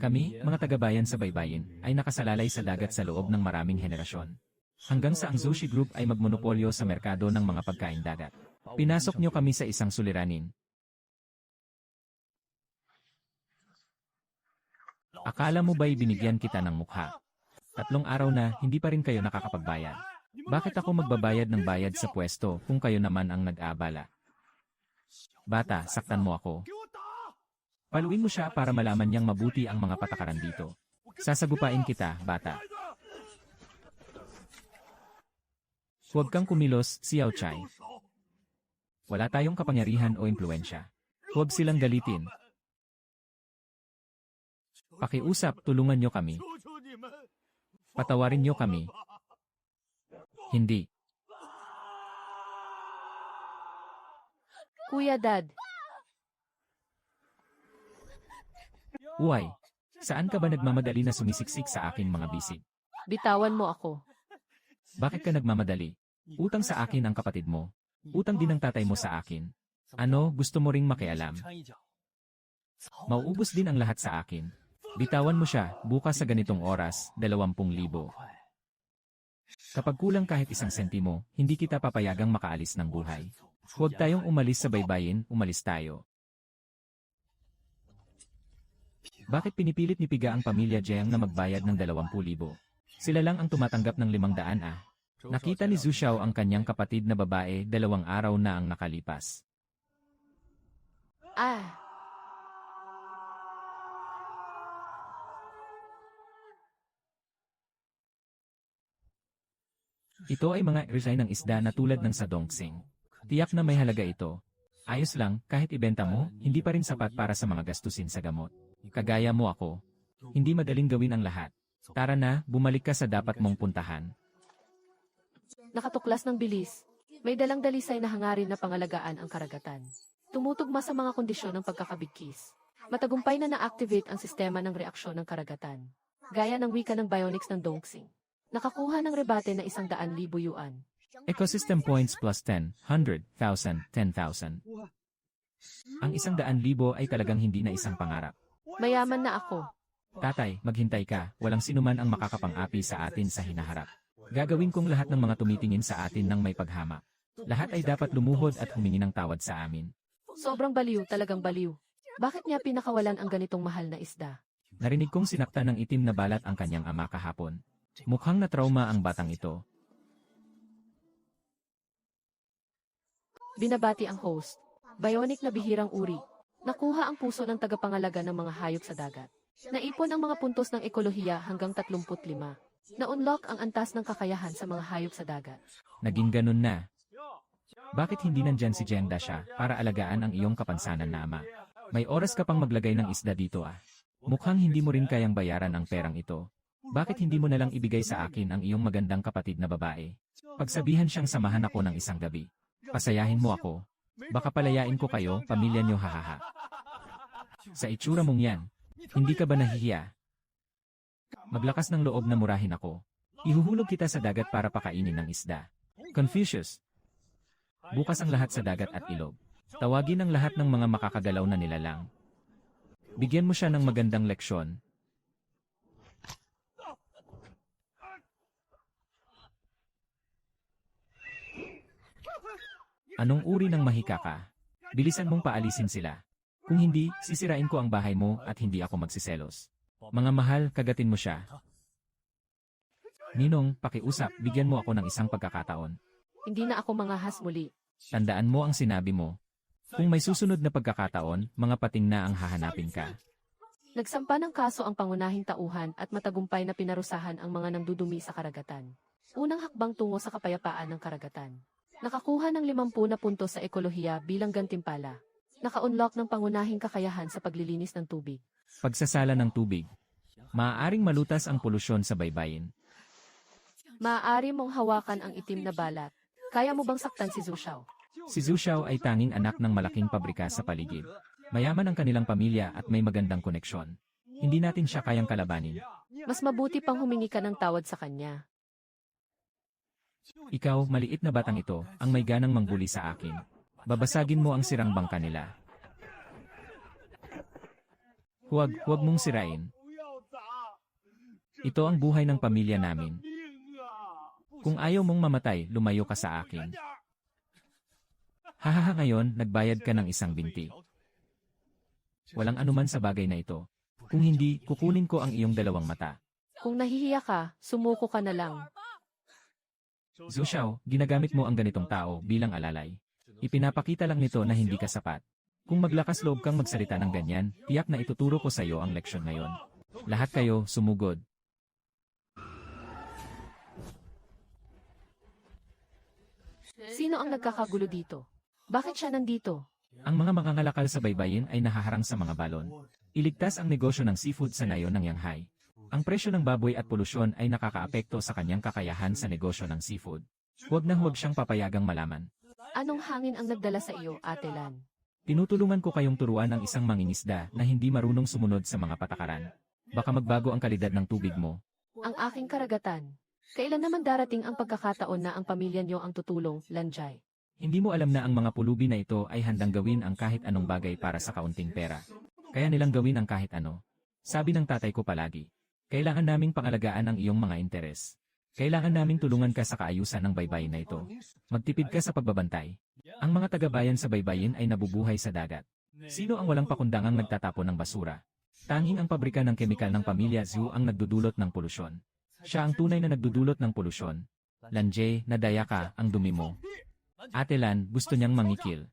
Kami, mga taga-bayan sa baybayin, ay nakasalalay sa dagat sa loob ng maraming henerasyon. Hanggang sa ang Zushi Group ay magmonopolyo sa merkado ng mga pagkain dagat. Pinasok nyo kami sa isang suliranin. Akala mo ba'y binigyan kita ng mukha? 3 araw na, hindi pa rin kayo nakakapagbayad. Bakit ako magbabayad ng bayad sa pwesto kung kayo naman ang nag-aabala? Bata, saktan mo ako. Paluin mo siya para malaman niyang mabuti ang mga patakaran dito. Sasagupain kita, bata. Huwag kang kumilos, Xiao Chai. Wala tayong kapangyarihan o impluensya. Huwag silang galitin. Pakiusap, tulungan niyo kami. Patawarin niyo kami. Hindi. Kuya Dad, Uway, saan ka ba nagmamadali na sumisiksik sa aking mga bisig? bitawan mo ako. Bakit ka nagmamadali? Utang sa akin ang kapatid mo. Utang din ang tatay mo sa akin. Ano, gusto mo ring makialam? Mauubos din ang lahat sa akin. Bitawan mo siya, bukas sa ganitong oras, 20,000. Kapag kulang kahit 1 sentimo, hindi kita papayagang makaalis ng buhay. Huwag tayong umalis sa baybayin, umalis tayo. Bakit pinipilit ni Piga ang pamilya Jiang na magbayad ng 20,000? Sila lang ang tumatanggap ng 500 ah. Nakita ni Zhu Xiao ang kanyang kapatid na babae 2 araw na ang nakalipas. Ah, Ito ay mga resign ng isda na tulad ng sa Dongxing. Tiyak na may halaga ito. Ayos lang, kahit ibenta mo, hindi pa rin sapat para sa mga gastusin sa gamot. Kagaya mo ako. Hindi madaling gawin ang lahat. Tara na, bumalik ka sa dapat mong puntahan. nakatuklas ng bilis. May dalang dalisay na hangarin na pangalagaan ang karagatan. Tumutugma sa mga kondisyon ng pagkakabigkis. Matagumpay na na-activate ang sistema ng reaksyon ng karagatan. Gaya ng wika ng bionics ng Dongxing. Nakakuha ng rebate na 100,000 yuan. Ecosystem points plus 10, 100,000, 10,000. Ang 100,000 ay talagang hindi na isang pangarap. Mayaman na ako. Tatay, maghintay ka, walang sinuman ang makakapang-api sa atin sa hinaharap. Gagawin kong lahat ng mga tumitingin sa atin ng may paghama. Lahat ay dapat lumuhod at humingi ng tawad sa amin. Sobrang baliw, talagang baliw. Bakit niya pinakawalan ang ganitong mahal na isda? Narinig kong sinaktan ng itim na balat ang kanyang ama kahapon. Mukhang na-trauma ang batang ito. Binabati ang host. Bionic na bihirang uri. Nakuha ang puso ng tagapangalaga ng mga hayop sa dagat. Naipon ang mga puntos ng ekolohiya hanggang 35. Na-unlock ang antas ng kakayahan sa mga hayop sa dagat. Naging ganun na. Bakit hindi nandyan si Jenda siya para alagaan ang iyong kapansanan na ama? May oras ka pang maglagay ng isda dito ah. Mukhang hindi mo rin kayang bayaran ang perang ito. Bakit hindi mo nalang ibigay sa akin ang iyong magandang kapatid na babae? Pagsabihan siyang samahan ako ng isang gabi. Pasayahin mo ako. Baka palayain ko kayo, pamilya niyo hahaha. Sa itsura mong yan, hindi ka ba nahihiya? Maglakas ng loob na murahin ako. Ihuhulog kita sa dagat para pakainin ng isda. Confucius. Bukas ang lahat sa dagat at ilog. Tawagin ang lahat ng mga makakagalaw na nilalang. Bigyan mo siya ng magandang leksyon. Anong uri ng mahika ka? Bilisan mong paalisin sila. Kung hindi, sisirain ko ang bahay mo at hindi ako magsiselos. Mga mahal, kagatin mo siya. Ninong, pakiusap, bigyan mo ako ng isang pagkakataon. Hindi na ako mangahas muli. Tandaan mo ang sinabi mo. Kung may susunod na pagkakataon, mga pating na ang hahanapin ka. Nagsampa ng kaso ang pangunahing tauhan at matagumpay na pinarusahan ang mga nangdudumi sa karagatan. Unang hakbang tungo sa kapayapaan ng karagatan. Nakakuha ng 50 na puntos sa ekolohiya bilang gantimpala. Naka-unlock ng pangunahing kakayahan sa paglilinis ng tubig. Pagsasala ng tubig. Maaaring malutas ang polusyon sa baybayin. Maaari mong hawakan ang itim na balat. Kaya mo bang saktan si Zhu Xiao? Si Zhu Xiao ay tanging anak ng malaking pabrika sa paligid. Mayaman ang kanilang pamilya at may magandang koneksyon. Hindi natin siya kayang kalabanin. Mas mabuti pang humingi ka ng tawad sa kanya. Ikaw, maliit na batang ito, ang may ganang mangbuli sa akin. Babasagin mo ang sirang bangka nila. Huwag mong sirain. Ito ang buhay ng pamilya namin. Kung ayaw mong mamatay, lumayo ka sa akin. Hahaha, ngayon, nagbayad ka ng isang binti. Walang anuman sa bagay na ito. Kung hindi, kukunin ko ang iyong dalawang mata. Kung nahihiya ka, sumuko ka na lang. Zhou Xiao, ginagamit mo ang ganitong tao bilang alalay. Ipinapakita lang nito na hindi ka sapat. Kung maglakas loob kang magsalita ng ganyan, tiyak na ituturo ko sa iyo ang leksyon ngayon. Lahat kayo, sumugod. Sino ang nagkakagulo dito? Bakit siya nandito? Ang mga mangangalakal sa baybayin ay nahaharang sa mga balon. Iligtas ang negosyo ng seafood sa nayon ng Yanghai. Ang presyo ng baboy at polusyon ay nakakaapekto sa kanyang kakayahan sa negosyo ng seafood. Huwag siyang papayagang malaman. Anong hangin ang nagdala sa iyo, Ate Lan? Tinutulungan ko kayong turuan ng isang mangingisda na hindi marunong sumunod sa mga patakaran. Baka magbago ang kalidad ng tubig mo. Ang aking karagatan. Kailan naman darating ang pagkakataon na ang pamilya niyo ang tutulong, Lanjay? Hindi mo alam na ang mga pulubi na ito ay handang gawin ang kahit anong bagay para sa kaunting pera. Kaya nilang gawin ang kahit ano. Sabi ng tatay ko palagi, kailangan naming pangalagaan ang iyong mga interes. Kailangan naming tulungan ka sa kaayusan ng baybayin na ito. Magtipid ka sa pagbabantay. Ang mga taga-bayan sa baybayin ay nabubuhay sa dagat. Sino ang walang pakundangang nagtatapon ng basura? Tanging ang pabrika ng kemikal ng pamilya Zhu ang nagdudulot ng polusyon. Siya ang tunay na nagdudulot ng polusyon. Lanjay, nadaya ka, ang dumi mo. Ate Lan, gusto niyang mangikil.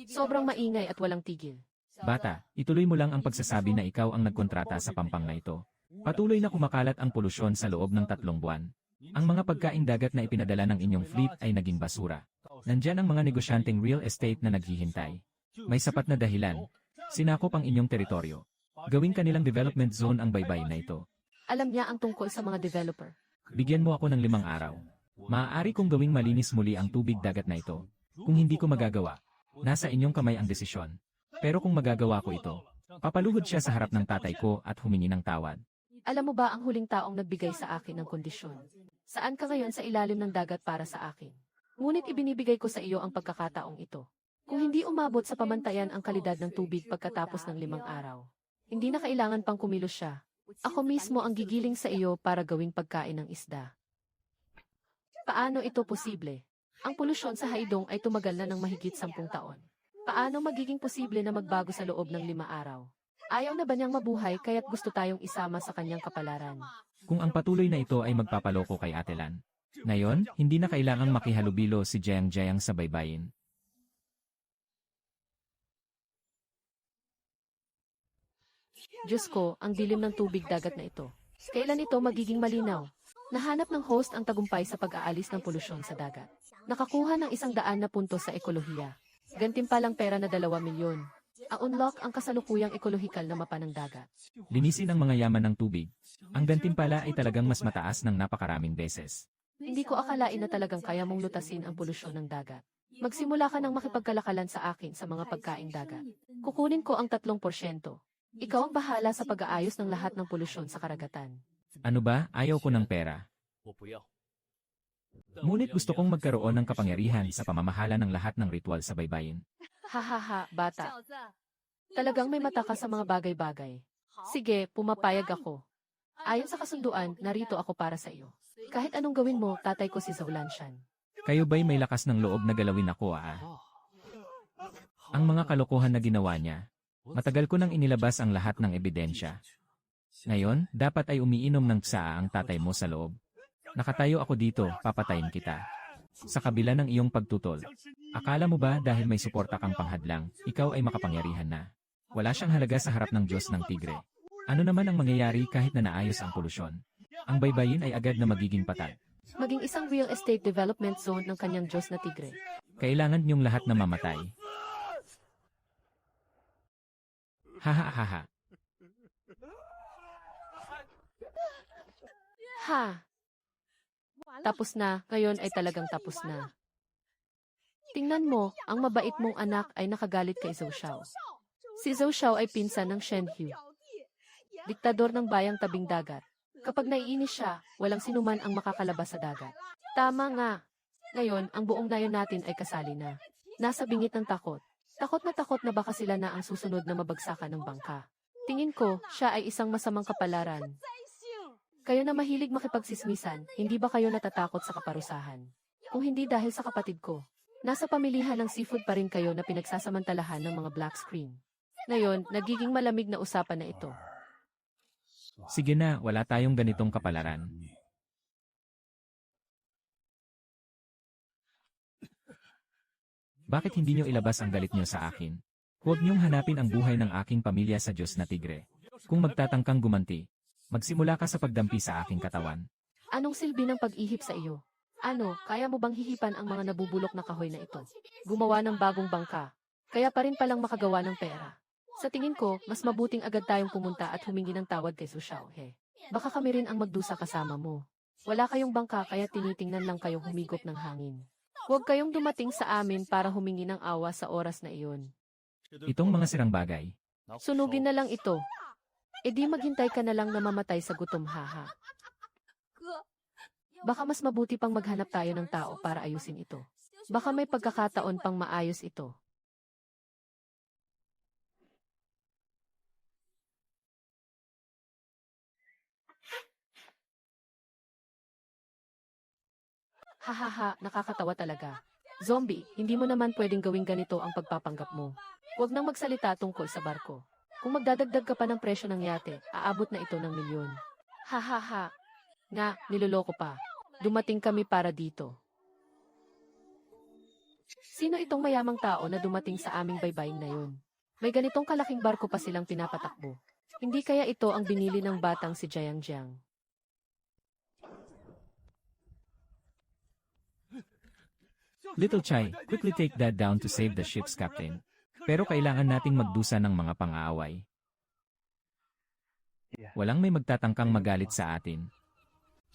Sobrang maingay at walang tigil. Bata, ituloy mo lang ang pagsasabi na ikaw ang nagkontrata sa pampang na ito. Patuloy na kumakalat ang polusyon sa loob ng 3 buwan. Ang mga pagkaing dagat na ipinadala ng inyong fleet ay naging basura. Nandyan ang mga negosyanteng real estate na naghihintay. May sapat na dahilan. Sinakop ang inyong teritoryo. Gawing kanilang development zone ang baybayin na ito. Alam niya ang tungkol sa mga developer. Bigyan mo ako ng 5 araw. Maaari kong gawing malinis muli ang tubig dagat na ito. Kung hindi ko magagawa, nasa inyong kamay ang desisyon. Pero kung magagawa ko ito, papaluhod siya sa harap ng tatay ko at humingi ng tawad. Alam mo ba ang huling taong nagbigay sa akin ng kondisyon? Saan ka ngayon sa ilalim ng dagat para sa akin? Ngunit ibinibigay ko sa iyo ang pagkakataong ito. Kung hindi umabot sa pamantayan ang kalidad ng tubig pagkatapos ng 5 araw, hindi na kailangan pang kumilos siya. Ako mismo ang gigiling sa iyo para gawing pagkain ng isda. Paano ito posible? Ang polusyon sa Haidong ay tumagal na ng mahigit 10 taon. Paano magiging posible na magbago sa loob ng 5 araw? Ayaw na ba niyang mabuhay kaya't gusto tayong isama sa kanyang kapalaran? Kung ang patuloy na ito ay magpapaloko kay Ate Lan. Ngayon, hindi na kailangang makihalubilo si Jiang sa baybayin. Diyos ko, ang dilim ng tubig dagat na ito. Kailan ito magiging malinaw? Nahanap ng host ang tagumpay sa pag-aalis ng polusyon sa dagat. Nakakuha ng 100 na puntos sa ekolohiya. Gantimpalang pera na 2 milyon. A-unlock ang kasalukuyang ekolohikal na mapa ng dagat. Linisin ang mga yaman ng tubig. Ang gantimpala ay talagang mas mataas ng napakaraming beses. Hindi ko akalain na talagang kaya mong lutasin ang polusyon ng dagat. Magsimula ka ng makipagkalakalan sa akin sa mga pagkaing dagat. Kukunin ko ang 3%. Ikaw ang bahala sa pag-aayos ng lahat ng polusyon sa karagatan. Ano ba, ayaw ko ng pera. Ngunit gusto kong magkaroon ng kapangyarihan sa pamamahala ng lahat ng ritual sa baybayin. Hahaha, bata. Talagang may mata ka sa mga bagay-bagay. Sige, pumapayag ako. Ayon sa kasunduan, narito ako para sa iyo. Kahit anong gawin mo, tatay ko si Zhou-Lanshan. Kayo ba'y may lakas ng loob na galawin ako Ang mga kalokohan na ginawa niya, matagal ko nang inilabas ang lahat ng ebidensya. Ngayon, dapat ay umiinom ng tsaa ang tatay mo sa loob. Nakatayo ako dito, papatayin kita. Sa kabila ng iyong pagtutol. Akala mo ba dahil may suporta kang panghadlang, ikaw ay makapangyarihan na? Wala siyang halaga sa harap ng Diyos ng Tigre. Ano naman ang mangyayari kahit na naayos ang polusyon? Ang baybayin ay agad na magiging patag. Maging isang real estate development zone ng kanyang Diyos na Tigre. Kailangan niyong lahat na mamatay. Hahaha. Ha! Tapos na, ngayon ay talagang tapos na. Tingnan mo, ang mabait mong anak ay nakagalit kay Zhou Xiao. Si Zhou Xiao ay pinsan ng Shen Hu, diktador ng bayang tabing dagat. Kapag naiinis siya, walang sinuman ang makakalabas sa dagat. Tama nga. Ngayon, ang buong nayon natin ay kasali na. Nasa bingit ng takot. Takot na baka sila na ang susunod na mabagsakan ng bangka. Tingin ko, siya ay isang masamang kapalaran. Kayo na mahilig makipagsismisan, hindi ba kayo natatakot sa kaparusahan? Kung hindi dahil sa kapatid ko. Nasa pamilihan ng seafood pa rin kayo na pinagsasamantalahan ng mga black screen. Ngayon, nagiging malamig na usapan na ito. Sige na, wala tayong ganitong kapalaran. Bakit hindi nyo ilabas ang galit nyo sa akin? Huwag niyong hanapin ang buhay ng aking pamilya sa Diyos na tigre. Kung magtatangkang gumanti, magsimula ka sa pagdampi sa aking katawan. Anong silbi ng pag-ihip sa iyo? Ano, kaya mo bang hihipan ang mga nabubulok na kahoy na ito? Gumawa ng bagong bangka. Kaya pa rin palang makagawa ng pera. Sa tingin ko, mas mabuting agad tayong pumunta at humingi ng tawad kay Su Xiaohe. Baka kami rin ang magdusa kasama mo. Wala kayong bangka kaya tinitingnan lang kayong humigop ng hangin. Huwag kayong dumating sa amin para humingi ng awa sa oras na iyon. Itong mga sirang bagay. Sunugin na lang ito. E di maghintay ka na lang na mamatay sa gutom, haha. Baka mas mabuti pang maghanap tayo ng tao para ayusin ito. Baka may pagkakataon pang maayos ito. Hahaha, nakakatawa talaga. Zombie, hindi mo naman pwedeng gawing ganito ang pagpapanggap mo. Huwag nang magsalita tungkol sa barko. Kung magdadagdag ka pa ng presyo ng yate, aabot na ito ng milyon. Hahaha. Nga, niloloko pa. Dumating kami para dito. Sino itong mayamang tao na dumating sa aming baybayin na yun? May ganitong kalaking barko pa silang pinapatakbo. Hindi kaya ito ang binili ng batang si Jiang Jiang? Little Chai, quickly take that down to save the ship's captain. Pero kailangan nating magdusa ng mga pang-aaway. Walang may magtatangkang magalit sa atin.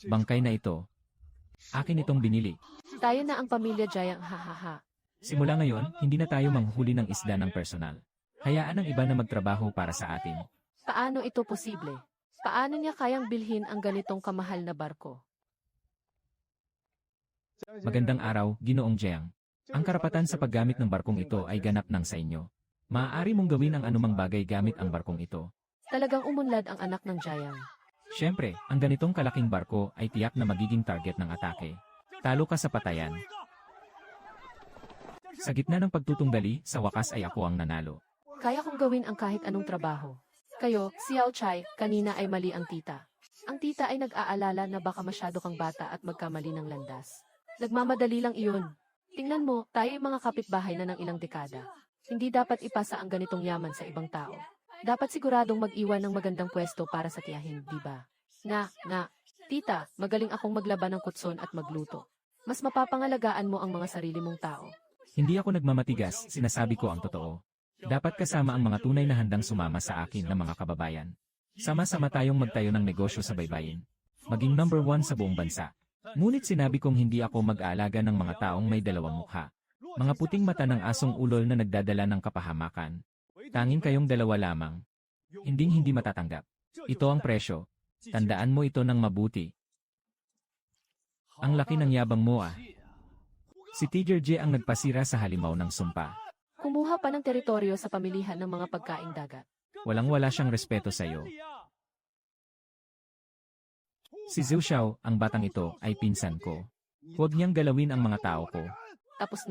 Bangkay na ito. Akin itong binili. Tayo na ang pamilya Jiang, hahaha. Simula ngayon, hindi na tayo manghuli ng isda ng personal. Hayaan ang iba na magtrabaho para sa atin. Paano ito posible? Paano niya kayang bilhin ang ganitong kamahal na barko? Magandang araw, Ginoong Jiang. Ang karapatan sa paggamit ng barkong ito ay ganap ng sa inyo. Maaari mong gawin ang anumang bagay gamit ang barkong ito. Talagang umunlad ang anak ng Jiang. Siyempre, ang ganitong kalaking barko ay tiyak na magiging target ng atake. Talo ka sa patayan. Sa gitna ng pagtutunggali, sa wakas ay ako ang nanalo. Kaya kong gawin ang kahit anong trabaho. Kayo, Xiao Chai, kanina ay mali ang tita. Ang tita ay nag-aalala na baka masyado kang bata at magkamali ng landas. Nagmamadali lang iyon. Tingnan mo, tayo ay mga kapitbahay na ng ilang dekada. Hindi dapat ipasa ang ganitong yaman sa ibang tao. Dapat siguradong mag-iwan ng magandang pwesto para sa tiyahin, di ba? Tita, magaling akong maglaban ng kutson at magluto. Mas mapapangalagaan mo ang mga sarili mong tao. Hindi ako nagmamatigas, sinasabi ko ang totoo. Dapat kasama ang mga tunay na handang sumama sa akin na mga kababayan. Sama-sama tayong magtayo ng negosyo sa baybayin. Maging number 1 sa buong bansa. Ngunit sinabi kong hindi ako mag-aalaga ng mga taong may dalawang mukha. Mga puting mata ng asong ulol na nagdadala ng kapahamakan. Tanging kayong dalawa lamang. Hindi matatanggap. Ito ang presyo. Tandaan mo ito ng mabuti. Ang laki ng yabang mo ah. Si Tiger J ang nagpasira sa halimaw ng sumpa. Kumuha pa ng teritoryo sa pamilihan ng mga pagkaing dagat. Walang-wala siyang respeto sa iyo. Si Zhou Xiao, ang batang ito, ay pinsan ko. Huwag niyang galawin ang mga tao ko. Tapos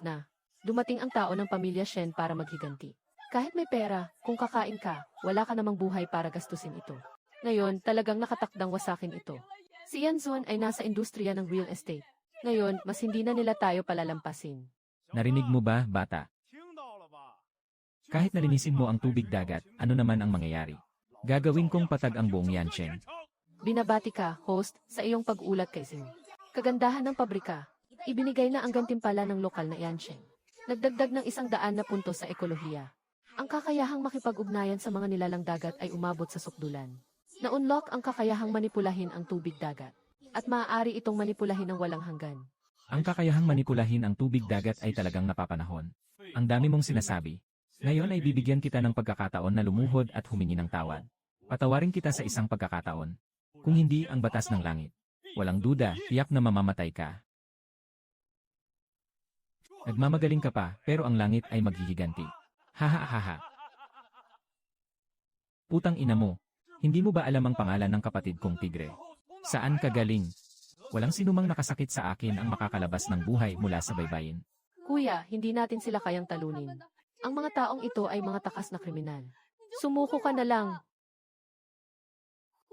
na. Dumating ang tao ng pamilya Shen para maghiganti. Kahit may pera, kung kakain ka, wala ka namang buhay para gastusin ito. Ngayon, talagang nakatakdang wasakin ito. Si Yanzuan ay nasa industriya ng real estate. Ngayon, mas hindi na nila tayo palalampasin. Narinig mo ba, bata? Kahit nalinisin mo ang tubig dagat, ano naman ang mangyayari? Gagawin kong patag ang buong Yanchen. Binabati ka, host, sa iyong pag-ulat kay Zing. Kagandahan ng pabrika. Ibinigay na ang gantimpala ng lokal na Yanchen. Nagdagdag ng 100 na puntos sa ekolohiya. Ang kakayahang makipag-ugnayan sa mga nilalang dagat ay umabot sa sukdulan. Na-unlock ang kakayahang manipulahin ang tubig dagat. At maaari itong manipulahin ng walang hanggan. Ang kakayahang manipulahin ang tubig dagat ay talagang napapanahon. Ang dami mong sinasabi. Ngayon ay bibigyan kita ng pagkakataon na lumuhod at humingi ng tawad. Patawarin kita sa isang pagkakataon. Kung hindi ang batas ng langit. Walang duda, tiyak na mamamatay ka. Nagmamagaling ka pa, pero ang langit ay maghihiganti. Hahaha. Putang ina mo. Hindi mo ba alam ang pangalan ng kapatid kong tigre? Saan ka galing? Walang sinumang nakasakit sa akin ang makakalabas ng buhay mula sa baybayin. Kuya, hindi natin sila kayang talunin. Ang mga taong ito ay mga takas na kriminal. Sumuko ka na lang.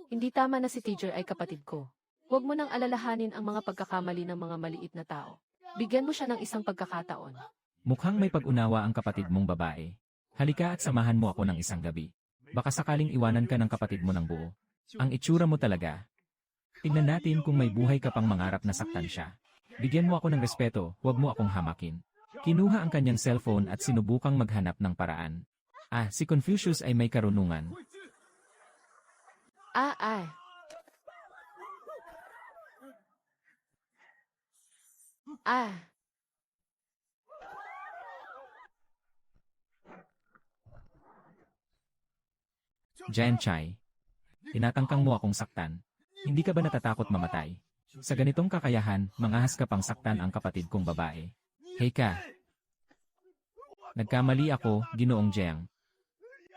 Hindi tama na si Tiger ay kapatid ko. Huwag mo nang alalahanin ang mga pagkakamali ng mga maliit na tao. Bigyan mo siya ng isang pagkakataon. Mukhang may pag-unawa ang kapatid mong babae. Halika at samahan mo ako ng isang gabi. Baka sakaling iwanan ka ng kapatid mo ng buo. Ang itsura mo talaga. Tingnan natin kung may buhay ka pang mangarap na saktan siya. Bigyan mo ako ng respeto, huwag mo akong hamakin. Kinuha ang kanyang cellphone at sinubukang maghanap ng paraan. Si Confucius ay may karunungan. Ah. Jan Chai, tinatangkang mo akong saktan. Hindi ka ba natatakot mamatay? Sa ganitong kakayahan, mangahas ka pang saktan ang kapatid kong babae. Hey ka! Nagkamali ako, Ginoong Jiang.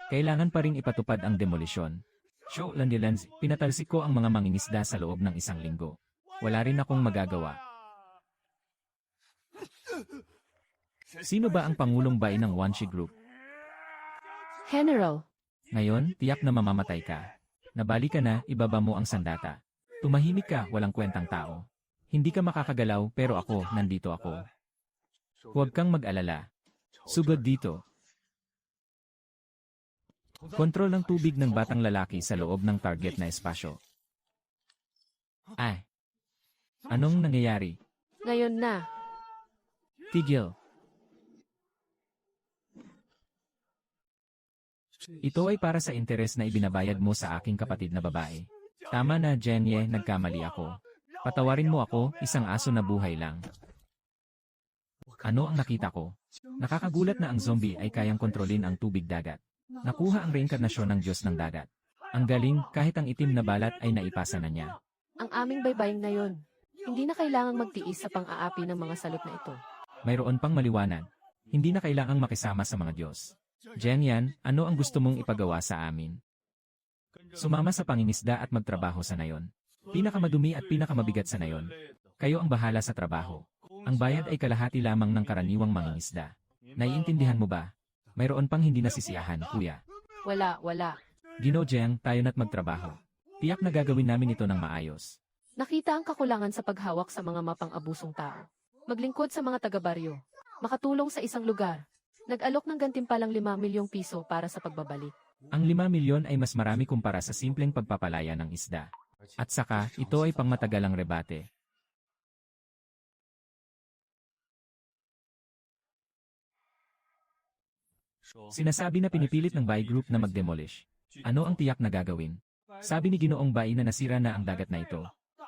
Kailangan pa ring ipatupad ang demolisyon. Show Landilans, pinatalsik ko ang mga mangingisda sa loob ng isang linggo. Wala rin akong magagawa. Sino ba ang Pangulong Bai ng Wanshi Group? General, Ngayon, tiyak na mamamatay ka. Nabali ka na, ibaba mo ang sandata. Tumahimik ka, walang kwentang tao. Hindi ka makakagalaw pero ako, nandito ako. Huwag kang mag-alala. Sugod dito. Kontrol ng tubig ng batang lalaki sa loob ng target na espasyo. Anong nangyayari? ngayon na. Tigil. Ito ay para sa interes na ibinabayad mo sa aking kapatid na babae. Tama na, Jenye, nagkamali ako. Patawarin mo ako, isang aso na buhay lang. Ano ang nakita ko? Nakakagulat na ang zombie ay kayang kontrolin ang tubig dagat. Nakuha ang reinkarnasyon ng Diyos ng dagat. Ang galing, kahit ang itim na balat ay naipasa na niya. Ang aming baybaying na yon. Hindi na kailangang magtiis sa pang-aapi ng mga salot na ito. Mayroon pang maliwanag. Hindi na kailangang makisama sa mga Diyos. Yan, ano ang gusto mong ipagawa sa amin? Sumama sa pangingisda at magtrabaho sa nayon. Pinakamadumi at pinakamabigat sa nayon. Kayo ang bahala sa trabaho. Ang bayad ay kalahati lamang ng karaniwang mangingisda. Naiintindihan mo ba? Mayroon pang hindi nasisiyahan, kuya. Wala. Gino Jiang, tayo na't magtrabaho. Tiyak na gagawin namin ito ng maayos. Nakita ang kakulangan sa paghawak sa mga mapang-abusong tao. Maglingkod sa mga taga-baryo. Makatulong sa isang lugar. Nag-alok ng gantimpalang 5 milyong piso para sa pagbabalik. Ang 5 milyon ay mas marami kumpara sa simpleng pagpapalaya ng isda. At saka, ito ay pangmatagalang rebate. Sinasabi na pinipilit ng Bai Group na mag-demolish. Ano ang tiyak na gagawin? Sabi ni Ginoong Bai na nasira na ang dagat na ito.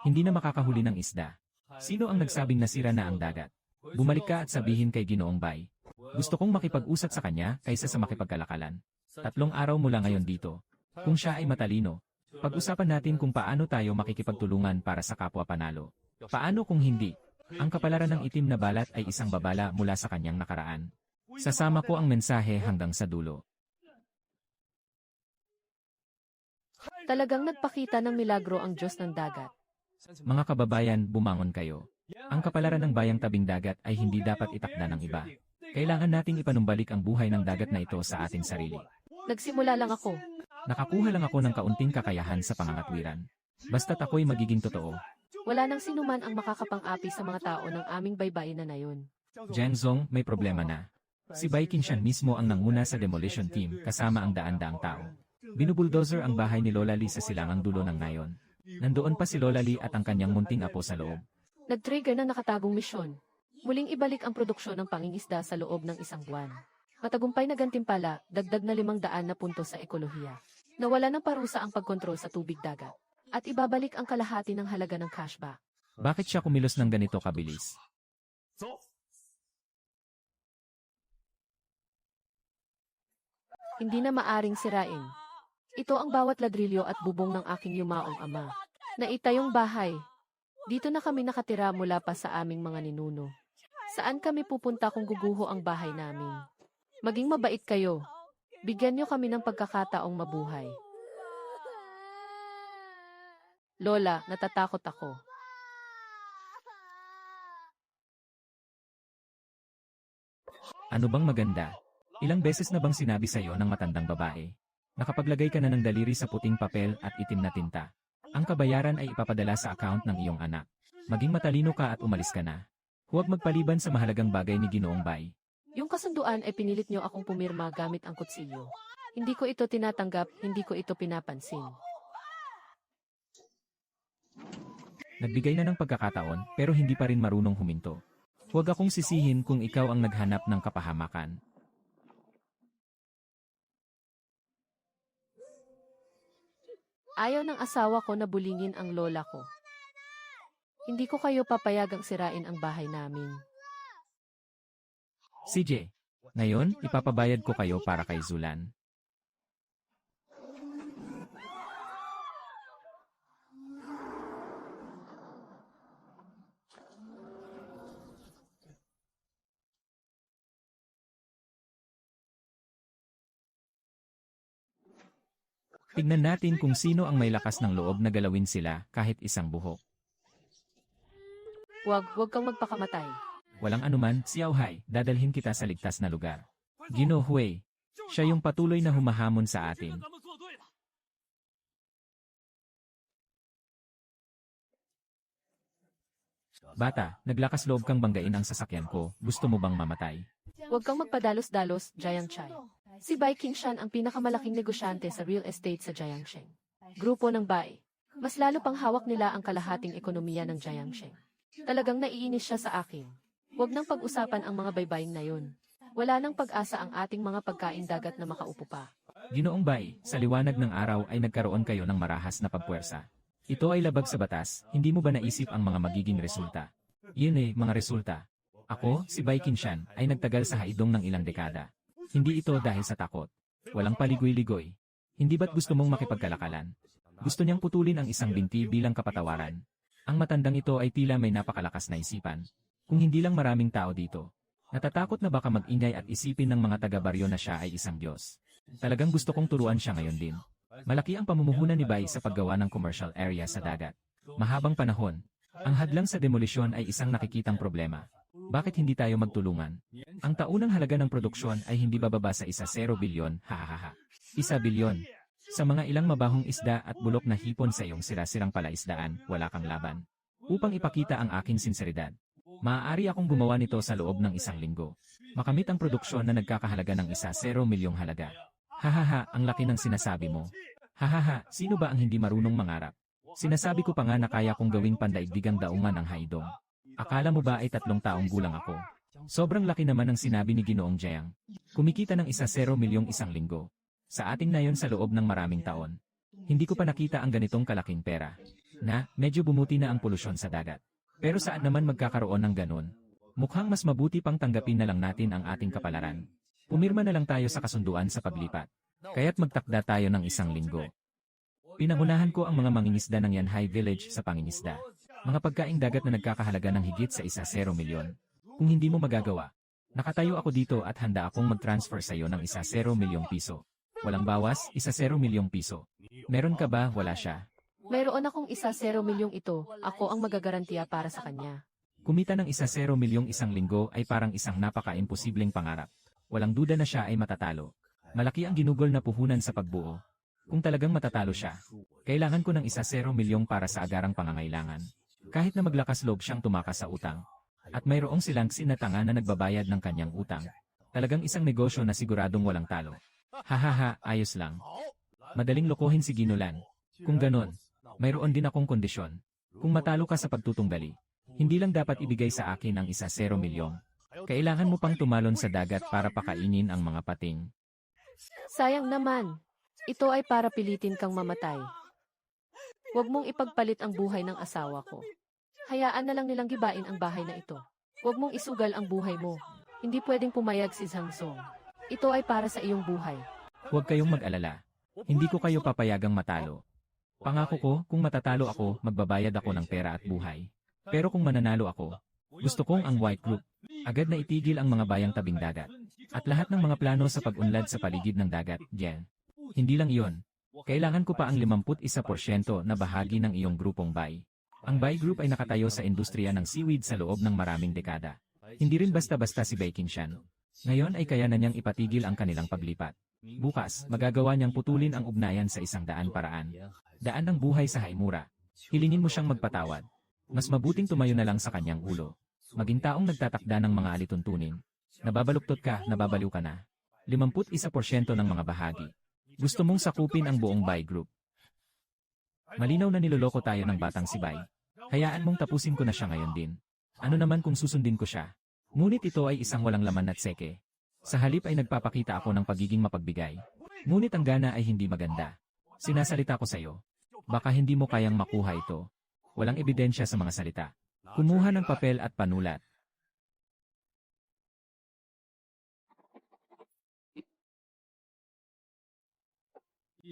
Hindi na makakahuli ng isda. Sino ang nagsabing nasira na ang dagat? Bumalik ka at sabihin kay Ginoong Bai. Gusto kong makipag-usap sa kanya kaysa sa makipagkalakalan. 3 araw mula ngayon dito. Kung siya ay matalino, pag-usapan natin kung paano tayo makikipagtulungan para sa kapwa panalo. Paano kung hindi? Ang kapalaran ng itim na balat ay isang babala mula sa kanyang nakaraan. Sasama ko ang mensahe hanggang sa dulo. Talagang nagpakita ng milagro ang Diyos ng dagat. Mga kababayan, bumangon kayo. Ang kapalaran ng bayang tabing dagat ay hindi dapat itakda ng iba. Kailangan nating ipanumbalik ang buhay ng dagat na ito sa ating sarili. Nagsimula lang ako. Nakakuha lang ako ng kaunting kakayahan sa pangangatwiran. Basta't ako'y magiging totoo. Wala nang sinuman ang makakapang-api sa mga tao ng aming baybayin na yon. Jiangzong, may problema na. Si Bai Qingshan mismo ang nanguna sa demolition team kasama ang daan-daang tao. Binubuldozer ang bahay ni Lola Lee sa silangang dulo ng nayon. Nandoon pa si Lola Lee at ang kanyang munting apo sa loob. Nag-trigger ng nakatagong misyon. Muling ibalik ang produksyon ng pangingisda sa loob ng 1 buwan. Matagumpay na gantimpala, dagdag na 500 na puntos sa ekolohiya. Nawala ng parusa ang pagkontrol sa tubig dagat. At ibabalik ang kalahati ng halaga ng cashback. Bakit siya kumilos ng ganito kabilis? Hindi na maaring sirain. Ito ang bawat ladrilyo at bubong ng aking yumaong ama. Naitayong bahay. Dito na kami nakatira mula pa sa aming mga ninuno. Saan kami pupunta kung guguho ang bahay namin? Maging mabait kayo. Bigyan niyo kami ng pagkakataong mabuhay. Lola, natatakot ako. Ano bang maganda? Ilang beses na bang sinabi sa'yo ng matandang babae? Nakapaglagay ka na ng daliri sa puting papel at itim na tinta. Ang kabayaran ay ipapadala sa account ng iyong anak. Maging matalino ka at umalis ka na. Huwag magpaliban sa mahalagang bagay ni Ginoong Bai. Yung kasunduan ay pinilit niyo akong pumirma gamit ang kutsilyo. Hindi ko ito tinatanggap, hindi ko ito pinapansin. Nagbigay na ng pagkakataon pero hindi pa rin marunong huminto. Huwag akong sisihin kung ikaw ang naghanap ng kapahamakan. Ayaw ng asawa ko na bulingin ang lola ko. Hindi ko kayo papayagang sirain ang bahay namin. CJ, ngayon ipapabayad ko kayo para kay Zulan. Tignan natin kung sino ang may lakas ng loob na galawin sila kahit isang buhok. Huwag kang magpakamatay. Walang anuman, Xiao Hai, dadalhin kita sa ligtas na lugar. Gino Hui, siya yung patuloy na humahamon sa atin. Bata, naglakas loob kang banggain ang sasakyan ko, gusto mo bang mamatay? Huwag kang magpadalos-dalos, Jiangchai. Si Bai Qingshan ang pinakamalaking negosyante sa real estate sa Jiangsheng. Grupo ng Bai. Mas lalo pang hawak nila ang kalahating ekonomiya ng Jiangsheng. Talagang naiinis siya sa akin. Huwag nang pag-usapan ang mga baybayin na yun. Wala nang pag-asa ang ating mga pagkain dagat na makaupo pa. Ginoong Bai, sa liwanag ng araw ay nagkaroon kayo ng marahas na pagpuwersa. Ito ay labag sa batas, hindi mo ba naisip ang mga magiging resulta? Yun mga resulta. Ako, si Bai Qingshan, ay nagtagal sa haidong ng ilang dekada. Hindi ito dahil sa takot. Walang paligoy-ligoy. Hindi ba't gusto mong makipagkalakalan? Gusto niyang putulin ang isang binti bilang kapatawaran. Ang matandang ito ay tila may napakalakas na isipan. Kung hindi lang maraming tao dito. Natatakot na baka mag-ingay at isipin ng mga taga-baryo na siya ay isang Diyos. Talagang gusto kong turuan siya ngayon din. Malaki ang pamumuhunan ni Bai sa paggawa ng commercial area sa dagat. Mahabang panahon. Ang hadlang sa demolisyon ay isang nakikitang problema. Bakit hindi tayo magtulungan? Ang taunang halaga ng produksyon ay hindi bababa sa 1 bilyon, hahaha. 1 bilyon. Sa mga ilang mabahong isda at bulok na hipon sa iyong sira-sirang palaisdaan, wala kang laban. Upang ipakita ang aking sinseridad. Maaari akong gumawa nito sa loob ng 1 linggo. Makamit ang produksyon na nagkakahalaga ng 1 milyong halaga. Hahaha, ang laki ng sinasabi mo. Hahaha, sino ba ang hindi marunong mangarap? Sinasabi ko pa nga na kaya kong gawing pandaigdigang daungan ang haidong. Akala mo ba ay 3 taong gulang ako? Sobrang laki naman ang sinabi ni Ginoong Jiang. Kumikita ng 1 milyong 1 linggo. Sa atin na yon sa loob ng maraming taon. Hindi ko pa nakita ang ganitong kalaking pera. Medyo bumuti na ang polusyon sa dagat. Pero saan naman magkakaroon ng ganon? Mukhang mas mabuti pang tanggapin na lang natin ang ating kapalaran. Pumirma na lang tayo sa kasunduan sa paglipat. Kaya't magtakda tayo ng 1 linggo. Pinangunahan ko ang mga mangingisda ng Yanhai Village sa pangingisda. Mga pagkaing dagat na nagkakahalaga ng higit sa 1 milyon. Kung hindi mo magagawa, nakatayo ako dito at handa akong mag-transfer sa iyo ng 1 milyong piso. Walang bawas, 1 milyong piso. Meron ka ba? Wala siya. Mayroon akong 1 milyong ito, ako ang magagarantiya para sa kanya. Kumita ng 1 milyong 1 linggo ay parang isang napaka-imposibleng pangarap. Walang duda na siya ay matatalo. Malaki ang ginugol na puhunan sa pagbuo. Kung talagang matatalo siya, kailangan ko ng 1 milyong para sa agarang pangangailangan. Kahit na maglakas loob siyang tumakas sa utang. At mayroong silang sinatanga na nagbabayad ng kanyang utang. Talagang isang negosyo na siguradong walang talo. Hahaha, ayos lang. Madaling lokohin si Ginulan. Kung ganon, mayroon din akong kondisyon. Kung matalo ka sa pagtutunggali, hindi lang dapat ibigay sa akin ang 1 milyong. Kailangan mo pang tumalon sa dagat para pakainin ang mga pating. Sayang naman. Ito ay para pilitin kang mamatay. Huwag mong ipagpalit ang buhay ng asawa ko. Hayaan na lang nilang gibain ang bahay na ito. Huwag mong isugal ang buhay mo. Hindi pwedeng pumayag si Zhang Song. Ito ay para sa iyong buhay. Huwag kayong mag-alala. Hindi ko kayo papayagang matalo. Pangako ko, kung matatalo ako, magbabayad ako ng pera at buhay. Pero kung mananalo ako, Gusto kong ang White Group. Agad na itigil ang mga bayang tabing dagat. At lahat ng mga plano sa pag-unlad sa paligid ng dagat, Jen. Hindi lang iyon. Kailangan ko pa ang 51% na bahagi ng iyong grupong Bay. Ang Bay Group ay nakatayo sa industriya ng seaweed sa loob ng maraming dekada. Hindi rin basta-basta si Baikingshan. Ngayon ay kaya na niyang ipatigil ang kanilang paglipat. Bukas, magagawa niyang putulin ang ugnayan sa 100 paraan. Daan ng buhay sa Haimura. Hilingin mo siyang magpatawad. Mas mabuting tumayo na lang sa kanyang ulo. Maging taong nagtatakda ng mga alituntunin. Nababaluktot ka, nababaliw ka na. 51% ng mga bahagi. Gusto mong sakupin ang buong Bay Group. Malinaw na niloloko tayo ng batang si Bay. Hayaan mong tapusin ko na siya ngayon din. Ano naman kung susundin ko siya? Ngunit ito ay isang walang laman at seke. Sa halip ay nagpapakita ako ng pagiging mapagbigay. Ngunit ang gana ay hindi maganda. Sinasalita ko sa iyo. Baka hindi mo kayang makuha ito. Walang ebidensya sa mga salita. Kumuha ng papel at panulat.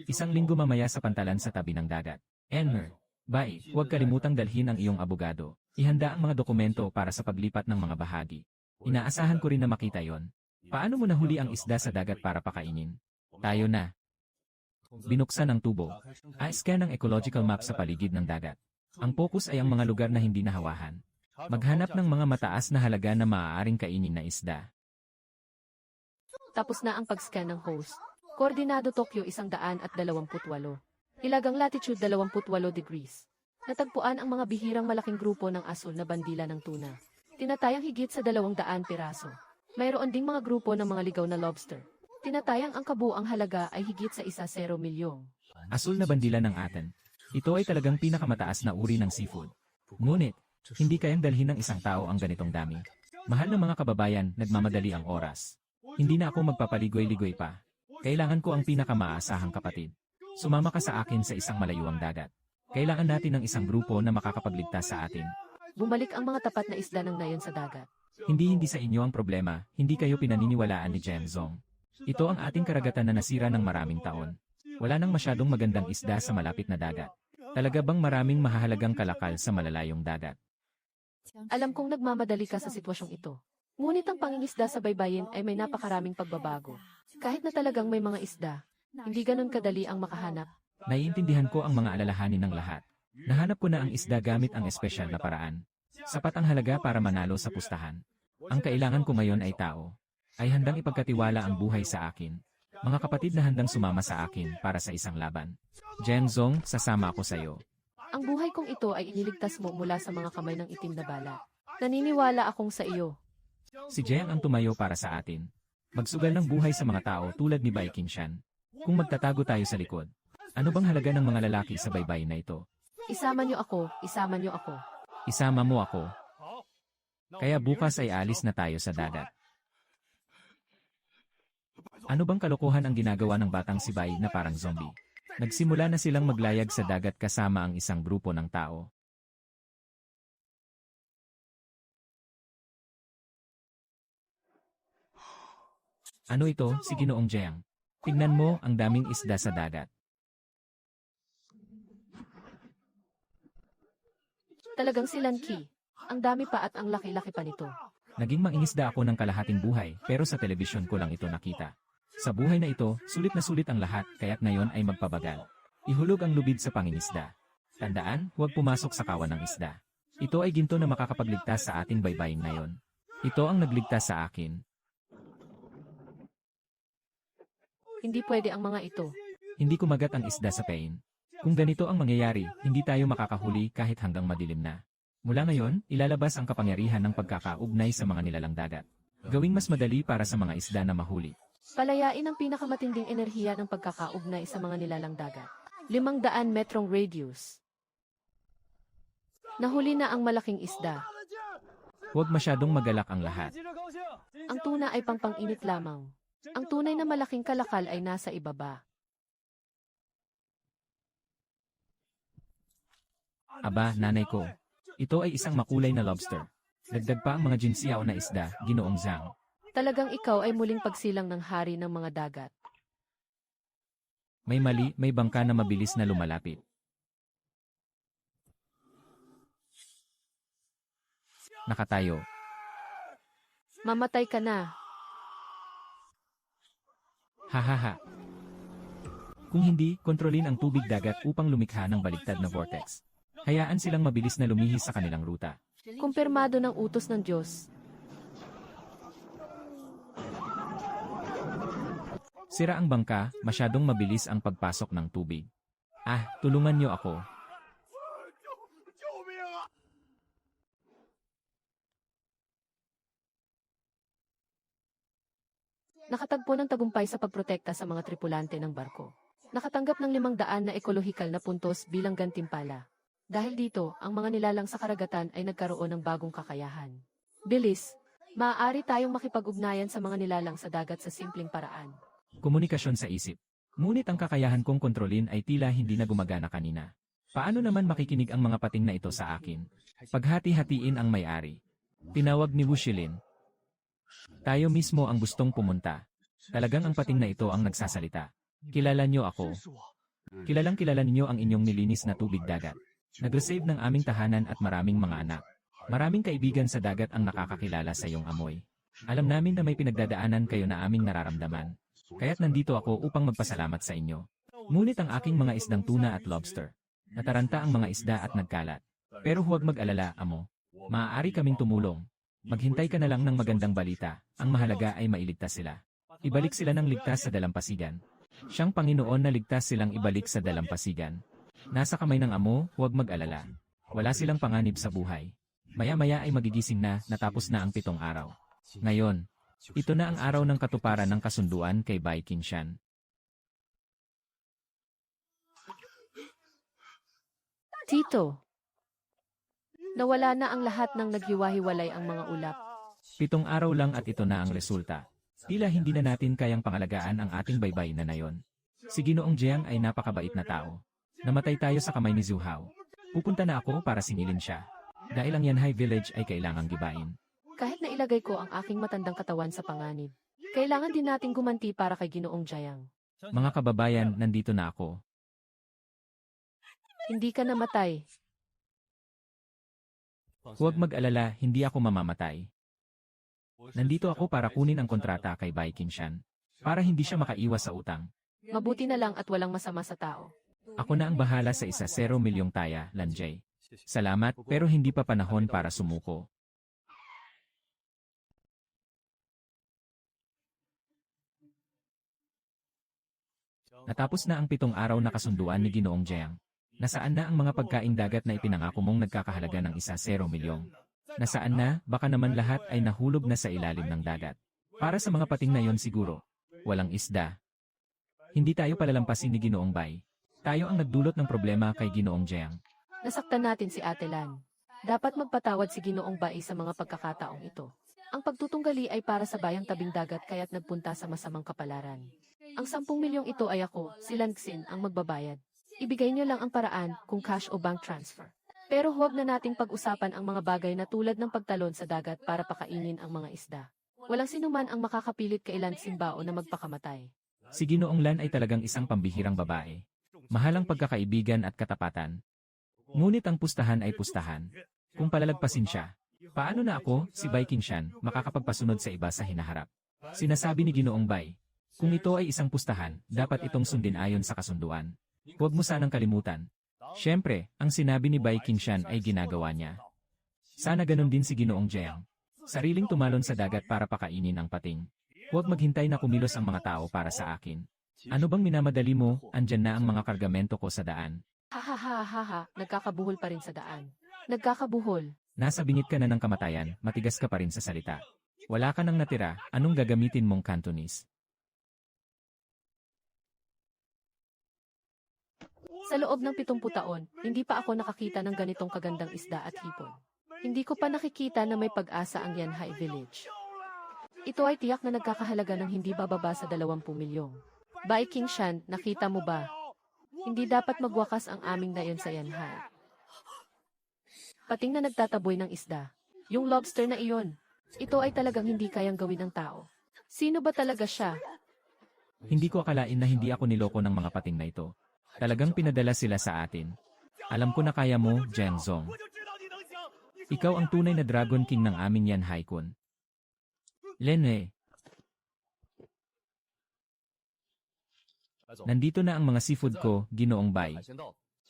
Isang linggo mamaya sa pantalan sa tabi ng dagat. Enmer, Bay, huwag kalimutang dalhin ang iyong abogado. Ihanda ang mga dokumento para sa paglipat ng mga bahagi. Inaasahan ko rin na makita yon. Paano mo nahuli ang isda sa dagat para pakainin? Tayo na. Binuksan ang tubo. I-scan ang ecological map sa paligid ng dagat. Ang focus ay ang mga lugar na hindi nahawahan. Maghanap ng mga mataas na halaga na maaaring kainin na isda. Tapos na ang pag-scan ng host. Koordinado Tokyo 128. Hilagang latitude 28 degrees. Natagpuan ang mga bihirang malaking grupo ng asul na bandila ng tuna. Tinatayang higit sa 200 piraso. Mayroon ding mga grupo ng mga ligaw na lobster. Tinatayang ang kabuang halaga ay higit sa 1 milyong. Asul na bandila ng atin. Ito ay talagang pinakamataas na uri ng seafood. Ngunit, hindi kayang dalhin ng isang tao ang ganitong dami. Mahal na mga kababayan, nagmamadali ang oras. Hindi na ako magpapaligoy-ligoy pa. Kailangan ko ang pinakamaasahang kapatid. Sumama ka sa akin sa isang malayuang dagat. Kailangan natin ng isang grupo na makakapagligtas sa atin. Bumalik ang mga tapat na isda ng nayon sa dagat. Hindi sa inyo ang problema, hindi kayo pinaniniwalaan ni Jenzong. Ito ang ating karagatan na nasira ng maraming taon. Wala nang masyadong magandang isda sa malapit na dagat. Talaga bang maraming mahahalagang kalakal sa malalayong dagat? Alam kong nagmamadali ka sa sitwasyong ito. Ngunit ang pangingisda sa baybayin ay may napakaraming pagbabago. Kahit na talagang may mga isda, hindi ganun kadali ang makahanap. Naiintindihan ko ang mga alalahanin ng lahat. Nahanap ko na ang isda gamit ang espesyal na paraan. Sapat ang halaga para manalo sa pustahan. Ang kailangan ko ngayon ay tao. Ay handang ipagkatiwala ang buhay sa akin. Mga kapatid na handang sumama sa akin para sa isang laban. Jenzong, sasama ako sa iyo. Ang buhay kong ito ay iniligtas mo mula sa mga kamay ng itim na bala. Naniniwala akong sa iyo. Si Jeng ang tumayo para sa atin. Magsugal ng buhay sa mga tao tulad ni Baikingshan. Kung magtatago tayo sa likod, ano bang halaga ng mga lalaki sa baybayin na ito? Isama niyo ako, isama niyo ako. Isama mo ako. Kaya bukas ay alis na tayo sa dagat. Ano bang kalokohan ang ginagawa ng batang si Bai na parang zombie? Nagsimula na silang maglayag sa dagat kasama ang isang grupo ng tao. Ano ito, si Ginoong Jiang? Tignan mo, ang daming isda sa dagat. Talagang si Lanki. Ang dami pa at ang laki-laki pa nito. Naging mangingisda ako ng kalahating buhay, pero sa telebisyon ko lang ito nakita. Sa buhay na ito, sulit na sulit ang lahat, kaya't ngayon ay magpabagal. Ihulog ang lubid sa pangingisda. Tandaan, huwag pumasok sa kawan ng isda. Ito ay ginto na makakapagligtas sa ating baybayin ngayon. Ito ang nagligtas sa akin. Hindi pwede ang mga ito. Hindi kumagat ang isda sa pain. Kung ganito ang mangyayari, hindi tayo makakahuli kahit hanggang madilim na. Mula ngayon, ilalabas ang kapangyarihan ng pagkakaugnay sa mga nilalang dagat. Gawing mas madali para sa mga isda na mahuli. Palayain ang pinakamatinding enerhiya ng pagkakaugnay sa mga nilalang dagat. 500 metrong radius. Nahuli na ang malaking isda. Huwag masyadong magalak ang lahat. Ang tuna ay pangpang-init lamang. Ang tunay na malaking kalakal ay nasa ibaba. Aba, nanay ko. Ito ay isang makulay na lobster. Dagdag pa ang mga jinsiyaw na isda, Ginoong Zhang. Talagang ikaw ay muling pagsilang ng hari ng mga dagat. May mali, may bangka na mabilis na lumalapit. nakatayo. Mamatay ka na. Hahaha. Kung hindi, kontrolin ang tubig dagat upang lumikha ng baligtad na vortex. Hayaan silang mabilis na lumihis sa kanilang ruta. Kumpirmado ng utos ng Diyos. Sira ang bangka, masyadong mabilis ang pagpasok ng tubig. Tulungan niyo ako. Nakatagpo ng tagumpay sa pagprotekta sa mga tripulante ng barko. Nakatanggap ng 500 na ekologikal na puntos bilang gantimpala. Dahil dito, ang mga nilalang sa karagatan ay nagkaroon ng bagong kakayahan. Bilis, maaari tayong makipag-ugnayan sa mga nilalang sa dagat sa simpleng paraan. Komunikasyon sa isip. Ngunit ang kakayahan kong kontrolin ay tila hindi na gumagana kanina. Paano naman makikinig ang mga pating na ito sa akin? Paghati-hatiin ang may-ari. Tinawag ni Wushilin. Tayo mismo ang gustong pumunta. Talagang ang pating na ito ang nagsasalita. Kilala niyo ako. Kilalang-kilala niyo ang inyong nilinis na tubig dagat. Nag-receive ng aming tahanan at maraming mga anak. Maraming kaibigan sa dagat ang nakakakilala sa iyong amoy. Alam namin na may pinagdadaanan kayo na aming nararamdaman. Kaya't nandito ako upang magpasalamat sa inyo. Ngunit ang aking mga isdang tuna at lobster. Nataranta ang mga isda at nagkalat. Pero huwag mag-alala, amo. Maaari kaming tumulong. Maghintay ka na lang ng magandang balita. Ang mahalaga ay mailigtas sila. Ibalik sila ng ligtas sa dalampasigan. Siyang Panginoon na ligtas silang ibalik sa dalampasigan. Nasa kamay ng amo, huwag mag-alala. Wala silang panganib sa buhay. Maya-maya ay magigising na, natapos na ang 7 araw. Ngayon, ito na ang araw ng katuparan ng kasunduan kay Bai Qingshan. Tito, nawala na ang lahat ng naghiwa-hiwalay ang mga ulap. 7 araw lang at ito na ang resulta. Tila hindi na natin kayang pangalagaan ang ating baybay na nayon. Si Ginoong Jiang ay napakabait na tao. Namatay tayo sa kamay ni Zhu Hao. Pupunta na ako para singilin siya. Dahil ang Yanhai Village ay kailangang gibain. Kahit na ilagay ko ang aking matandang katawan sa panganib, kailangan din nating gumanti para kay Ginoong Jiang. Mga kababayan, nandito na ako. Hindi ka namatay. Huwag mag-alala, hindi ako mamamatay. Nandito ako para kunin ang kontrata kay Bai Qingshan. Para hindi siya makaiwas sa utang. Mabuti na lang at walang masama sa tao. Ako na ang bahala sa 1 milyong taya, Lanjay. Salamat, pero hindi pa panahon para sumuko. Natapos na ang 7 araw na kasunduan ni Ginoong Jiang. Nasaan na ang mga pagkaing dagat na ipinangako mong nagkakahalaga ng 1 milyong? Nasaan na, baka naman lahat ay nahulog na sa ilalim ng dagat. Para sa mga pating na yon siguro, walang isda. Hindi tayo palalampasin ni Ginoong Bai. Tayo ang nagdulot ng problema kay Ginoong Jiang. Nasaktan natin si Ate Lan. Dapat magpatawad si Ginoong Bai sa mga pagkakataong ito. Ang pagtutunggali ay para sa bayang tabing dagat kaya't nagpunta sa masamang kapalaran. Ang 10 milyong ito ay ako, si Lanxin, ang magbabayad. Ibigay niyo lang ang paraan kung cash o bank transfer. Pero huwag na nating pag-usapan ang mga bagay na tulad ng pagtalon sa dagat para pakainin ang mga isda. Walang sinuman ang makakapilit kay Lanxin Bao na magpakamatay. Si Ginoong Lan ay talagang isang pambihirang babae. Mahalang pagkakaibigan at katapatan. Ngunit ang pustahan ay pustahan. Kung palalagpasin siya, paano na ako, si Bai Qingshan, makakapagpasunod sa iba sa hinaharap? Sinasabi ni Ginoong Bai, kung ito ay isang pustahan, dapat itong sundin ayon sa kasunduan. Huwag mo sanang kalimutan. Siyempre, ang sinabi ni Bai Qingshan ay ginagawa niya. Sana ganun din si Ginoong Jiang. Sariling tumalon sa dagat para pakainin ang pating. Huwag maghintay na kumilos ang mga tao para sa akin. Ano bang minamadali mo, andyan na ang mga kargamento ko sa daan. Ha, nagkakabuhol pa rin sa daan. Nagkakabuhol. Nasa bingit ka na ng kamatayan, matigas ka pa rin sa salita. Wala ka nang natira, anong gagamitin mong Cantonese? Sa loob ng 70 taon, hindi pa ako nakakita ng ganitong kagandang isda at hipon. Hindi ko pa nakikita na may pag-asa ang Yanhai Village. Ito ay tiyak na nagkakahalaga ng hindi bababa sa 20 milyong. Bai Qingshan, nakita mo ba? Hindi dapat magwakas ang aming nayon sa Yanhai. Pating na nagtataboy ng isda. Yung lobster na iyon. Ito ay talagang hindi kayang gawin ng tao. Sino ba talaga siya? Hindi ko akalain na hindi ako niloko ng mga pating na ito. Talagang pinadala sila sa atin. Alam ko na kaya mo, Jiang Zong. Ikaw ang tunay na Dragon King ng amin yan, Haikun. Lene, nandito na ang mga seafood ko, Ginoong Bai.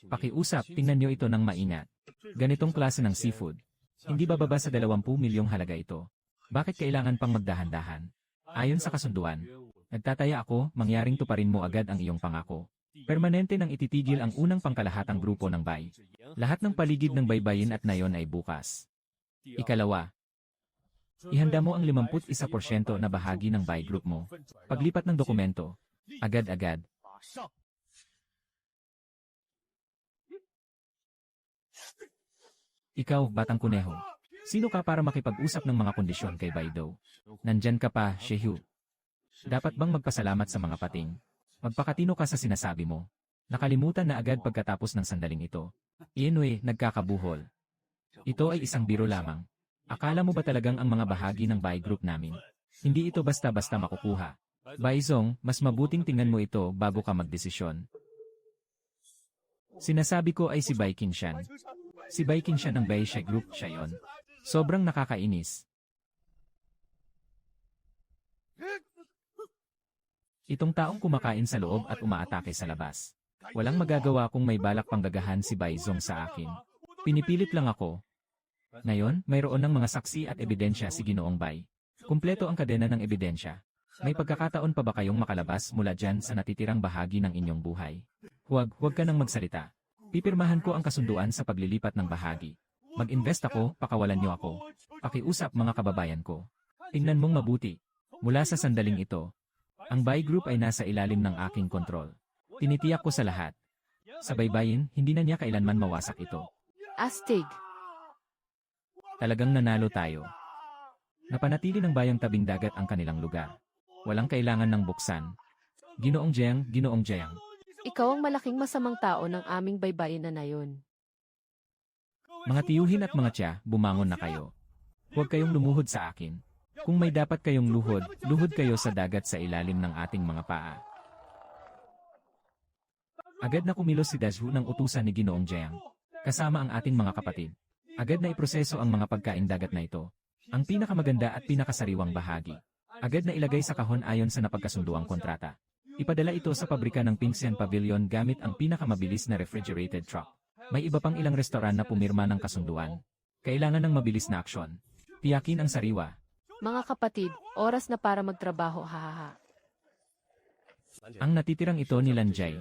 Pakiusap, tingnan nyo ito ng maingat. Ganitong klase ng seafood. Hindi bababa sa 20 milyong halaga ito. Bakit kailangan pang magdahan-dahan? Ayon sa kasunduan, nagtataya ako, mangyaring tuparin mo agad ang iyong pangako. Permanente nang ititigil ang unang pangkalahatang grupo ng Bai. Lahat ng paligid ng baybayin at nayon ay bukas. Ikalawa, ihanda mo ang 51% na bahagi ng Bai group mo. Paglipat ng dokumento, agad-agad. Ikaw, batang kuneho. Sino ka para makipag-usap ng mga kondisyon kay Baido? Nandyan ka pa, Shehu. Dapat bang magpasalamat sa mga pating? Magpakatino ka sa sinasabi mo. Nakalimutan na agad pagkatapos ng sandaling ito. Ienwe, nagkakabuhol. Ito ay isang biro lamang. Akala mo ba talagang ang mga bahagi ng Bai group namin? Hindi ito basta-basta makukuha. Baizong, mas mabuting tingnan mo ito bago ka magdesisyon. Sinasabi ko ay si Bai Qingshan. Si Bai Qingshan ng Bai She Group, siya yon. Sobrang nakakainis. Itong taong kumakain sa loob at umaatake sa labas. Walang magagawa kung may balak pang gagahan si Baizong sa akin. Pinipilit lang ako. Ngayon, mayroon ng mga saksi at ebidensya si Ginoong Bai. Kumpleto ang kadena ng ebidensya. May pagkakataon pa ba kayong makalabas mula dyan sa natitirang bahagi ng inyong buhay? Huwag ka nang magsalita. Pipirmahan ko ang kasunduan sa paglilipat ng bahagi. Mag-invest ako, pakawalan niyo ako. Pakiusap mga kababayan ko. Tingnan mong mabuti. Mula sa sandaling ito, ang Bai Group ay nasa ilalim ng aking kontrol. Tinitiyak ko sa lahat. Sa baybayin, hindi na niya kailanman mawasak ito. Astig. Talagang nanalo tayo. Napanatili ng bayang tabing dagat ang kanilang lugar. Walang kailangan ng buksan. Ginoong Jiang, Ginoong Jiang. Ikaw ang malaking masamang tao ng aming baybayin na nayon. Mga tiyuhin at mga tiya, bumangon na kayo. Huwag kayong lumuhod sa akin. Kung may dapat kayong luhod, luhod kayo sa dagat sa ilalim ng ating mga paa. Agad na kumilos si Dazhu ng utusan ni Ginoong Jiang. Kasama ang ating mga kapatid. Agad na iproseso ang mga pagkain dagat na ito. Ang pinakamaganda at pinakasariwang bahagi. Agad na ilagay sa kahon ayon sa napagkasunduang kontrata. Ipadala ito sa pabrika ng Pingxian Pavilion gamit ang pinakamabilis na refrigerated truck. May iba pang ilang restoran na pumirma ng kasunduan. Kailangan ng mabilis na aksyon. Tiyakin ang sariwa. Mga kapatid, oras na para magtrabaho, hahaha. Ang natitirang ito ni Lanjay.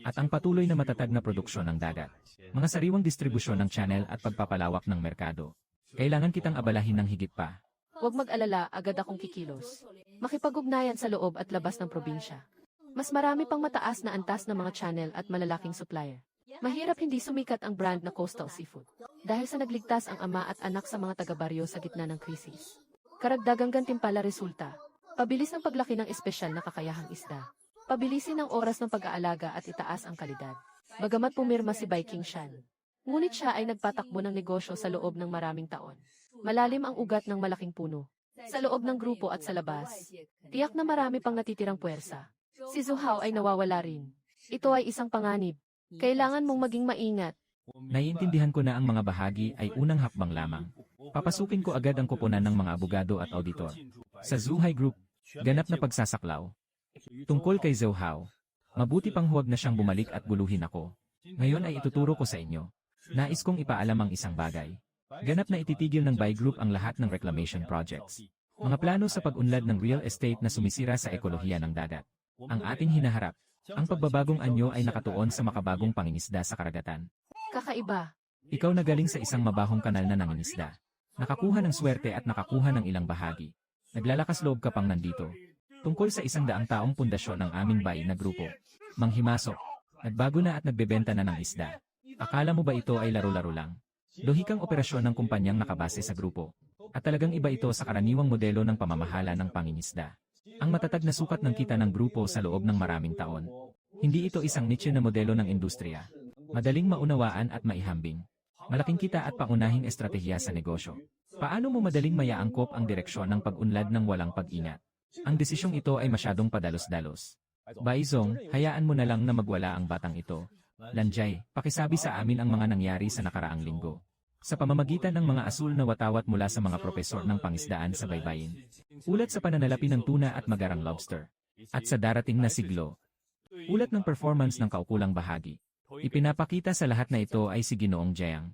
At ang patuloy na matatag na produksyon ng dagat. Mga sariwang distribusyon ng channel at pagpapalawak ng merkado. Kailangan kitang abalahin ng higit pa. Huwag mag-alala, agad akong kikilos. Makipag-ugnayan sa loob at labas ng probinsya. Mas marami pang mataas na antas ng mga channel at malalaking supplier. Mahirap hindi sumikat ang brand na Coastal Seafood. Dahil sa nagligtas ang ama at anak sa mga taga-baryo sa gitna ng krisis. Karagdagang gantimpala resulta. Pabilis ng paglaki ng espesyal na kakayahang isda. Pabilisin ang oras ng pag-aalaga at itaas ang kalidad. Bagamat pumirma si Bai Qingshan. Ngunit siya ay nagpatakbo ng negosyo sa loob ng maraming taon. Malalim ang ugat ng malaking puno. Sa loob ng grupo at sa labas. Tiyak na marami pang natitirang puwersa. Si Zhu Hao ay nawawala rin. Ito ay isang panganib. Kailangan mong maging maingat. Naiintindihan ko na ang mga bahagi ay unang hakbang lamang. Papasukin ko agad ang koponan ng mga abogado at auditor. Sa Zhuhai Group, ganap na pagsasaklaw. Tungkol kay Zhu Hao, mabuti pang huwag na siyang bumalik at guluhin ako. Ngayon ay ituturo ko sa inyo. Nais kong ipaalam ang isang bagay. Ganap na ititigil ng Bai Group ang lahat ng reclamation projects. Mga plano sa pag-unlad ng real estate na sumisira sa ekolohiya ng dagat. Ang ating hinaharap, ang pagbabagong anyo ay nakatuon sa makabagong pangingisda sa karagatan. Kakaiba. Ikaw na galing sa isang mabahong kanal na nangingisda. Nakakuha ng swerte at nakakuha ng ilang bahagi. Naglalakas loob ka pang nandito. Tungkol sa 100 taong pundasyon ng aming Bai na grupo. Manghimasok. Nagbago na at nagbebenta na ng isda. Akala mo ba ito ay laro-laro lang? Lohikang operasyon ng kumpanyang nakabase sa grupo. At talagang iba ito sa karaniwang modelo ng pamamahala ng pangingisda. Ang matatag na sukat ng kita ng grupo sa loob ng maraming taon. Hindi ito isang niche na modelo ng industriya. Madaling maunawaan at maihambing. Malaking kita at paunahing estratehiya sa negosyo. Paano mo madaling mayaangkop ang direksyon ng pag-unlad ng walang pag-ingat? Ang desisyong ito ay masyadong padalos-dalos. Baizong, hayaan mo na lang na magwala ang batang ito. Lanjay, pakisabi sa amin ang mga nangyari sa nakaraang linggo. sa pamamagitan ng mga asul na watawat mula sa mga propesor ng pangisdaan sa baybayin. Ulat sa pananalapi ng tuna at magarang lobster. At sa darating na siglo, ulat ng performance ng kaukulang bahagi. Ipinapakita sa lahat na ito ay si Ginoong Jiang.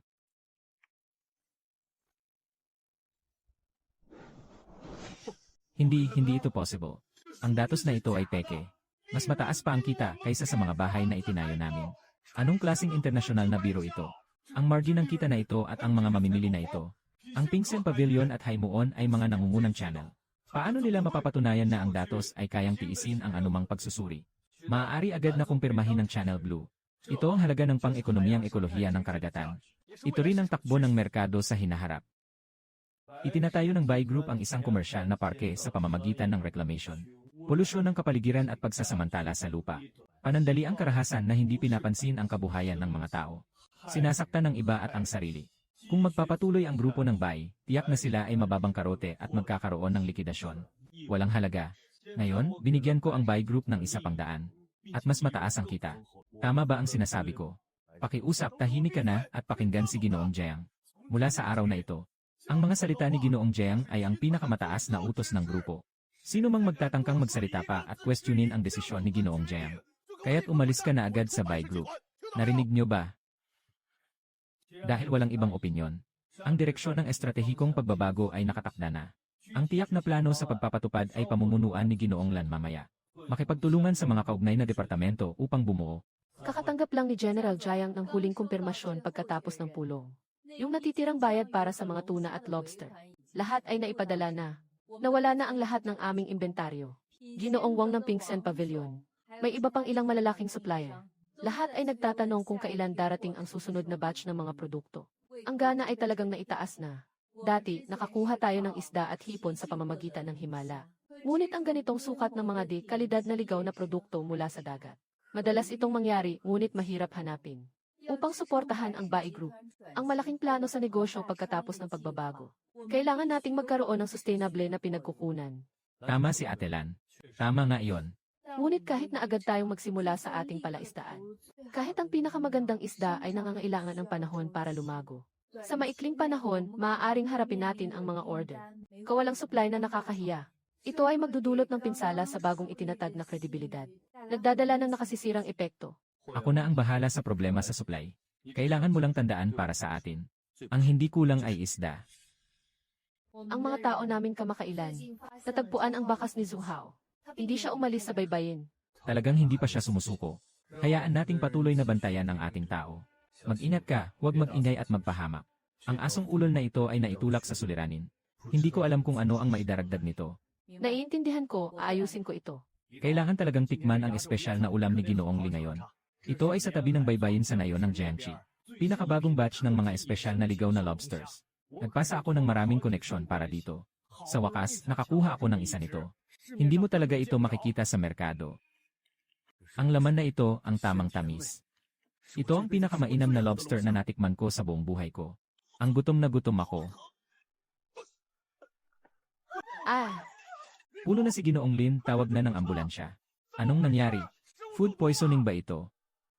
Hindi ito possible. Ang datos na ito ay peke. Mas mataas pa ang kita kaysa sa mga bahay na itinayo namin. Anong klaseng internasyonal na biro ito? Ang margin ng kita na ito at ang mga mamimili na ito. Ang Pinksen Pavilion at Haimuon ay mga nangungunang channel. Paano nila mapapatunayan na ang datos ay kayang tiisin ang anumang pagsusuri? Maaari agad na kumpirmahin ng Channel Blue. Ito ang halaga ng pang-ekonomiyang ekolohiya ng karagatan. Ito rin ang takbo ng merkado sa hinaharap. Itinatayo ng Bai Group ang isang komersyal na parke sa pamamagitan ng reclamation, polusyon ng kapaligiran at pagsasamantala sa lupa. Panandali ang karahasan na hindi pinapansin ang kabuhayan ng mga tao. Sinasaktan ng iba at ang sarili. Kung magpapatuloy ang grupo ng Bai, tiyak na sila ay mababangkarote at magkakaroon ng likidasyon. Walang halaga. Ngayon, binigyan ko ang Bai Group ng isa pang daan. At mas mataas ang kita. Tama ba ang sinasabi ko? Pakiusap, tahimik ka na at pakinggan si Ginoong Jiang. Mula sa araw na ito, ang mga salita ni Ginoong Jiang ay ang pinakamataas na utos ng grupo. Sino mang magtatangkang magsalita pa at questionin ang desisyon ni Ginoong Jiang. Kaya't umalis ka na agad sa Bai Group. Narinig nyo ba? Dahil walang ibang opinyon. Ang direksyon ng estratehikong pagbabago ay nakatakda na. Ang tiyak na plano sa pagpapatupad ay pamumunuan ni Ginoong Lan mamaya. Makipagtulungan sa mga kaugnay na departamento upang bumuo. Kakatanggap lang ni General Jiang ng huling kumpirmasyon pagkatapos ng pulong. Yung natitirang bayad para sa mga tuna at lobster. Lahat ay naipadala na. Nawala na ang lahat ng aming inventaryo. Ginoong Wang ng Pinksen Pavilion. May iba pang ilang malalaking supplier. Lahat ay nagtatanong kung kailan darating ang susunod na batch ng mga produkto. Ang gana ay talagang naitaas na. Dati, nakakuha tayo ng isda at hipon sa pamamagitan ng himala. Ngunit ang ganitong sukat ng mga kalidad na ligaw na produkto mula sa dagat. Madalas itong mangyari, ngunit mahirap hanapin. Upang suportahan ang Bai Group, ang malaking plano sa negosyo pagkatapos ng pagbabago. Kailangan nating magkaroon ng sustainable na pinagkukunan. Tama si Ate Lan. Tama nga iyon. Ngunit kahit na agad tayong magsimula sa ating palaisdaan, kahit ang pinakamagandang isda ay nangangailangan ng panahon para lumago. Sa maikling panahon, maaaring harapin natin ang mga order. Kawalang supply na nakakahiya. Ito ay magdudulot ng pinsala sa bagong itinatag na kredibilidad. Nagdadala ng nakasisirang epekto. Ako na ang bahala sa problema sa supply. Kailangan mo lang tandaan para sa atin. Ang hindi kulang ay isda. Ang mga tao namin kamakailan, natagpuan ang bakas ni Zhu Hao. Hindi siya umalis sa baybayin. Talagang hindi pa siya sumusuko. Hayaan nating patuloy na bantayan ang ating tao. Mag-ingat ka, huwag mag-ingay at magpahamak. Ang asong ulol na ito ay naitulak sa suliranin. Hindi ko alam kung ano ang maidaragdag nito. Naiintindihan ko, aayusin ko ito. Kailangan talagang tikman ang espesyal na ulam ni Ginoong Li ngayon. Ito ay sa tabi ng baybayin sa nayon ng Jiangxi. Pinakabagong batch ng mga espesyal na ligaw na lobsters. Nagpasa ako ng maraming koneksyon para dito. Sa wakas, nakakuha ako ng isa nito. Hindi mo talaga ito makikita sa merkado. Ang laman na ito ang tamang tamis. Ito ang pinakamainam na lobster na natikman ko sa buong buhay ko. Ang gutom na gutom ako. Pulo na si Ginoong Lin, tawag na ng ambulansya. Anong nangyari? Food poisoning ba ito?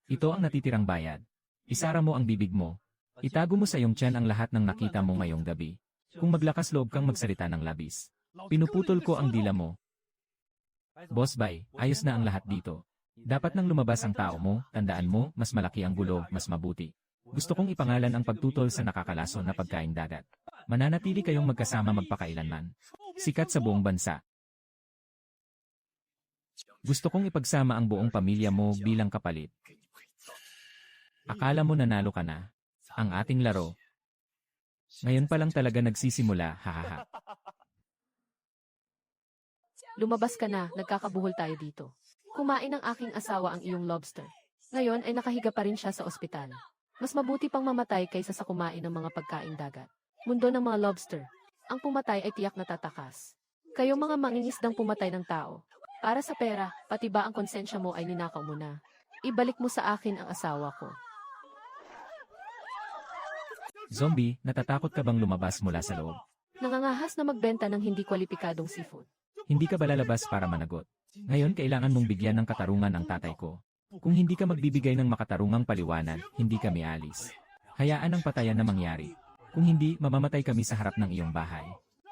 Ito ang natitirang bayad. Isara mo ang bibig mo. Itago mo sa iyong tiyan ang lahat ng nakita mo ngayong gabi. Kung maglakas loob kang magsalita ng labis. Pinuputol ko ang dila mo. Boss Bai, ayos na ang lahat dito. Dapat nang lumabas ang tao mo, tandaan mo, mas malaki ang gulo, mas mabuti. Gusto kong ipangalan ang pagtutol sa nakakalason na pagkaing dagat. Mananatili kayong magkasama magpakailanman. Sikat sa buong bansa. Gusto kong ipagsama ang buong pamilya mo bilang kapalit. Akala mo nanalo ka na. Ang ating laro. Ngayon pa lang talaga nagsisimula, hahaha. Lumabas ka na, nagkakabuhol tayo dito. Kumain ng aking asawa ang iyong lobster. Ngayon ay nakahiga pa rin siya sa ospital. Mas mabuti pang mamatay kaysa sa kumain ng mga pagkaing dagat. Mundo ng mga lobster. Ang pumatay ay tiyak na tatakas. Kayo mga mangingisdang pumatay ng tao. Para sa pera, pati ba ang konsensya mo ay ninakaw mo na? Ibalik mo sa akin ang asawa ko. Zombie, natatakot ka bang lumabas mula sa loob? Nangangahas na magbenta ng hindi kwalipikadong seafood. Hindi ka ba lalabas para managot? Ngayon kailangan mong bigyan ng katarungan ang tatay ko. Kung hindi ka magbibigay ng makatarungang paliwanag, hindi kami alis. Hayaan ang patayan na mangyari. Kung hindi, mamamatay kami sa harap ng iyong bahay.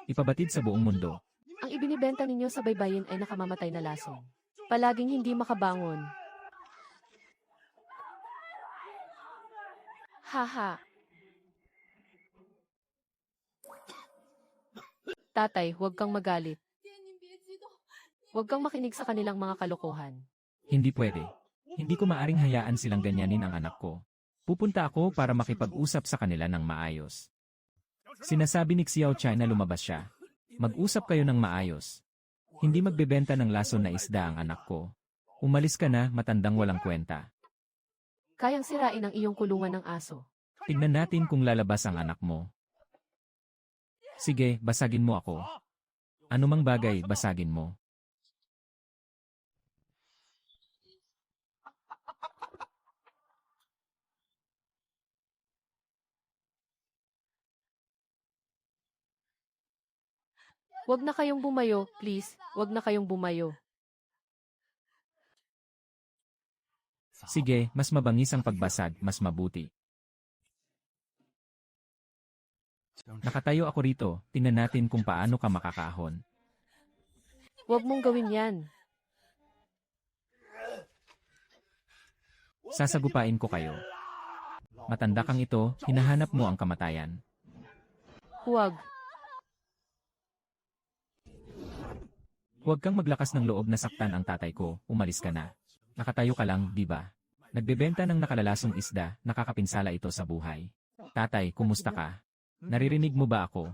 Ipabatid sa buong mundo. Ang ibinibenta ninyo sa baybayin ay nakamamatay na lason. Palaging hindi makabangon. Haha. Tatay, huwag kang magalit. Huwag kang makinig sa kanilang mga kalokohan. Hindi pwede. Hindi ko maaring hayaan silang ganyanin ang anak ko. Pupunta ako para makipag-usap sa kanila ng maayos. Sinasabi ni Xiao Chai na lumabas siya. Mag-usap kayo ng maayos. Hindi magbebenta ng lason na isda ang anak ko. Umalis ka na, matandang walang kwenta. Kayang sirain ang iyong kulungan ng aso. Tignan natin kung lalabas ang anak mo. Sige, basagin mo ako. Anumang bagay, basagin mo. Huwag na kayong bumayo, please. Huwag na kayong bumayo. Sige, mas mabangis ang pagbasag, mas mabuti. Nakatayo ako rito, tingnan natin kung paano ka makakaahon. Huwag mong gawin yan. Sasagupain ko kayo. Matanda kang ito, hinahanap mo ang kamatayan. Huwag. Huwag kang maglakas ng loob na saktan ang tatay ko, umalis ka na. Nakatayo ka lang, di ba? Nagbebenta ng nakalalasong isda, nakakapinsala ito sa buhay. Tatay, kumusta ka? Naririnig mo ba ako?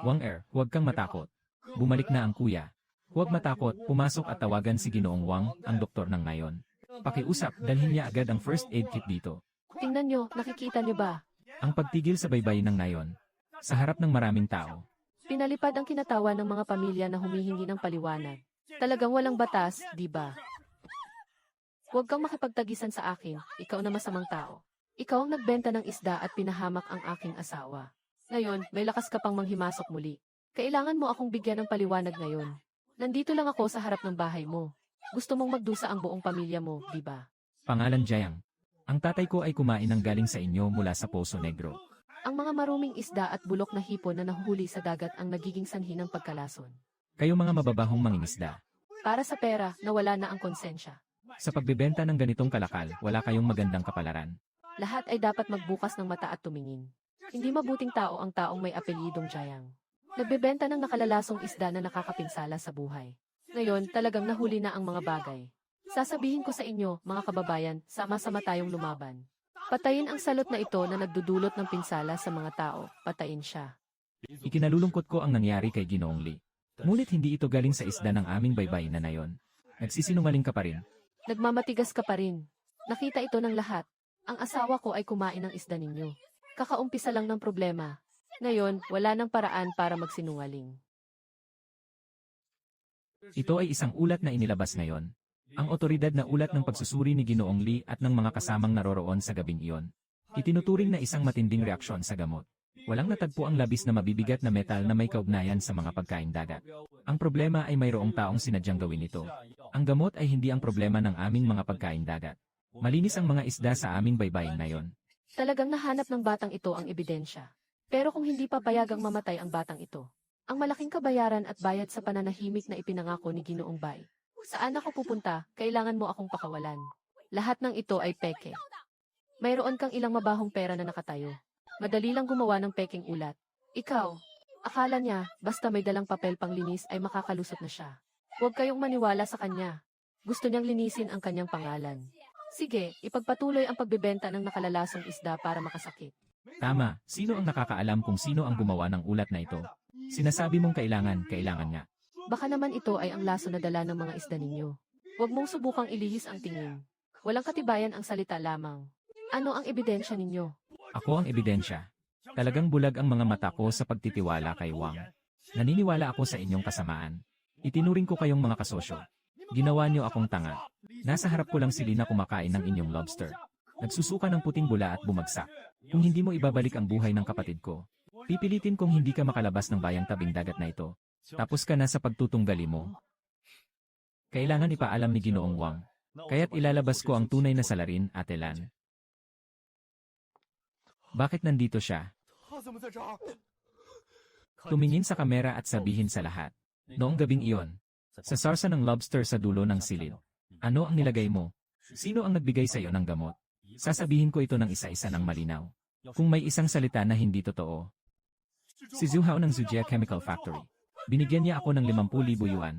Wang huwag kang matakot. Bumalik na ang kuya. Huwag matakot, pumasok at tawagan si Ginoong Wang, ang doktor ng ngayon. Pakiusap, dalhin niya agad ang first aid kit dito. Tingnan nyo, nakikita nyo ba? Ang pagtigil sa baybay ng nayon. Sa harap ng maraming tao. Pinalipad ang kinatawa ng mga pamilya na humihingi ng paliwanag. Talagang walang batas, di ba? Huwag kang makipagtagisan sa akin, ikaw na masamang tao. Ikaw ang nagbenta ng isda at pinahamak ang aking asawa. Ngayon, may lakas ka pang manghimasok muli. Kailangan mo akong bigyan ng paliwanag ngayon. Nandito lang ako sa harap ng bahay mo. Gusto mong magdusa ang buong pamilya mo, di ba? Pangalan Jayang. Ang tatay ko ay kumain ng galing sa inyo mula sa Poso Negro. Ang mga maruming isda at bulok na hipon na nahuhuli sa dagat ang nagiging sanhi ng pagkalason. Kayo mga mababahong mangingisda. Para sa pera, nawala na ang konsensya. Sa pagbebenta ng ganitong kalakal, wala kayong magandang kapalaran. Lahat ay dapat magbukas ng mata at tumingin. Hindi mabuting tao ang taong may apelyidong Jayang. Nagbebenta ng nakalalasong isda na nakakapinsala sa buhay. Ngayon, talagang nahuli na ang mga bagay. Sasabihin ko sa inyo, mga kababayan, sama-sama tayong lumaban. Patayin ang salot na ito na nagdudulot ng pinsala sa mga tao. Patayin siya. Ikinalulungkot ko ang nangyari kay Ginoong Lee. Ngunit hindi ito galing sa isda ng aming baybay na nayon. Nagsisinungaling ka pa rin. Nagmamatigas ka pa rin. Nakita ito ng lahat. Ang asawa ko ay kumain ng isda ninyo. Kakaumpisa lang ng problema. Ngayon, wala nang paraan para magsinungaling. Ito ay isang ulat na inilabas ngayon. Ang otoridad na ulat ng pagsusuri ni Ginoong Lee at ng mga kasamang naroroon sa gabing iyon. Itinuturing na isang matinding reaksyon sa gamot. Walang natagpo ang labis na mabibigat na metal na may kaugnayan sa mga pagkain dagat. Ang problema ay mayroong taong sinadyang gawin ito. Ang gamot ay hindi ang problema ng aming mga pagkain dagat. Malinis ang mga isda sa aming baybayin na yon. Talagang nahanap ng batang ito ang ebidensya. Pero kung hindi papayagang mamatay ang batang ito, ang malaking kabayaran at bayad sa pananahimik na ipinangako ni Ginoong Bai. Saan ako pupunta, kailangan mo akong pakawalan. Lahat ng ito ay peke. Mayroon kang ilang mabahong pera na nakatayo. Madali lang gumawa ng peking ulat. Ikaw, akala niya, basta may dalang papel pang linis ay makakalusot na siya. Huwag kayong maniwala sa kanya. Gusto niyang linisin ang kanyang pangalan. Sige, ipagpatuloy ang pagbebenta ng nakalalasong isda para makasakit. Tama, sino ang nakakaalam kung sino ang gumawa ng ulat na ito? Sinasabi mong kailangan nga. Baka naman ito ay ang laso na dala ng mga isda ninyo. Huwag mong subukang ilihis ang tingin. Walang katibayan ang salita lamang. Ano ang ebidensya ninyo? Ako ang ebidensya. Talagang bulag ang mga mata ko sa pagtitiwala kay Wang. Naniniwala ako sa inyong kasamaan. Itinuring ko kayong mga kasosyo. Ginawa niyo akong tanga. Nasa harap ko lang si Lina kumakain ng inyong lobster. Nagsusuka ng puting bula at bumagsak. Kung hindi mo ibabalik ang buhay ng kapatid ko, pipilitin kong hindi ka makalabas ng bayang tabing dagat na ito. Tapos ka na sa pagtutunggali mo. Kailangan ipaalam ni Ginoong Wang. Kaya't ilalabas ko ang tunay na salarin, Ate Lan. Bakit nandito siya? 他怎么在这儿？ Tumingin sa kamera at sabihin sa lahat. Noong gabing iyon, sa sarsa ng lobster sa dulo ng silid. Ano ang nilagay mo? Sino ang nagbigay sa iyo ng gamot? Sasabihin ko ito ng isa-isa ng malinaw. Kung may isang salita na hindi totoo. Si Zhu Hao ng Zujia Chemical Factory. Binigyan niya ako ng 50,000 yuan.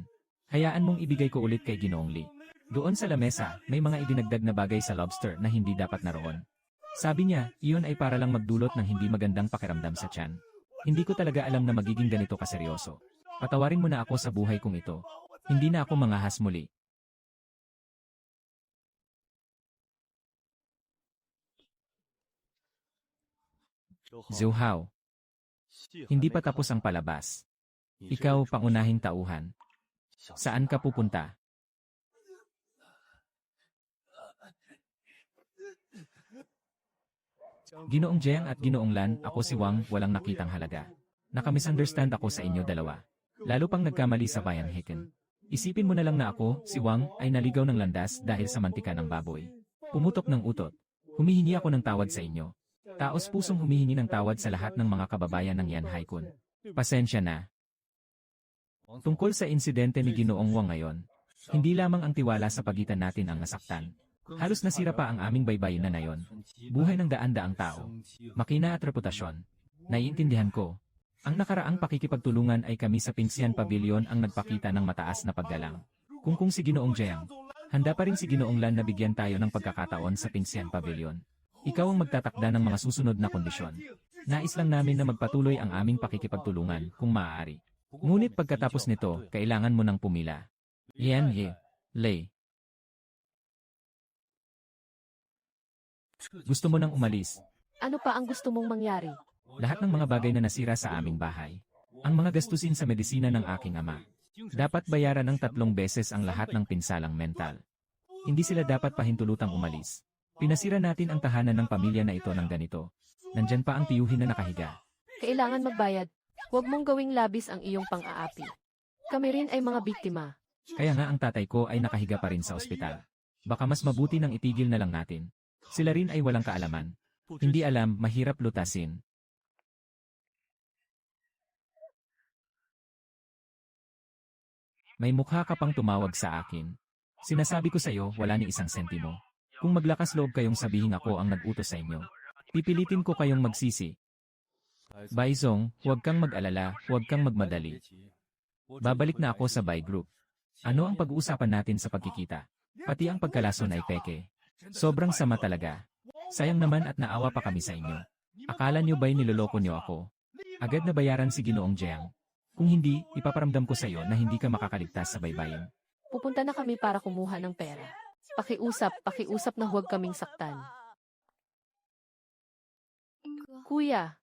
Hayaan mong ibigay ko ulit kay Ginoong Li. Doon sa lamesa, may mga idinagdag na bagay sa lobster na hindi dapat naroon. Sabi niya, iyon ay para lang magdulot ng hindi magandang pakiramdam sa tiyan. Hindi ko talaga alam na magiging ganito kaseryoso. Patawarin mo na ako sa buhay kong ito. Hindi na ako mangahas muli. Zhu Hao, hindi pa tapos ang palabas. Ikaw, pangunahing tauhan. Saan ka pupunta? Ginoong Jiang at Ginoong Lan, ako si Wang, walang nakitang halaga. Nakamisunderstand ako sa inyo dalawa. Lalo pang nagkamali sa Bayan Hiken. Isipin mo na lang na ako, si Wang, ay naligaw ng landas dahil sa mantika ng baboy. Pumutok ng utot. Humihingi ako ng tawad sa inyo. Taos pusong humihingi ng tawad sa lahat ng mga kababayan ng Yan Haikun. Pasensya na. Tungkol sa insidente ni Ginoong Wang ngayon, hindi lamang ang tiwala sa pagitan natin ang nasaktan. Halos nasira pa ang aming baybayin na yon. Buhay ng daan-daang tao. Makina at reputasyon. Naiintindihan ko. Ang nakaraang pakikipagtulungan ay kami sa Pinsian Pavilion ang nagpakita ng mataas na paggalang. Kung si Ginoong Jiang, handa pa rin si Ginoong Lan na bigyan tayo ng pagkakataon sa Pinsian Pavilion. Ikaw ang magtatakda ng mga susunod na kondisyon. Nais lang namin na magpatuloy ang aming pakikipagtulungan kung maaari. Ngunit pagkatapos nito, kailangan mo nang pumila. Yan Ye, Lei. Gusto mo nang umalis. Ano pa ang gusto mong mangyari? Lahat ng mga bagay na nasira sa aming bahay. Ang mga gastusin sa medisina ng aking ama. Dapat bayaran ng 3 beses ang lahat ng pinsalang mental. Hindi sila dapat pahintulutang umalis. Pinasira natin ang tahanan ng pamilya na ito ng ganito. Nandyan pa ang tiyuhin na nakahiga. Kailangan magbayad. Huwag mong gawing labis ang iyong pang-aapi. Kami rin ay mga biktima. Kaya nga ang tatay ko ay nakahiga pa rin sa ospital. Baka mas mabuti nang itigil na lang natin. Sila rin ay walang kaalaman. Hindi alam, mahirap lutasin. May mukha ka pang tumawag sa akin. Sinasabi ko sa iyo, wala ni isang sentimo. Kung maglakas loob kayong sabihin ako ang nag-utos sa inyo, pipilitin ko kayong magsisi. Baizong, huwag kang mag-alala, huwag kang magmadali. Babalik na ako sa Bai Group. Ano ang pag-uusapan natin sa pagkikita? Pati ang pagkalason ay peke. Sobrang sama talaga. Sayang naman at naawa pa kami sa inyo. Akala niyo ba'y niloloko niyo ako? Agad na bayaran si Ginoong Jiang. Kung hindi, ipaparamdam ko sa iyo na hindi ka makakaligtas sa baybayin. Pupunta na kami para kumuha ng pera. Pakiusap na huwag kaming saktan. Kuya,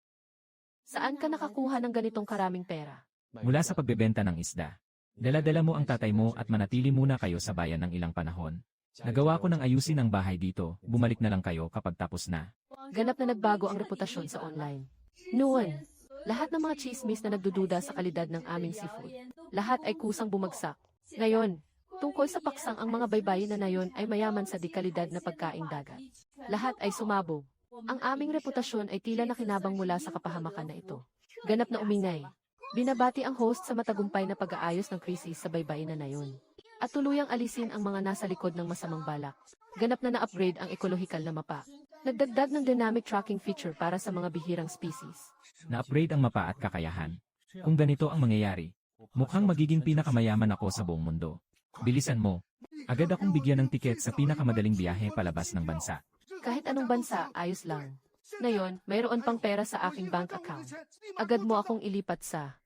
saan ka nakakuha ng ganitong karaming pera? Mula sa pagbebenta ng isda. Dala-dala mo ang tatay mo at manatili muna kayo sa bayan ng ilang panahon. Nagawa ko ng ayusin ang bahay dito, bumalik na lang kayo kapag tapos na. Ganap na nagbago ang reputasyon sa online. Noon, lahat ng mga chismis na nagdududa sa kalidad ng aming seafood, lahat ay kusang bumagsak. Ngayon, tungkol sa paksang ang mga baybayin na nayon ay mayaman sa dekalidad na pagkaing dagat. Lahat ay sumabog. Ang aming reputasyon ay tila nakinabang mula sa kapahamakan na ito. Ganap na umingay. Binabati ang host sa matagumpay na pag-aayos ng krisis sa baybayin na nayon. At tuluyang alisin ang mga nasa likod ng masamang balak. Ganap na na-upgrade ang ekologikal na mapa. Nagdagdag ng dynamic tracking feature para sa mga bihirang species. Na-upgrade ang mapa at kakayahan. Kung ganito ang mangyayari, mukhang magiging pinakamayaman ako sa buong mundo. Bilisan mo. Agad akong bigyan ng tiket sa pinakamadaling biyahe palabas ng bansa. Kahit anong bansa, ayos lang. Ngayon, mayroon pang pera sa aking bank account. Agad mo akong ilipat sa...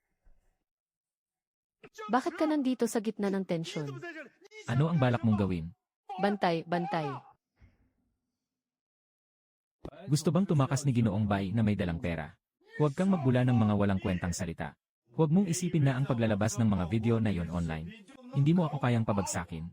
Bakit ka nandito sa gitna ng tensyon? Ano ang balak mong gawin? Bantay. Gusto bang tumakas ni Ginoong Bai na may dalang pera? Huwag kang magbula ng mga walang kwentang salita. Huwag mong isipin na ang paglalabas ng mga video na yon online. Hindi mo ako kayang pabagsakin.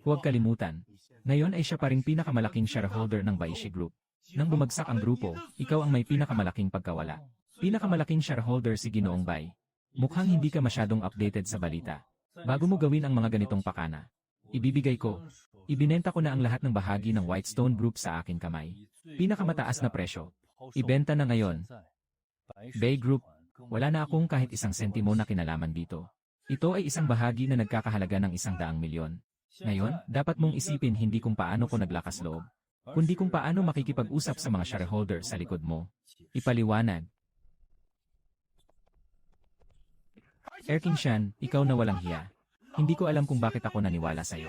Huwag kalimutan. Ngayon ay siya pa ring pinakamalaking shareholder ng Baishi Group. Nang bumagsak ang grupo, ikaw ang may pinakamalaking pagkawala. Pinakamalaking shareholder si Ginoong Bai. Mukhang hindi ka masyadong updated sa balita. Bago mo gawin ang mga ganitong pakana, ibibigay ko. Ibinenta ko na ang lahat ng bahagi ng Whitestone Group sa aking kamay. Pinakamataas na presyo. Ibenta na ngayon. Bay Group, wala na akong kahit isang sentimo na kinalaman dito. Ito ay isang bahagi na nagkakahalaga ng 100 milyon. Ngayon, dapat mong isipin hindi kung paano ko naglakas loob, kundi kung paano makikipag-usap sa mga shareholder sa likod mo. Ipaliwanag. Erkinshan, ikaw na walang hiya. Hindi ko alam kung bakit ako naniwala sa'yo.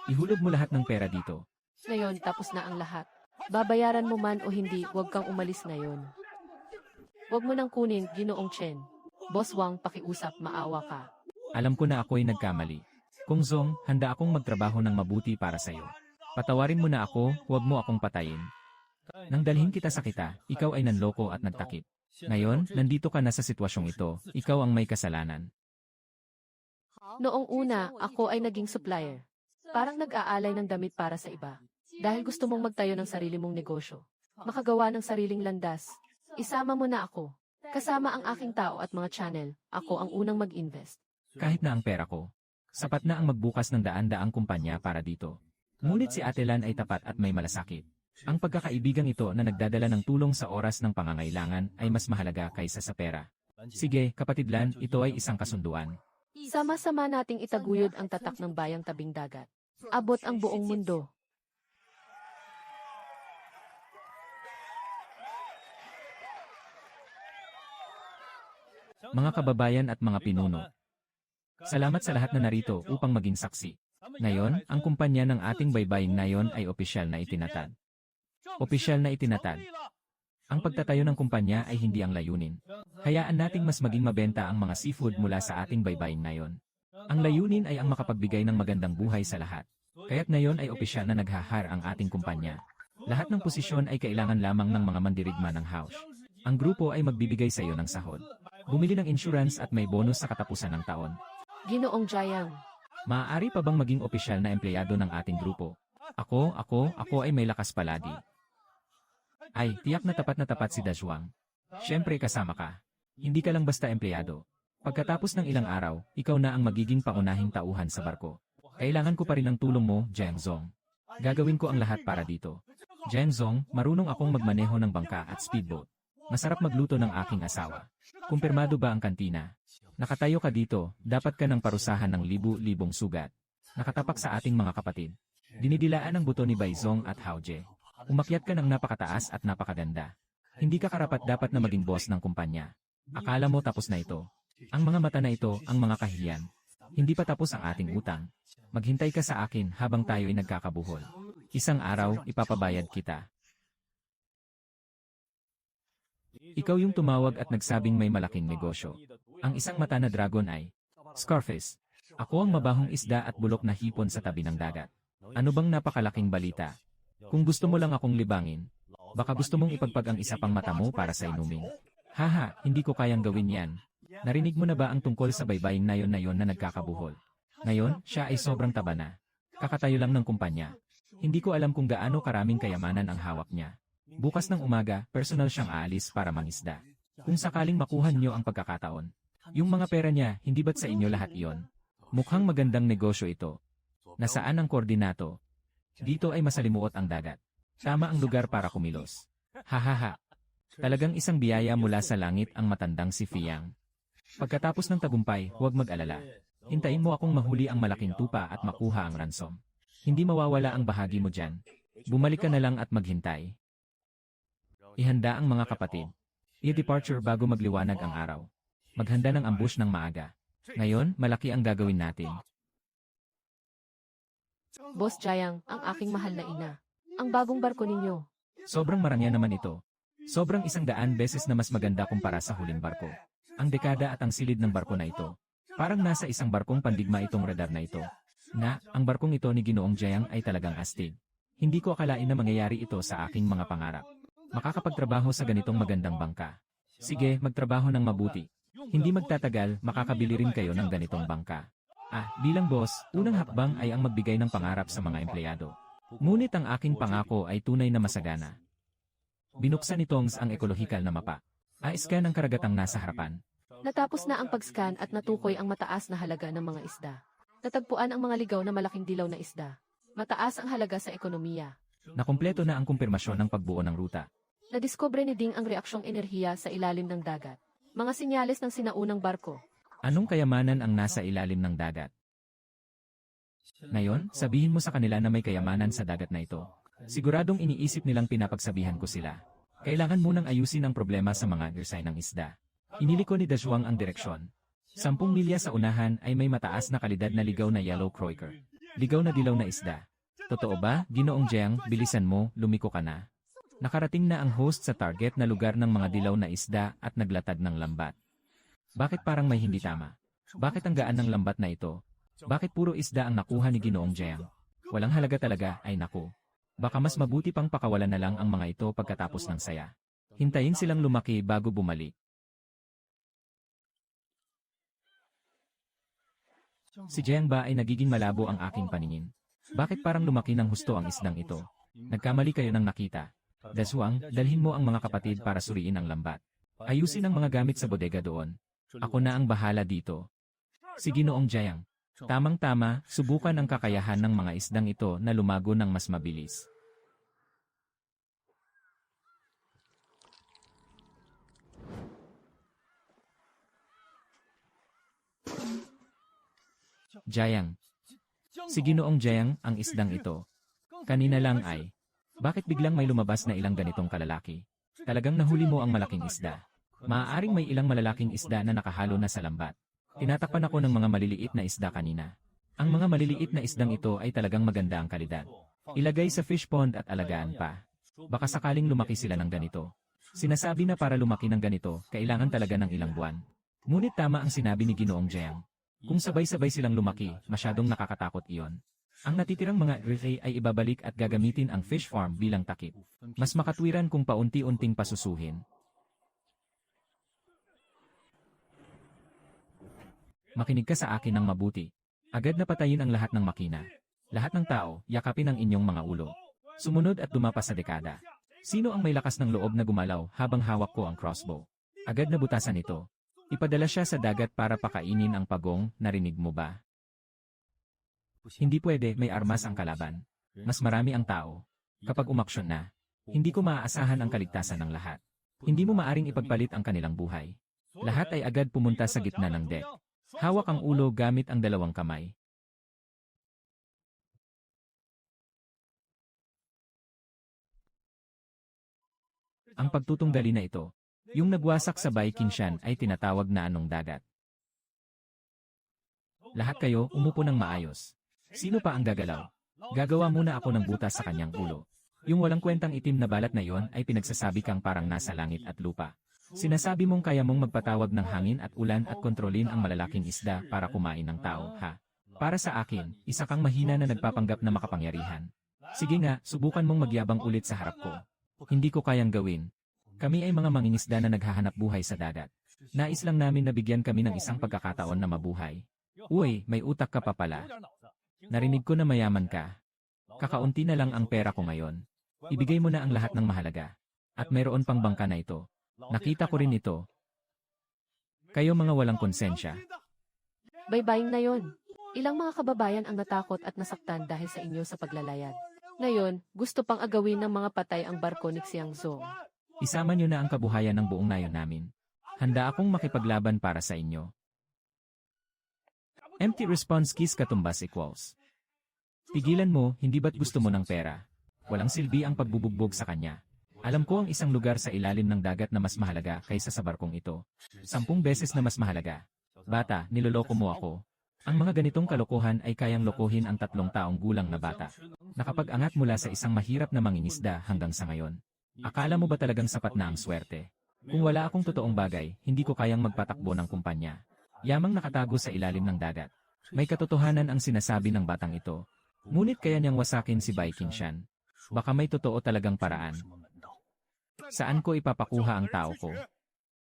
Ihulog mo lahat ng pera dito. Ngayon, tapos na ang lahat. Babayaran mo man o hindi, huwag kang umalis ngayon. Huwag mo nang kunin, Ginoong Chen. Boss Wang, pakiusap, maawa ka. Alam ko na ako'y nagkamali. Kung Zong, handa akong magtrabaho ng mabuti para sa'yo. Patawarin mo na ako, huwag mo akong patayin. Nang dalhin kita sa kita, ikaw ay nanloko at nagtakip. Ngayon, nandito ka na sa sitwasyong ito, ikaw ang may kasalanan. Noong una, ako ay naging supplier. Parang nag-aalay ng damit para sa iba. Dahil gusto mong magtayo ng sarili mong negosyo. Makagawa ng sariling landas. Isama mo na ako. Kasama ang aking tao at mga channel, ako ang unang mag-invest. Kahit na ang pera ko, sapat na ang magbukas ng daan-daang kumpanya para dito. Ngunit si Ate Lan ay tapat at may malasakit. Ang pagkakaibigang ito na nagdadala ng tulong sa oras ng pangangailangan ay mas mahalaga kaysa sa pera. Sige, kapatid Lan, ito ay isang kasunduan. Sama-sama nating itaguyod ang tatak ng bayang tabing dagat. Abot ang buong mundo. Mga kababayan at mga pinuno, salamat sa lahat na narito upang maging saksi. Ngayon, ang kumpanya ng ating baybayin ngayon ay opisyal na itinatag. Opisyal na itinatag. Ang pagtatayo ng kumpanya ay hindi ang layunin. Hayaan nating mas maging mabenta ang mga seafood mula sa ating baybayin ngayon. Ang layunin ay ang makapagbigay ng magandang buhay sa lahat. Kaya't ngayon ay opisyal na naghahar ang ating kumpanya. Lahat ng posisyon ay kailangan lamang ng mga mandirigma ng house. Ang grupo ay magbibigay sa iyo ng sahod. Bumili ng insurance at may bonus sa katapusan ng taon. Ginoong Jayang. Maaari pa bang maging opisyal na empleyado ng ating grupo? Ako ay may lakas palagi. Ay, tiyak na tapat si Dazhuang. Siyempre kasama ka. Hindi ka lang basta empleyado. Pagkatapos ng ilang araw, ikaw na ang magiging paunahing tauhan sa barko. Kailangan ko pa rin ang tulong mo, Jiang Zong. Gagawin ko ang lahat para dito. Jiang Zong, marunong akong magmaneho ng bangka at speedboat. Masarap magluto ng aking asawa. Kumpirmado ba ang kantina? Nakatayo ka dito, dapat ka ng parusahan ng libu-libong sugat. Nakatapak sa ating mga kapatid. Dinidilaan ang buto ni Baizong at Haoje. Umakyat ka ng napakataas at napakaganda. Hindi ka karapat-dapat na maging boss ng kumpanya. Akala mo tapos na ito. Ang mga mata na ito, ang mga kahiyan. Hindi pa tapos ang ating utang. Maghintay ka sa akin habang tayo ay nagkakabuhol. Isang araw, ipapabayad kita. Ikaw yung tumawag at nagsabing may malaking negosyo. Ang isang mata na dragon ay Scarface. Ako ang mabahong isda at bulok na hipon sa tabi ng dagat. Ano bang napakalaking balita? Kung gusto mo lang akong libangin, baka gusto mong ipagpag ang isa pang mata mo para sa inumin. Haha, hindi ko kayang gawin yan. Narinig mo na ba ang tungkol sa baybaying nayon na nagkakabuhol? Ngayon, siya ay sobrang taba na. Kakatayo lang ng kumpanya. Hindi ko alam kung gaano karaming kayamanan ang hawak niya. Bukas ng umaga, personal siyang aalis para mangisda. Kung sakaling makuha niyo ang pagkakataon, yung mga pera niya, hindi ba't sa inyo lahat iyon? Mukhang magandang negosyo ito. Nasaan ang koordinato? Dito ay masalimuot ang dagat. Tama ang lugar para kumilos. Hahaha. Talagang isang biyaya mula sa langit ang matandang si Fiang. Pagkatapos ng tagumpay, huwag mag-alala. Hintayin mo akong mahuli ang malaking tupa at makuha ang ransom. Hindi mawawala ang bahagi mo dyan. Bumalik ka na lang at maghintay. Ihanda ang mga kapatid. I-departure bago magliwanag ang araw. Maghanda ng ambush ng maaga. Ngayon, malaki ang gagawin natin. Boss Jayang, ang aking mahal na ina. Ang bagong barko ninyo. Sobrang marangya naman ito. Sobrang 100 beses na mas maganda kumpara sa huling barko. Ang dekada at ang silid ng barko na ito. Parang nasa isang barkong pandigma itong radar na ito. Ang barkong ito ni Ginoong Jayang ay talagang astig. Hindi ko akalain na mangyayari ito sa aking mga pangarap. Makakapagtrabaho sa ganitong magandang bangka. Sige, magtrabaho ng mabuti. Hindi magtatagal, makakabili rin kayo ng ganitong bangka. Bilang boss, unang hakbang ay ang magbigay ng pangarap sa mga empleyado. Ngunit ang aking pangako ay tunay na masagana. Binuksan ni Tongs ang ekologikal na mapa. Scan ang karagatang nasa harapan. Natapos na ang pag-scan at natukoy ang mataas na halaga ng mga isda. Natagpuan ang mga ligaw na malaking dilaw na isda. Mataas ang halaga sa ekonomiya. Nakumpleto na ang kumpirmasyon ng pagbuo ng ruta. Nadiskubre ni Ding ang reaksyong enerhiya sa ilalim ng dagat. Mga senyales ng sinaunang barko. Anong kayamanan ang nasa ilalim ng dagat? Ngayon, sabihin mo sa kanila na may kayamanan sa dagat na ito. Siguradong iniisip nilang pinapagsabihan ko sila. Kailangan munang ayusin ang problema sa mga design ng isda. Iniliko ni Dazhuang ang direksyon. 10 milya sa unahan ay may mataas na kalidad na ligaw na yellow croaker. Ligaw na dilaw na isda. Totoo ba, Ginoong Jiang, bilisan mo, lumiko ka na. Nakarating na ang host sa target na lugar ng mga dilaw na isda at naglatad ng lambat. Bakit parang may hindi tama? Bakit ang gaan ng lambat na ito? Bakit puro isda ang nakuha ni Ginoong Jiang? Walang halaga talaga, ay naku. Baka mas mabuti pang pakawalan na lang ang mga ito pagkatapos ng saya. Hintayin silang lumaki bago bumalik. Si Jiang ba ay nagiging malabo ang aking paningin? Bakit parang lumaki ng husto ang isdang ito? Nagkamali kayo ng nakita. Dazhuang, dalhin mo ang mga kapatid para suriin ang lambat. Ayusin ang mga gamit sa bodega doon. Ako na ang bahala dito. Si Ginoong Jiang. Tamang-tama, subukan ang kakayahan ng mga isdang ito na lumago ng mas mabilis. Jiang. Si Ginoong Jiang, ang isdang ito. Kanina lang ay, bakit biglang may lumabas na ilang ganitong kalalaki? Talagang nahuli mo ang malaking isda. Maaaring may ilang malalaking isda na nakahalo na sa lambat. Tinatakpan ako ng mga maliliit na isda kanina. Ang mga maliliit na isdang ito ay talagang maganda ang kalidad. Ilagay sa fish pond at alagaan pa. Baka sakaling lumaki sila ng ganito. Sinasabi na para lumaki ng ganito, kailangan talaga ng ilang buwan. Ngunit tama ang sinabi ni Ginoong Jiang. Kung sabay-sabay silang lumaki, masyadong nakakatakot iyon. Ang natitirang mga refe ay ibabalik at gagamitin ang fish farm bilang takip. Mas makatwiran kung paunti-unting pasusuhin. Makinig ka sa akin ng mabuti. Agad na patayin ang lahat ng makina. Lahat ng tao, yakapin ang inyong mga ulo. Sumunod at dumapas sa dekada. Sino ang may lakas ng loob na gumalaw habang hawak ko ang crossbow? Agad na butasan ito. Ipadala siya sa dagat para pakainin ang pagong, narinig mo ba? Hindi pwede, may armas ang kalaban. Mas marami ang tao. Kapag umaksyon na, hindi ko maaasahan ang kaligtasan ng lahat. Hindi mo maaring ipagpalit ang kanilang buhay. Lahat ay agad pumunta sa gitna ng deck. Hawak ang ulo gamit ang dalawang kamay. Ang pagtutunggali na ito, yung nagwasak sa Baikinshan ay tinatawag na anong dagat. Lahat kayo, umupo ng maayos. Sino pa ang gagalaw? Gagawa muna ako ng butas sa kanyang ulo. Yung walang kwentang itim na balat na yon ay pinagsasabi kang parang nasa langit at lupa. Sinasabi mong kaya mong magpatawag ng hangin at ulan at kontrolin ang malalaking isda para kumain ng tao, ha? Para sa akin, isa kang mahina na nagpapanggap na makapangyarihan. Sige nga, subukan mong magyabang ulit sa harap ko. Hindi ko kayang gawin. Kami ay mga mangingisda na naghahanap buhay sa dagat. Nais lang namin na bigyan kami ng isang pagkakataon na mabuhay. Uy, may utak ka pa pala. Narinig ko na mayaman ka. Kakaunti na lang ang pera ko ngayon. Ibigay mo na ang lahat ng mahalaga. At mayroon pang bangka na ito. Nakita ko rin ito. Kayo mga walang konsensya. Baybaying na yon. Ilang mga kababayan ang natakot at nasaktan dahil sa inyo sa paglalayag. Ngayon, gusto pang agawin ng mga patay ang barko ni Xiangzong. Isama niyo na ang kabuhayan ng buong nayon namin. Handa akong makipaglaban para sa inyo. Empty response keys katumbas equals. Pigilan mo, hindi ba't gusto mo ng pera? Walang silbi ang pagbubugbog sa kanya. Alam ko ang isang lugar sa ilalim ng dagat na mas mahalaga kaysa sa barkong ito. 10 beses na mas mahalaga. Bata, niloloko mo ako. Ang mga ganitong kalokohan ay kayang lokohin ang 3 taong gulang na bata. Nakapag-angat mula sa isang mahirap na mangingisda hanggang sa ngayon. Akala mo ba talagang sapat na ang swerte? Kung wala akong totoong bagay, hindi ko kayang magpatakbo ng kumpanya. Yamang nakatago sa ilalim ng dagat. May katotohanan ang sinasabi ng batang ito. Ngunit kaya niyang wasakin si Baikinshan. Baka may totoo talagang paraan. Saan ko ipapakuha ang tao ko?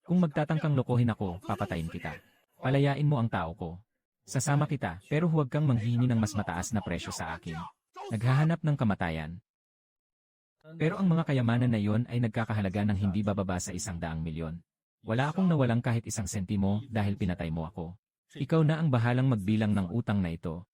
Kung magtatangkang lokohin ako, papatayin kita. Palayain mo ang tao ko. Sasama kita, pero huwag kang manghihingi ng mas mataas na presyo sa akin. Naghahanap ng kamatayan. Pero ang mga kayamanan na iyon ay nagkakahalaga ng hindi bababa sa 100 milyon. Wala akong nawalang kahit 1 sentimo dahil pinatay mo ako. Ikaw na ang bahalang magbilang ng utang na ito.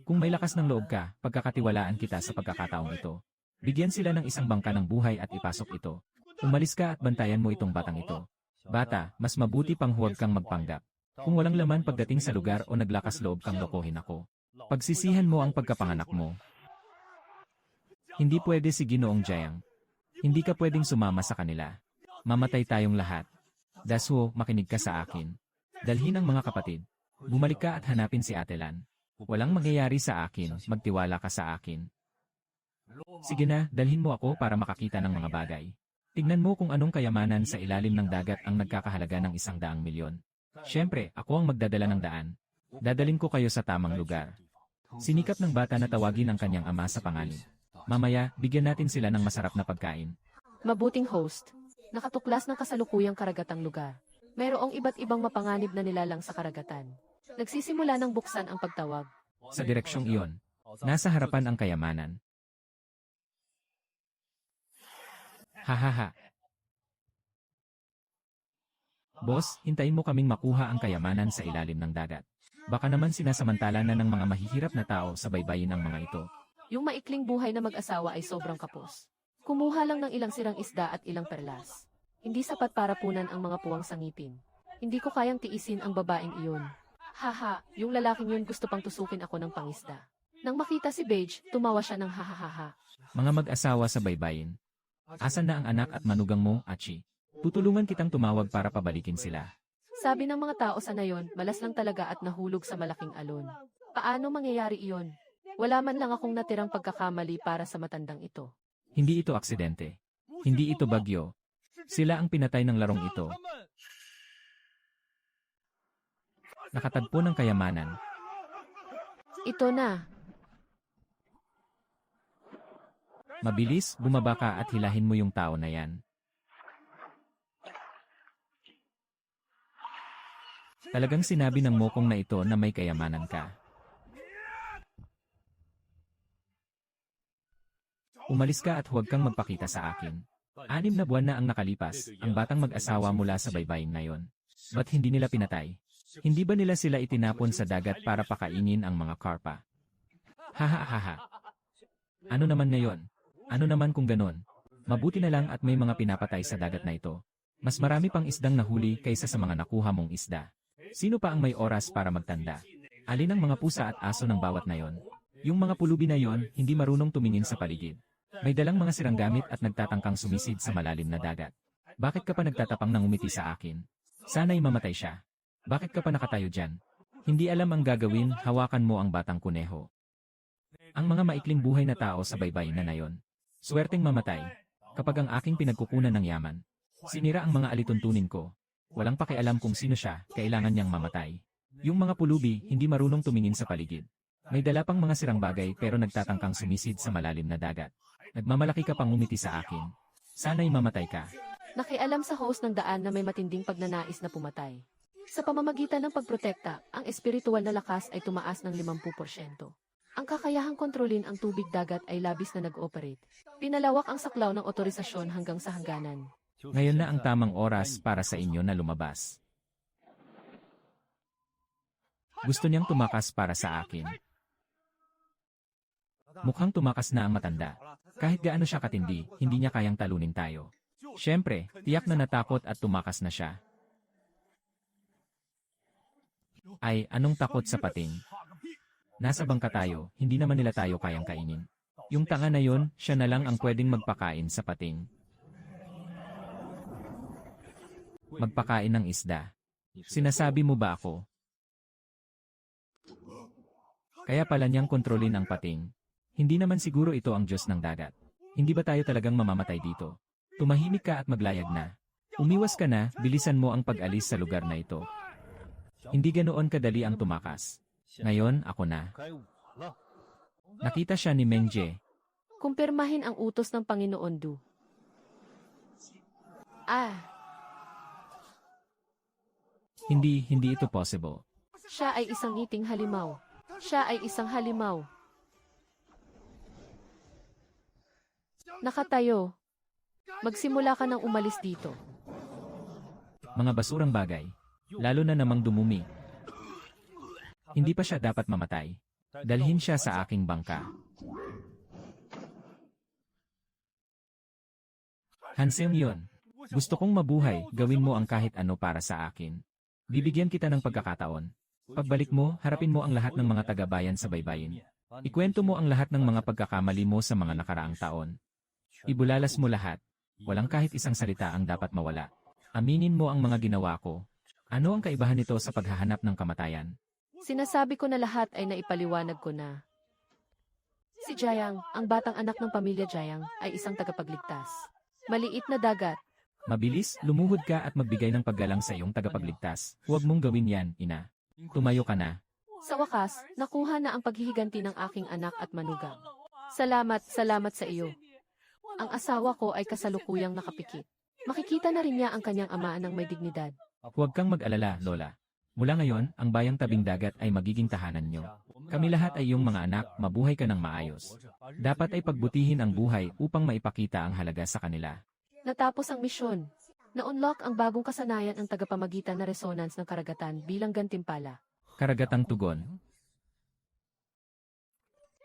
Kung may lakas ng loob ka, pagkakatiwalaan kita sa pagkakataong ito. Bigyan sila ng isang bangka ng buhay at ipasok ito. Umalis ka at bantayan mo itong batang ito. Bata, mas mabuti pang huwag kang magpanggap. Kung walang laman pagdating sa lugar o naglakas loob kang lokohin ako, pagsisihan mo ang pagkapanganak mo. Hindi pwede si Ginoong Jiang. Hindi ka pwedeng sumama sa kanila. Mamatay tayong lahat. Daswo, makinig ka sa akin. Dalhin ang mga kapatid. Bumalik ka at hanapin si Atelan. Walang mangyayari sa akin, magtiwala ka sa akin. Sige na, dalhin mo ako para makakita ng mga bagay. Tignan mo kung anong kayamanan sa ilalim ng dagat ang nagkakahalaga ng 100 milyon. Siyempre, ako ang magdadala ng daan. Dadalhin ko kayo sa tamang lugar. Sinikap ng bata na tawagin ang kanyang ama sa pangalan. Mamaya, bigyan natin sila ng masarap na pagkain. Mabuting host. Nakatuklas ng kasalukuyang karagatang lugar. Mayroong iba't ibang mapanganib na nilalang sa karagatan. Nagsisimula ng buksan ang pagtawag. Sa direksyong iyon, nasa harapan ang kayamanan. Hahaha. Boss, hintayin mo kaming makuha ang kayamanan sa ilalim ng dagat. Baka naman sinasamantala na ng mga mahihirap na tao sa baybayin ang mga ito. Yung maikling buhay na mag-asawa ay sobrang kapos. Kumuha lang ng ilang sirang isda at ilang perlas. Hindi sapat para punan ang mga puwang sangipin. Hindi ko kayang tiisin ang babaeng iyon. Haha, yung lalaking yun gusto pang tusukin ako ng pangisda. Nang makita si Beige, tumawa siya ng hahaha. Mga mag-asawa sa baybayin. Asan na ang anak at manugang mo, Achi? Tutulungan kitang tumawag para pabalikin sila. Sabi ng mga tao sa nayon, malas lang talaga at nahulog sa malaking alon. Paano mangyayari iyon? Wala man lang akong natirang pagkakamali para sa matandang ito. Hindi ito aksidente. Hindi ito bagyo. Sila ang pinatay ng larong ito. Nakatagpo ng kayamanan. Ito na. Mabilis, bumaba ka at hilahin mo yung tao na yan. Talagang sinabi ng mokong na ito na may kayamanan ka. Umalis ka at huwag kang magpakita sa akin. 6 na buwan na ang nakalipas, ang batang mag-asawa mula sa baybayin na yon. Ba't hindi nila pinatay? Hindi ba nila sila itinapon sa dagat para pakainin ang mga karpa? Hahaha. Ano naman ngayon? Ano naman kung ganon? Mabuti na lang at may mga pinapatay sa dagat na ito. Mas marami pang isdang nahuli kaysa sa mga nakuha mong isda. Sino pa ang may oras para magtanda? Alin ang mga pusa at aso ng bawat na yon? Yung mga pulubi na yon, hindi marunong tumingin sa paligid. May dalang mga sirang gamit at nagtatangkang sumisid sa malalim na dagat. Bakit ka pa nagtatapang ng umiti sa akin? Sana'y mamatay siya. Bakit ka pa nakatayo dyan? Hindi alam ang gagawin, hawakan mo ang batang kuneho. Ang mga maikling buhay na tao sa baybayin na yon. Swerteng mamatay. Kapag ang aking pinagkukunan ng yaman, sinira ang mga alituntunin ko. Walang pakialam kung sino siya, kailangan niyang mamatay. Yung mga pulubi, hindi marunong tumingin sa paligid. May dala pang mga sirang bagay pero nagtatangkang sumisid sa malalim na dagat. Nagmamalaki ka pang umiti sa akin. Sana'y mamatay ka. Nakialam sa host ng daan na may matinding pagnanais na pumatay. Sa pamamagitan ng pagprotekta, ang espiritual na lakas ay tumaas ng 50%. Ang kakayahang kontrolin ang tubig dagat ay labis na nag-ooperate. Pinalawak ang saklaw ng otorisasyon hanggang sa hangganan. Ngayon na ang tamang oras para sa inyo na lumabas. Gusto niyang tumakas para sa akin. Mukhang tumakas na ang matanda. Kahit gaano siya katindi, hindi niya kayang talunin tayo. Siyempre, tiyak na natakot at tumakas na siya. Ay, anong takot sa pating? Nasa bangka tayo, hindi naman nila tayo kayang kainin. Yung tanga na yon, siya na lang ang pwedeng magpakain sa pating. Magpakain ng isda. Sinasabi mo ba ako? Kaya pala niyang kontrolin ang pating. Hindi naman siguro ito ang Diyos ng dagat. Hindi ba tayo talagang mamamatay dito? Tumahimik ka at maglayag na. Umiwas ka na, bilisan mo ang pag-alis sa lugar na ito. Hindi ganoon kadali ang tumakas. Ngayon, ako na. Nakita siya ni Mengje. Kumpirmahin ang utos ng Panginoon Du. Hindi ito possible. Siya ay isang ngiting halimaw. Siya ay isang halimaw. Nakatayo. Magsimula ka nang umalis dito. Mga basurang bagay. Lalo na namang dumumi. Hindi pa siya dapat mamatay. Dalhin siya sa aking bangka. Hansel yon. Gusto kong mabuhay, gawin mo ang kahit ano para sa akin. Bibigyan kita ng pagkakataon. Pagbalik mo, harapin mo ang lahat ng mga taga-bayan sa baybayin. Ikwento mo ang lahat ng mga pagkakamali mo sa mga nakaraang taon. Ibulalas mo lahat. Walang kahit isang salita ang dapat mawala. Aminin mo ang mga ginawa ko. Ano ang kaibahan nito sa paghahanap ng kamatayan? Sinasabi ko na lahat ay naipaliwanag ko na. Si Jayang, ang batang anak ng pamilya Jayang, ay isang tagapagligtas. Maliit na dagat. Mabilis, lumuhod ka at magbigay ng paggalang sa iyong tagapagligtas. Huwag mong gawin yan, ina. Tumayo ka na. Sa wakas, nakuha na ang paghihiganti ng aking anak at manugang. Salamat sa iyo. Ang asawa ko ay kasalukuyang nakapikit. Makikita na rin niya ang kanyang ama ng may dignidad. Huwag kang mag-alala, Lola. Mula ngayon, ang bayang tabing dagat ay magiging tahanan nyo. Kami lahat ay iyong mga anak, mabuhay ka ng maayos. Dapat ay pagbutihin ang buhay upang maipakita ang halaga sa kanila. Natapos ang misyon. Na-unlock ang bagong kasanayan ang tagapamagitan na resonance ng karagatan bilang gantimpala. Karagatang tugon.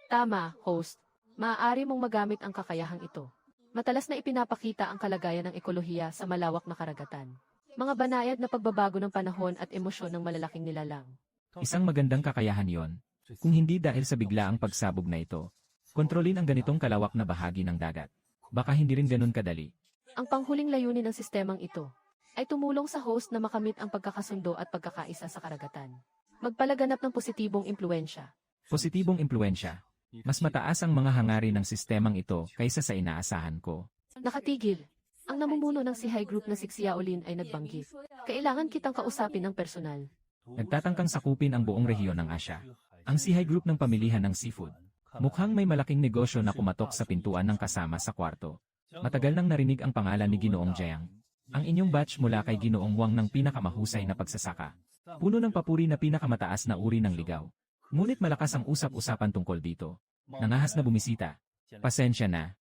Tama, host. Maaari mong magamit ang kakayahang ito. Matalas na ipinapakita ang kalagayan ng ekolohiya sa malawak na karagatan. Mga banayad na pagbabago ng panahon at emosyon ng malalaking nilalang. Isang magandang kakayahan yon. Kung hindi dahil sa biglaang pagsabog na ito, kontrolin ang ganitong kalawak na bahagi ng dagat. Baka hindi rin ganun kadali. Ang panghuling layunin ng sistemang ito ay tumulong sa host na makamit ang pagkakasundo at pagkakaisa sa karagatan. Magpalaganap ng positibong impluensya. Positibong impluensya. Mas mataas ang mga hangarin ng sistemang ito kaysa sa inaasahan ko. Nakatigil. Ang namumuno ng si High Group na si Xiaolin ay nagbanggit. Kailangan kitang kausapin ng personal. Nagtatangkang sakupin ang buong rehiyon ng Asya. Ang si High Group ng pamilihan ng seafood. Mukhang may malaking negosyo na kumatok sa pintuan ng kasama sa kwarto. Matagal nang narinig ang pangalan ni Ginoong Jiang. Ang inyong batch mula kay Ginoong Wang ng pinakamahusay na pagsasaka. Puno ng papuri na pinakamataas na uri ng ligaw. Ngunit malakas ang usap-usapan tungkol dito. Nangahas na bumisita. Pasensya na.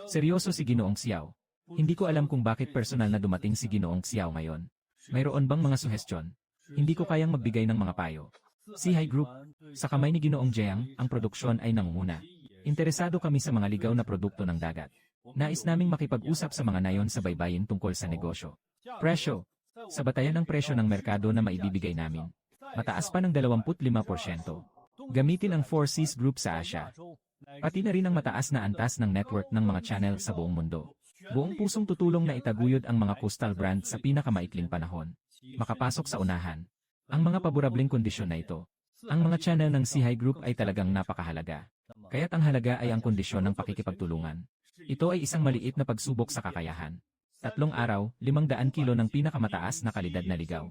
Seryoso si Ginoong Xiao. Hindi ko alam kung bakit personal na dumating si Ginoong Xiao ngayon. Mayroon bang mga suhestyon? Hindi ko kayang magbigay ng mga payo. Si High Group, sa kamay ni Ginoong Jiang, ang produksyon ay nangunguna. Interesado kami sa mga ligaw na produkto ng dagat. Nais naming makipag-usap sa mga nayon sa baybayin tungkol sa negosyo. Presyo. Sa batayan ng presyo ng merkado na maibibigay namin. Mataas pa ng 25%. Gamitin ang 4Cs Group sa Asia. Pati na rin ang mataas na antas ng network ng mga channel sa buong mundo. Buong pusong tutulong na itaguyod ang mga coastal brand sa pinakamaikling panahon. Makapasok sa unahan. Ang mga paborableng kondisyon na ito. Ang mga channel ng CI Group ay talagang napakahalaga. Kaya't ang halaga ay ang kondisyon ng pakikipagtulungan. Ito ay isang maliit na pagsubok sa kakayahan. 3 araw, 500 kilo ng pinakamataas na kalidad na ligaw.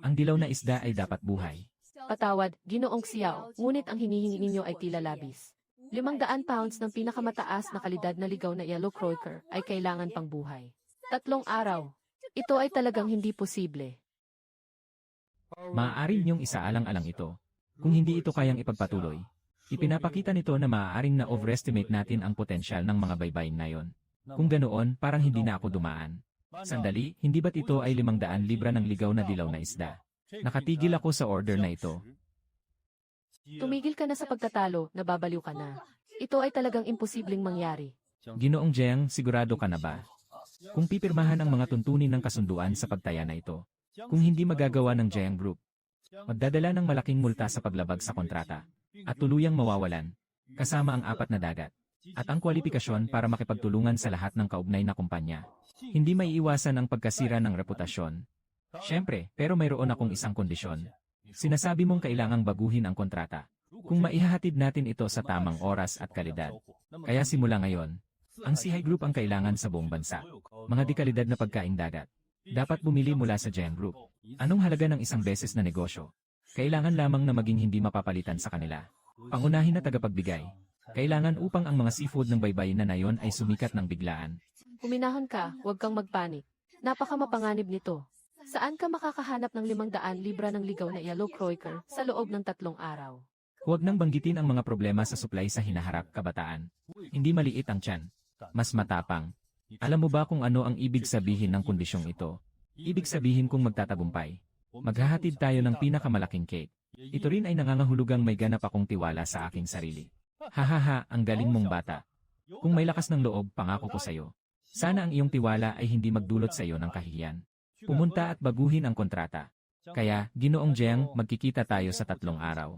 Ang dilaw na isda ay dapat buhay. Patawad, Ginoong Xiao, ngunit ang hinihingi ninyo ay tila labis. 500 pounds ng pinakamataas na kalidad na ligaw na yellow croaker ay kailangan pang buhay. 3 araw. Ito ay talagang hindi posible. Maaari niyong isaalang-alang ito. Kung hindi ito kayang ipagpatuloy, ipinapakita nito na maaaring na overestimate natin ang potensyal ng mga baybayin na yon. Kung ganoon, parang hindi na ako dumaan. Sandali, hindi ba't ito ay 500 libra ng ligaw na dilaw na isda? Nakatigil ako sa order na ito. Tumigil ka na sa pagtatalo, nababaliw ka na. Ito ay talagang imposibleng mangyari. Ginoong Jiang, sigurado ka na ba? Kung pipirmahan ang mga tuntunin ng kasunduan sa pagtaya na ito, kung hindi magagawa ng Jiang Group, magdadala ng malaking multa sa paglabag sa kontrata, at tuluyang mawawalan, kasama ang 4 na dagat, at ang kwalifikasyon para makipagtulungan sa lahat ng kaugnay na kumpanya. Hindi maiiwasan ang pagkasira ng reputasyon. Siyempre, pero mayroon akong isang kondisyon. Sinasabi mong kailangang baguhin ang kontrata. Kung maihahatid natin ito sa tamang oras at kalidad. Kaya simula ngayon, ang CI Group ang kailangan sa buong bansa. Mga dekalidad na pagkaing dagat. Dapat bumili mula sa Jiang Group. Anong halaga ng isang beses na negosyo? Kailangan lamang na maging hindi mapapalitan sa kanila. Pangunahin na tagapagbigay. Kailangan upang ang mga seafood ng baybayin na nayon ay sumikat ng biglaan. Huminahon ka, huwag kang magpanik. Napaka mapanganib nito. Saan ka makakahanap ng 500 libra ng ligaw na yellow croaker sa loob ng 3 araw? Huwag nang banggitin ang mga problema sa supply sa hinaharap, kabataan. Hindi maliit ang tiyan. Mas matapang. Alam mo ba kung ano ang ibig sabihin ng kondisyong ito? Ibig sabihin kung magtatagumpay. Maghahatid tayo ng pinakamalaking cake. Ito rin ay nangangahulugang may ganap akong tiwala sa aking sarili. Hahaha, ang galing mong bata. Kung may lakas ng loob, pangako ko sa'yo. Sana ang iyong tiwala ay hindi magdulot sa iyo ng kahihiyan. Pumunta at baguhin ang kontrata. Kaya, Ginoong Jiang, magkikita tayo sa 3 araw.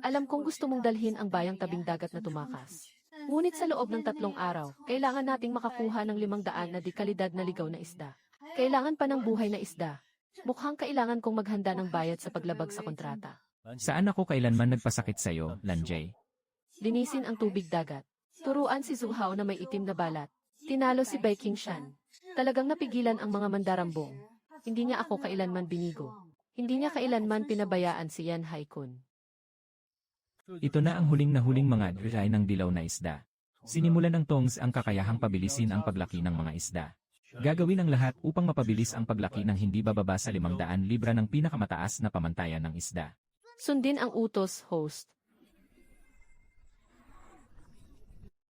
Alam kong gusto mong dalhin ang bayang tabing dagat na tumakas. Ngunit sa loob ng 3 araw, kailangan nating makakuha ng 500 na di kalidad na ligaw na isda. Kailangan pa ng buhay na isda. Mukhang kailangan kong maghanda ng bayad sa paglabag sa kontrata. Saan ako kailanman nagpasakit sa iyo, Lanjay? Linisin ang tubig dagat. Turuan si Zhu Hao na may itim na balat. Tinalo si Bai Qingshan. Talagang napigilan ang mga mandarambong. Hindi niya ako kailanman binigo. Hindi niya kailanman pinabayaan si Yan Haikun. Ito na ang huling mga dry ng dilaw na isda. Sinimulan ng Tongs ang kakayahang pabilisin ang paglaki ng mga isda. Gagawin ang lahat upang mapabilis ang paglaki ng hindi bababa sa 500 libra ng pinakamataas na pamantayan ng isda. Sundin ang utos, host.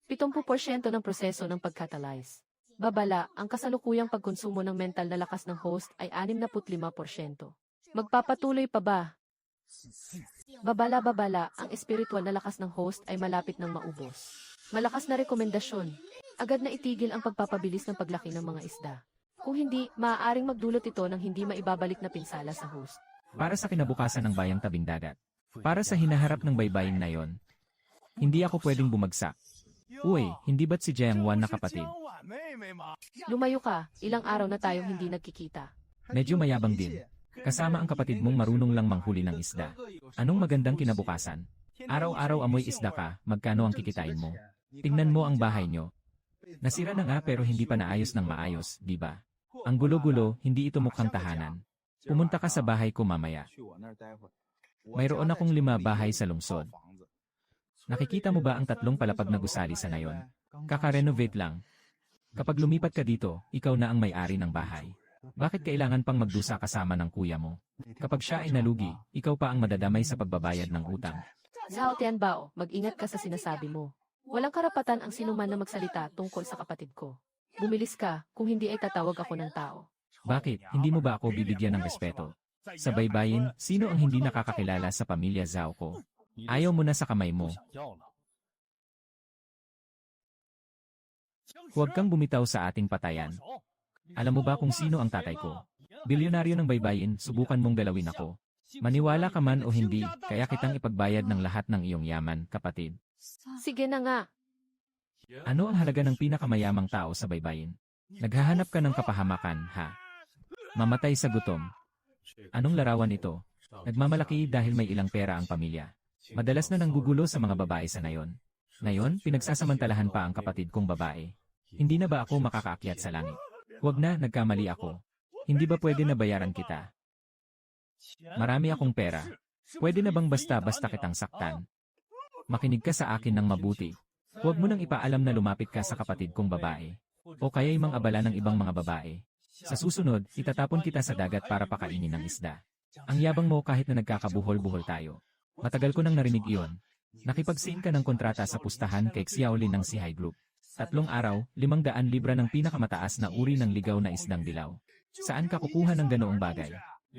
70% ng proseso ng pagkatalyze. Babala, ang kasalukuyang pagkonsumo ng mental na lakas ng host ay 65%. Magpapatuloy pa ba? Babala, ang espiritual na lakas ng host ay malapit ng maubos. Malakas na rekomendasyon. Agad na itigil ang pagpapabilis ng paglaki ng mga isda. Kung hindi, maaaring magdulot ito ng hindi maibabalik na pinsala sa host. Para sa kinabukasan ng bayang tabing dagat. Para sa hinaharap ng baybayin na yon. Hindi ako pwedeng bumagsak. Uy, hindi ba't si Jiang Wan na kapatid? Lumayo ka, ilang araw na tayong hindi nagkikita. Medyo mayabang din. Kasama ang kapatid mong marunong lang manghuli ng isda. Anong magandang kinabukasan? Araw-araw amoy isda ka, magkano ang kikitain mo? Tingnan mo ang bahay nyo. Nasira na nga pero hindi pa naayos ng maayos, di ba? Ang gulo-gulo, hindi ito mukhang tahanan. Pumunta ka sa bahay ko mamaya. Mayroon akong 5 bahay sa lungsod. Nakikita mo ba ang 3 palapag na gusali sa nayon? Kaka-renovate lang. Kapag lumipat ka dito, ikaw na ang may-ari ng bahay. Bakit kailangan pang magdusa kasama ng kuya mo? Kapag siya ay nalugi, ikaw pa ang madadamay sa pagbabayad ng utang. Zhao Tianbao, mag-ingat ka sa sinasabi mo. Walang karapatan ang sinuman na magsalita tungkol sa kapatid ko. Bumilis ka, kung hindi ay tatawag ako ng tao. Bakit, hindi mo ba ako bibigyan ng respeto? Sa baybayin, sino ang hindi nakakakilala sa pamilya Zhao ko? Ayaw mo na sa kamay mo. Huwag kang bumitaw sa ating patayan. Alam mo ba kung sino ang tatay ko? Bilyonaryo ng baybayin, subukan mong galawin ako. Maniwala ka man o hindi, kaya kitang ipagbayad ng lahat ng iyong yaman, kapatid. Sige na nga. Ano ang halaga ng pinakamayamang tao sa baybayin? Naghahanap ka ng kapahamakan, ha? Mamatay sa gutom. Anong larawan ito? Nagmamalaki dahil may ilang pera ang pamilya. Madalas na nanggugulo sa mga babae sa nayon. Ngayon, pinagsasamantalahan pa ang kapatid kong babae. Hindi na ba ako makakaakyat sa langit? Huwag na, nagkamali ako. Hindi ba pwede na bayaran kita? Marami akong pera. Pwede na bang basta-basta kitang saktan? Makinig ka sa akin ng mabuti. Huwag mo nang ipaalam na lumapit ka sa kapatid kong babae. O kaya'y mang-abala ng ibang mga babae. Sa susunod, itatapon kita sa dagat para pakainin ng isda. Ang yabang mo kahit na nagkakabuhol-buhol tayo. Matagal ko nang narinig iyon. Nakipag-sign ka ng kontrata sa pustahan kay Xiaolin ng Sihai Group. 3 araw, 500 libra ng pinakamataas na uri ng ligaw na isdang dilaw. Saan ka kukuha ng ganoong bagay?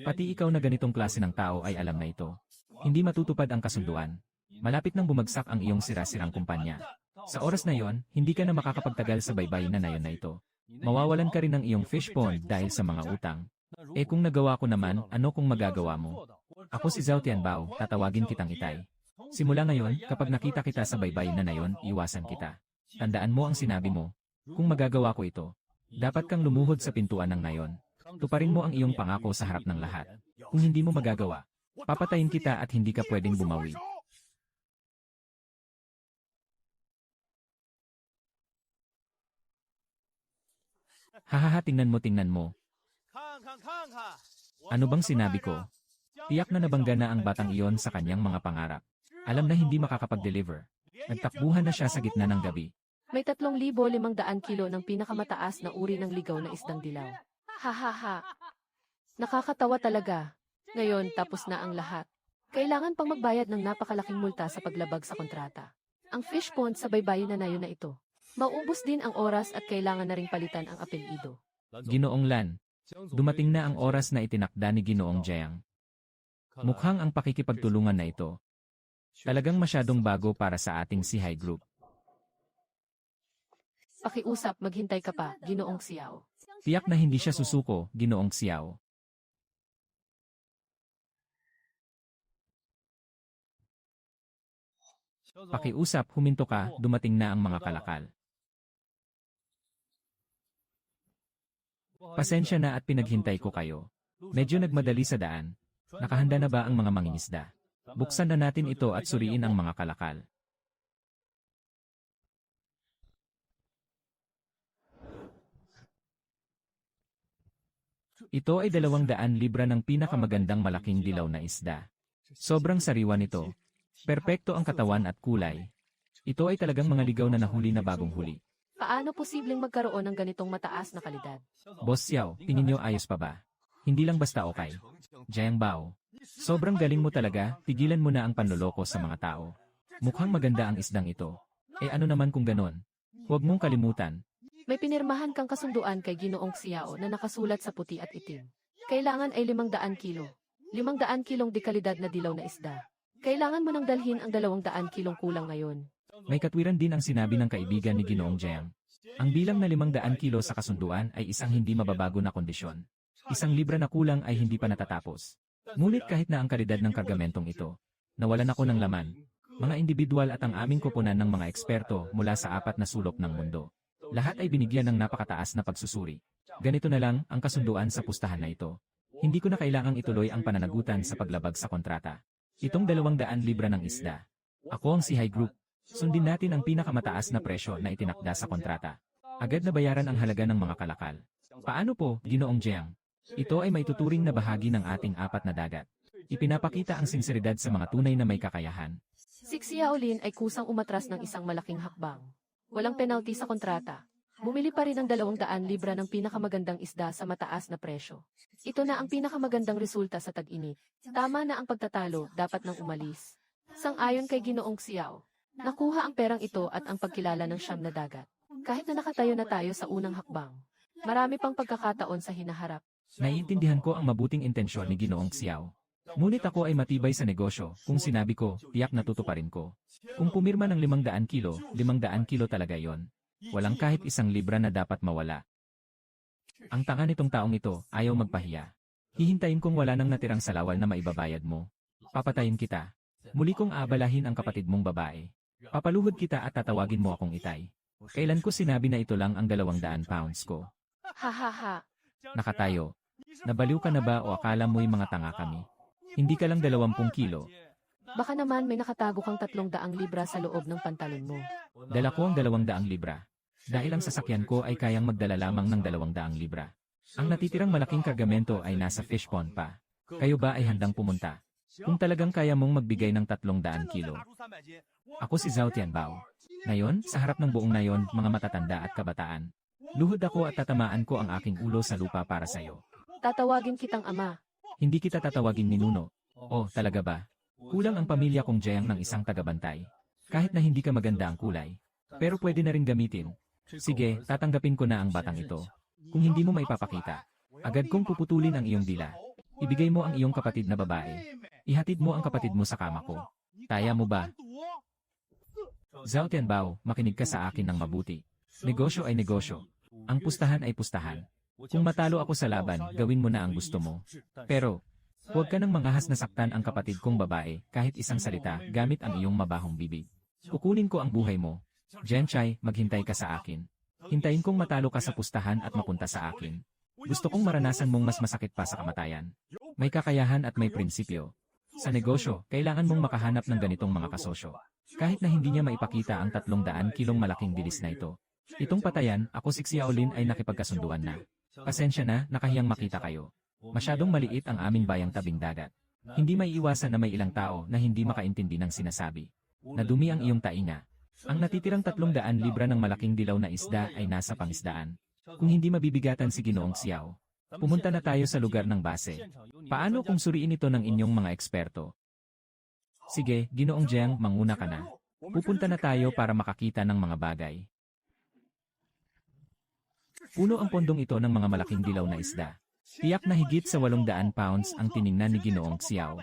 Pati ikaw na ganitong klase ng tao ay alam na ito. Hindi matutupad ang kasunduan. Malapit nang bumagsak ang iyong sira-sirang kumpanya. Sa oras na yon, hindi ka na makakapagtagal sa baybayin na nayon na ito. Mawawalan ka rin ng iyong fish pond dahil sa mga utang. Eh kung nagawa ko naman, ano kung magagawa mo? Ako si Zhao Tianbao, tatawagin kitang Itay. Simula ngayon, kapag nakita kita sa baybayin na nayon, iwasan kita. Tandaan mo ang sinabi mo. Kung magagawa ko ito, dapat kang lumuhod sa pintuan ng nayon. Tuparin mo ang iyong pangako sa harap ng lahat. Kung hindi mo magagawa, papatayin kita at hindi ka pwedeng bumawi. Hahaha, tingnan mo. Ano bang sinabi ko? Tiyak na nabangga na ang batang iyon sa kanyang mga pangarap. Alam na hindi makakapag-deliver. Nagtakbuhan na siya sa gitna ng gabi. May 3,500 kilo ng pinakamataas na uri ng ligaw na isdang dilaw. Ha. Nakakatawa talaga. Ngayon, tapos na ang lahat. Kailangan pang magbayad ng napakalaking multa sa paglabag sa kontrata. Ang fish pond sa baybayin na nayon na ito. Maubos din ang oras at kailangan na ring palitan ang apelyido. Ginoong Lan, dumating na ang oras na itinakda ni Ginoong Jiang. Mukhang ang pakikipagtulungan na ito. Talagang masyadong bago para sa ating Sihai Group. Pakiusap, maghintay ka pa, Ginoong Xiao. Tiyak na hindi siya susuko, Ginoong Xiao. Pakiusap, huminto ka, dumating na ang mga kalakal. Pasensya na at pinaghintay ko kayo. Medyo nagmadali sa daan. Nakahanda na ba ang mga mangingisda? Buksan na natin ito at suriin ang mga kalakal. Ito ay 200 libra ng pinakamagandang malaking dilaw na isda. Sobrang sariwa nito. Perpekto ang katawan at kulay. Ito ay talagang mga ligaw na nahuli na bagong huli. Paano posibleng magkaroon ng ganitong mataas na kalidad? Boss Xiao, tingin nyo ayos pa ba? Hindi lang basta okay. Jiang Bao. Sobrang galing mo talaga, tigilan mo na ang panloloko sa mga tao. Mukhang maganda ang isdang ito. Eh ano naman kung ganon? Huwag mong kalimutan. May pinirmahan kang kasunduan kay Ginoong Xiao na nakasulat sa puti at itim. Kailangan ay 500 kilo. 500 kilong dekalidad na dilaw na isda. Kailangan mo nang dalhin ang 200 kilong kulang ngayon. May katwiran din ang sinabi ng kaibigan ni Ginoong Jiang. Ang bilang na 500 kilo sa kasunduan ay isang hindi mababago na kondisyon. 1 libra na kulang ay hindi pa natatapos. Ngunit kahit na ang kalidad ng kargamentong ito, nawalan ako ng laman. Mga individual at ang aming koponan ng mga eksperto mula sa 4 na sulok ng mundo. Lahat ay binigyan ng napakataas na pagsusuri. Ganito na lang ang kasunduan sa pustahan na ito. Hindi ko na kailangang ituloy ang pananagutan sa paglabag sa kontrata. Itong 200 libra ng isda. Ako ang si High Group. Sundin natin ang pinakamataas na presyo na itinakda sa kontrata. Agad na bayaran ang halaga ng mga kalakal. Paano po, Ginoong Jiang? Ito ay maituturing na bahagi ng ating 4 na dagat. Ipinapakita ang sinseridad sa mga tunay na may kakayahan. Si Xiaolin ay kusang umatras ng isang malaking hakbang. Walang penalty sa kontrata. Bumili pa rin ng 200 libra ng pinakamagandang isda sa mataas na presyo. Ito na ang pinakamagandang resulta sa tag-init. Tama na ang pagtatalo, dapat nang umalis. Sang-ayon kay Ginoong Xiao, nakuha ang perang ito at ang pagkilala ng siyam na dagat. Kahit na nakatayo na tayo sa unang hakbang, marami pang pagkakataon sa hinaharap. Naiintindihan ko ang mabuting intensyon ni Ginoong Xiao. Ngunit ako ay matibay sa negosyo. Kung sinabi ko, tiyak na tutuparin ko. Kung pumirma ng 500 kilo, 500 kilo talaga yon. Walang kahit 1 libra na dapat mawala. Ang tanga nitong taong ito, ayaw magpahiya. Hihintayin kong wala nang natirang salawal na maibabayad mo. Papatayin kita. Muli kong aabalahin ang kapatid mong babae. Papaluhod kita at tatawagin mo akong itay. Kailan ko sinabi na ito lang ang 200 pounds ko? Ha ha ha. Nakatayo. Nabaliw ka na ba o akala mo'y mga tanga kami? Hindi ka lang 20 kilo. Baka naman may nakatago kang 300 libra sa loob ng pantalon mo. Dala ko ang 200 libra. Dahil ang sasakyan ko ay kayang magdala lamang ng 200 libra. Ang natitirang malaking kargamento ay nasa fish pond pa. Kayo ba ay handang pumunta? Kung talagang kaya mong magbigay ng 300 kilo. Ako si Zhao Tianbao. Ngayon, sa harap ng buong nayon, mga matatanda at kabataan. Luhod ako at tatamaan ko ang aking ulo sa lupa para sa'yo. Tatawagin kitang ama. Hindi kita tatawagin ninuno. Oh, talaga ba? Kulang ang pamilya kong Jiang ng isang tagabantay. Kahit na hindi ka maganda ang kulay. Pero pwede na rin gamitin. Sige, tatanggapin ko na ang batang ito. Kung hindi mo maipapakita, agad kong puputulin ang iyong dila. Ibigay mo ang iyong kapatid na babae. Ihatid mo ang kapatid mo sa kama ko. Kaya mo ba? Zhao Tianbao, makinig ka sa akin ng mabuti. Negosyo ay negosyo. Ang pustahan ay pustahan. Kung matalo ako sa laban, gawin mo na ang gusto mo. Pero, huwag ka nang mangahas na saktan ang kapatid kong babae kahit isang salita gamit ang iyong mabahong bibig. Kukunin ko ang buhay mo. Genchai, maghintay ka sa akin. Hintayin kong matalo ka sa pustahan at mapunta sa akin. Gusto kong maranasan mong mas masakit pa sa kamatayan. May kakayahan at may prinsipyo. Sa negosyo, kailangan mong makahanap ng ganitong mga kasosyo. Kahit na hindi niya maipakita ang 300 kilong malaking bilis na ito. Itong patayan, ako si Xiaolin ay nakipagkasunduan na. Pasensya na, nakahiyang makita kayo. Masyadong maliit ang aming bayang tabing dagat. Hindi may iwasan na may ilang tao na hindi makaintindi ng sinasabi. Nadumi ang iyong tainga. Ang natitirang 300 libra ng malaking dilaw na isda ay nasa pangisdaan. Kung hindi mabibigatan si Ginoong Xiao, pumunta na tayo sa lugar ng base. Paano kung suriin ito ng inyong mga eksperto? Sige, Ginoong Jiang, manguna ka na. Pupunta na tayo para makakita ng mga bagay. Puno ang pondong ito ng mga malaking dilaw na isda. Tiyak na higit sa 800 pounds ang tiningnan ni Ginoong Xiao.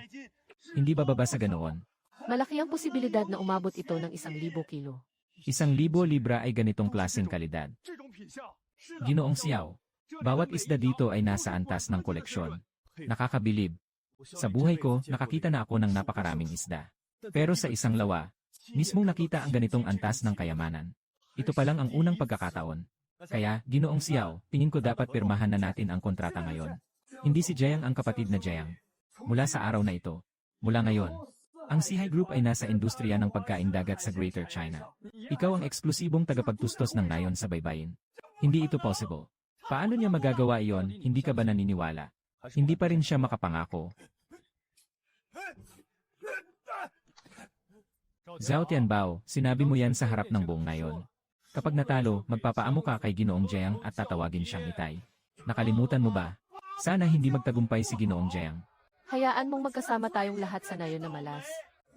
Hindi bababa sa ganoon. Malaki ang posibilidad na umabot ito ng 1,000 kilo. 1,000 libra ay ganitong klaseng kalidad. Ginoong Xiao, bawat isda dito ay nasa antas ng koleksyon. Nakakabilib. Sa buhay ko, nakakita na ako ng napakaraming isda. Pero sa isang lawa, mismong nakita ang ganitong antas ng kayamanan. Ito pa lang ang unang pagkakataon. Kaya, Ginoong Xiao, tingin ko dapat pirmahan na natin ang kontrata ngayon. Hindi si Jiang ang kapatid na Jiang. Mula sa araw na ito, mula ngayon, ang Sihai Group ay nasa industriya ng pagkain dagat sa Greater China. Ikaw ang eksklusibong tagapagtustos ng nayon sa baybayin. Hindi ito possible. Paano niya magagawa iyon, hindi ka ba naniniwala? Hindi pa rin siya makapangako. Zhao Tianbao, sinabi mo yan sa harap ng buong nayon. Kapag natalo, magpapaamo ka kay Ginoong Jiang at tatawagin siyang itay. Nakalimutan mo ba? Sana hindi magtagumpay si Ginoong Jiang. Hayaan mong magkasama tayong lahat sa nayon na malas.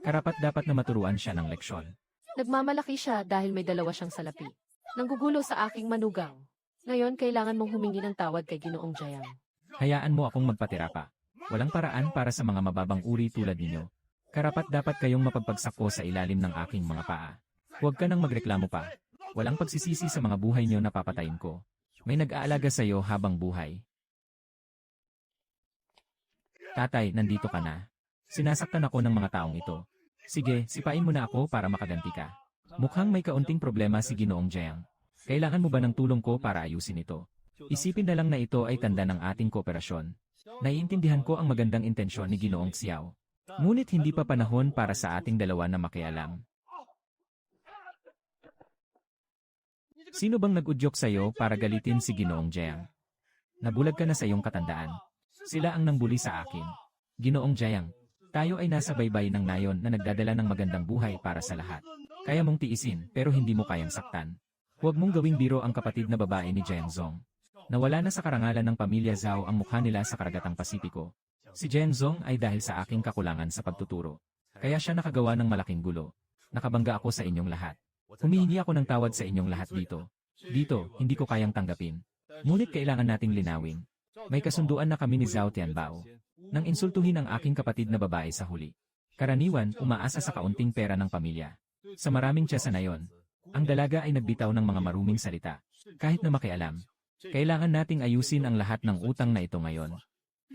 Karapat dapat na maturuan siya ng leksyon. Nagmamalaki siya dahil may dalawa siyang salapi. Nanggugulo sa aking manugang. Ngayon kailangan mong humingi ng tawad kay Ginoong Jiang. Hayaan mo akong magpatira pa. Walang paraan para sa mga mababang uri tulad ninyo. Karapat dapat kayong mapagpagsako sa ilalim ng aking mga paa. Huwag ka nang magreklamo pa. Walang pagsisisi sa mga buhay niyo na papatayin ko. May nag-aalaga sa iyo habang buhay. Tatay, nandito ka na. Sinasaktan ako ng mga taong ito. Sige, sipain mo na ako para makaganti ka. Mukhang may kaunting problema si Ginoong Jiang. Kailangan mo ba ng tulong ko para ayusin ito? Isipin na lang na ito ay tanda ng ating kooperasyon. Naiintindihan ko ang magandang intensyon ni Ginoong Xiao. Ngunit hindi pa panahon para sa ating dalawa na makialam. Sino bang nag-udyok sa'yo para galitin si Ginoong Jiang? Nabulag ka na sa iyong katandaan. Sila ang nangbuli sa akin. Ginoong Jiang, tayo ay nasa baybay ng nayon na nagdadala ng magandang buhay para sa lahat. Kaya mong tiisin pero hindi mo kayang saktan. Huwag mong gawing biro ang kapatid na babae ni Jiang Zong. Nawala na sa karangalan ng pamilya Zhao ang mukha nila sa karagatang Pasipiko. Si Jiang Zong ay dahil sa aking kakulangan sa pagtuturo. Kaya siya nakagawa ng malaking gulo. Nakabangga ako sa inyong lahat. Humihingi ako ng tawad sa inyong lahat dito. Dito, hindi ko kayang tanggapin. Ngunit kailangan nating linawin. May kasunduan na kami ni Zhao Tianbao. Nang insultuhin ang aking kapatid na babae sa huli. Karaniwan, umaasa sa kaunting pera ng pamilya. Sa maraming tiyasa na yon, ang dalaga ay nagbitaw ng mga maruming salita. Kahit na makialam. Kailangan nating ayusin ang lahat ng utang na ito ngayon.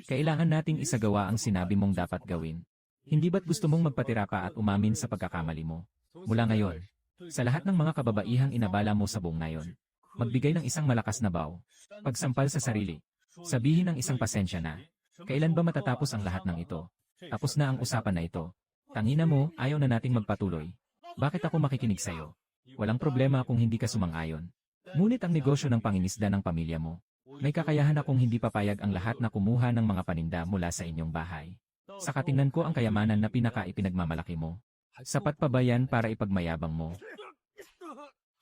Kailangan nating isagawa ang sinabi mong dapat gawin. Hindi ba't gusto mong magpatira pa at umamin sa pagkakamali mo? Mula ngayon, sa lahat ng mga kababaihang inabala mo sa buong nayon, magbigay ng isang malakas na baw. Pagsampal sa sarili. Sabihin ang isang pasensya na. Kailan ba matatapos ang lahat ng ito? Tapos na ang usapan na ito. Tangina mo, ayaw na nating magpatuloy. Bakit ako makikinig sa'yo? Walang problema kung hindi ka sumang-ayon. Ngunit ang negosyo ng pangingisda ng pamilya mo, may kakayahan akong hindi papayag ang lahat na kumuha ng mga paninda mula sa inyong bahay. Sa katingnan ko ang kayamanan na pinaka-ipinagmamalaki mo. Sapat pa ba yan para ipagmayabang mo?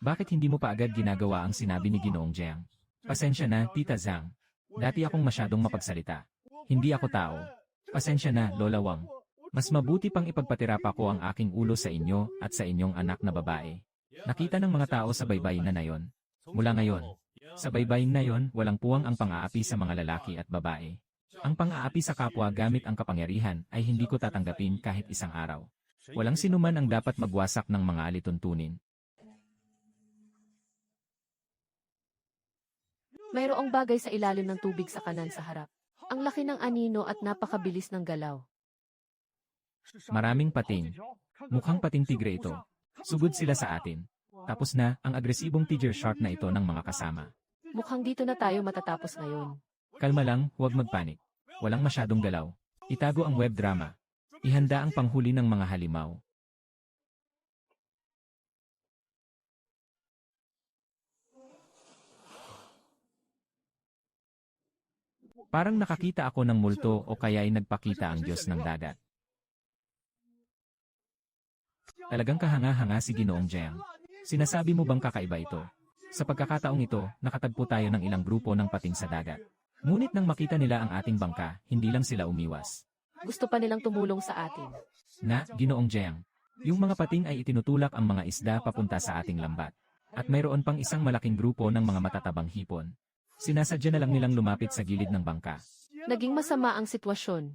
Bakit hindi mo pa agad ginagawa ang sinabi ni Ginoong Jiang? Pasensya na, Tita Zhang. Dati akong masyadong mapagsalita. Hindi ako tao. Pasensya na, Lola Wang. Mas mabuti pang ipagpatira pa ko ang aking ulo sa inyo at sa inyong anak na babae. Nakita ng mga tao sa baybayin na yon. Mula ngayon, sa baybayin na yon, walang puwang ang pang-aapi sa mga lalaki at babae. Ang pang-aapi sa kapwa gamit ang kapangyarihan ay hindi ko tatanggapin kahit isang araw. Walang sinuman ang dapat magwasak ng mga alituntunin. Mayroong bagay sa ilalim ng tubig sa kanan sa harap. Ang laki ng anino at napakabilis ng galaw. Maraming pating. Mukhang pating tigre ito. Sugod sila sa atin. Tapos na ang agresibong tiger shark na ito ng mga kasama. Mukhang dito na tayo matatapos ngayon. Kalma lang, huwag magpanik. Walang masyadong galaw. Itago ang web drama. Ihanda ang panghuli ng mga halimaw. Parang nakakita ako ng multo o kaya ay nagpakita ang Diyos ng dagat. Talagang kahanga-hanga si Ginoong Jiang. Sinasabi mo bang kakaiba ito? Sa pagkakataong ito, nakatagpo tayo ng ilang grupo ng pating sa dagat. Ngunit nang makita nila ang ating bangka, hindi lang sila umiwas. Gusto pa nilang tumulong sa atin. Na, Ginoong Jiang, yung mga pating ay itinutulak ang mga isda papunta sa ating lambat. At mayroon pang isang malaking grupo ng mga matatabang hipon. Sinasadya na lang nilang lumapit sa gilid ng bangka. Naging masama ang sitwasyon.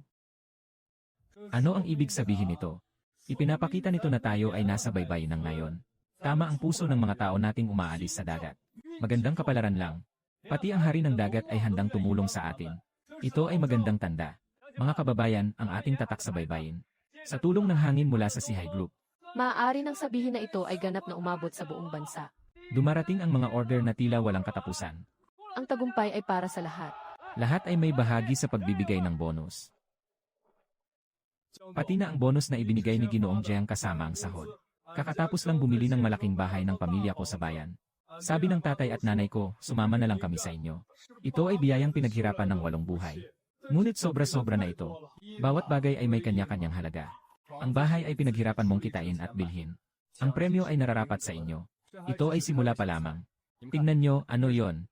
Ano ang ibig sabihin nito? Ipinapakita nito na tayo ay nasa baybayin ng nayon. Tama ang puso ng mga tao nating umaalis sa dagat. Magandang kapalaran lang. Pati ang hari ng dagat ay handang tumulong sa atin. Ito ay magandang tanda. Mga kababayan, ang ating tatak sa baybayin. Sa tulong ng hangin mula sa Sihay Group, Maaari nang sabihin na ito ay ganap na umabot sa buong bansa. dumarating ang mga order na tila walang katapusan. Ang tagumpay ay para sa lahat. Lahat ay may bahagi sa pagbibigay ng bonus. Pati na ang bonus na ibinigay ni Ginoong Jiang kasama ang sahod. Kakatapos lang bumili ng malaking bahay ng pamilya ko sa bayan. Sabi ng tatay at nanay ko, sumama na lang kami sa inyo. Ito ay biyayang pinaghirapan ng 8 buhay. Ngunit sobra-sobra na ito. Bawat bagay ay may kanya-kanyang halaga. Ang bahay ay pinaghirapan mong kitain at bilhin. Ang premyo ay nararapat sa inyo. Ito ay simula pa lamang. Tingnan nyo, ano yon?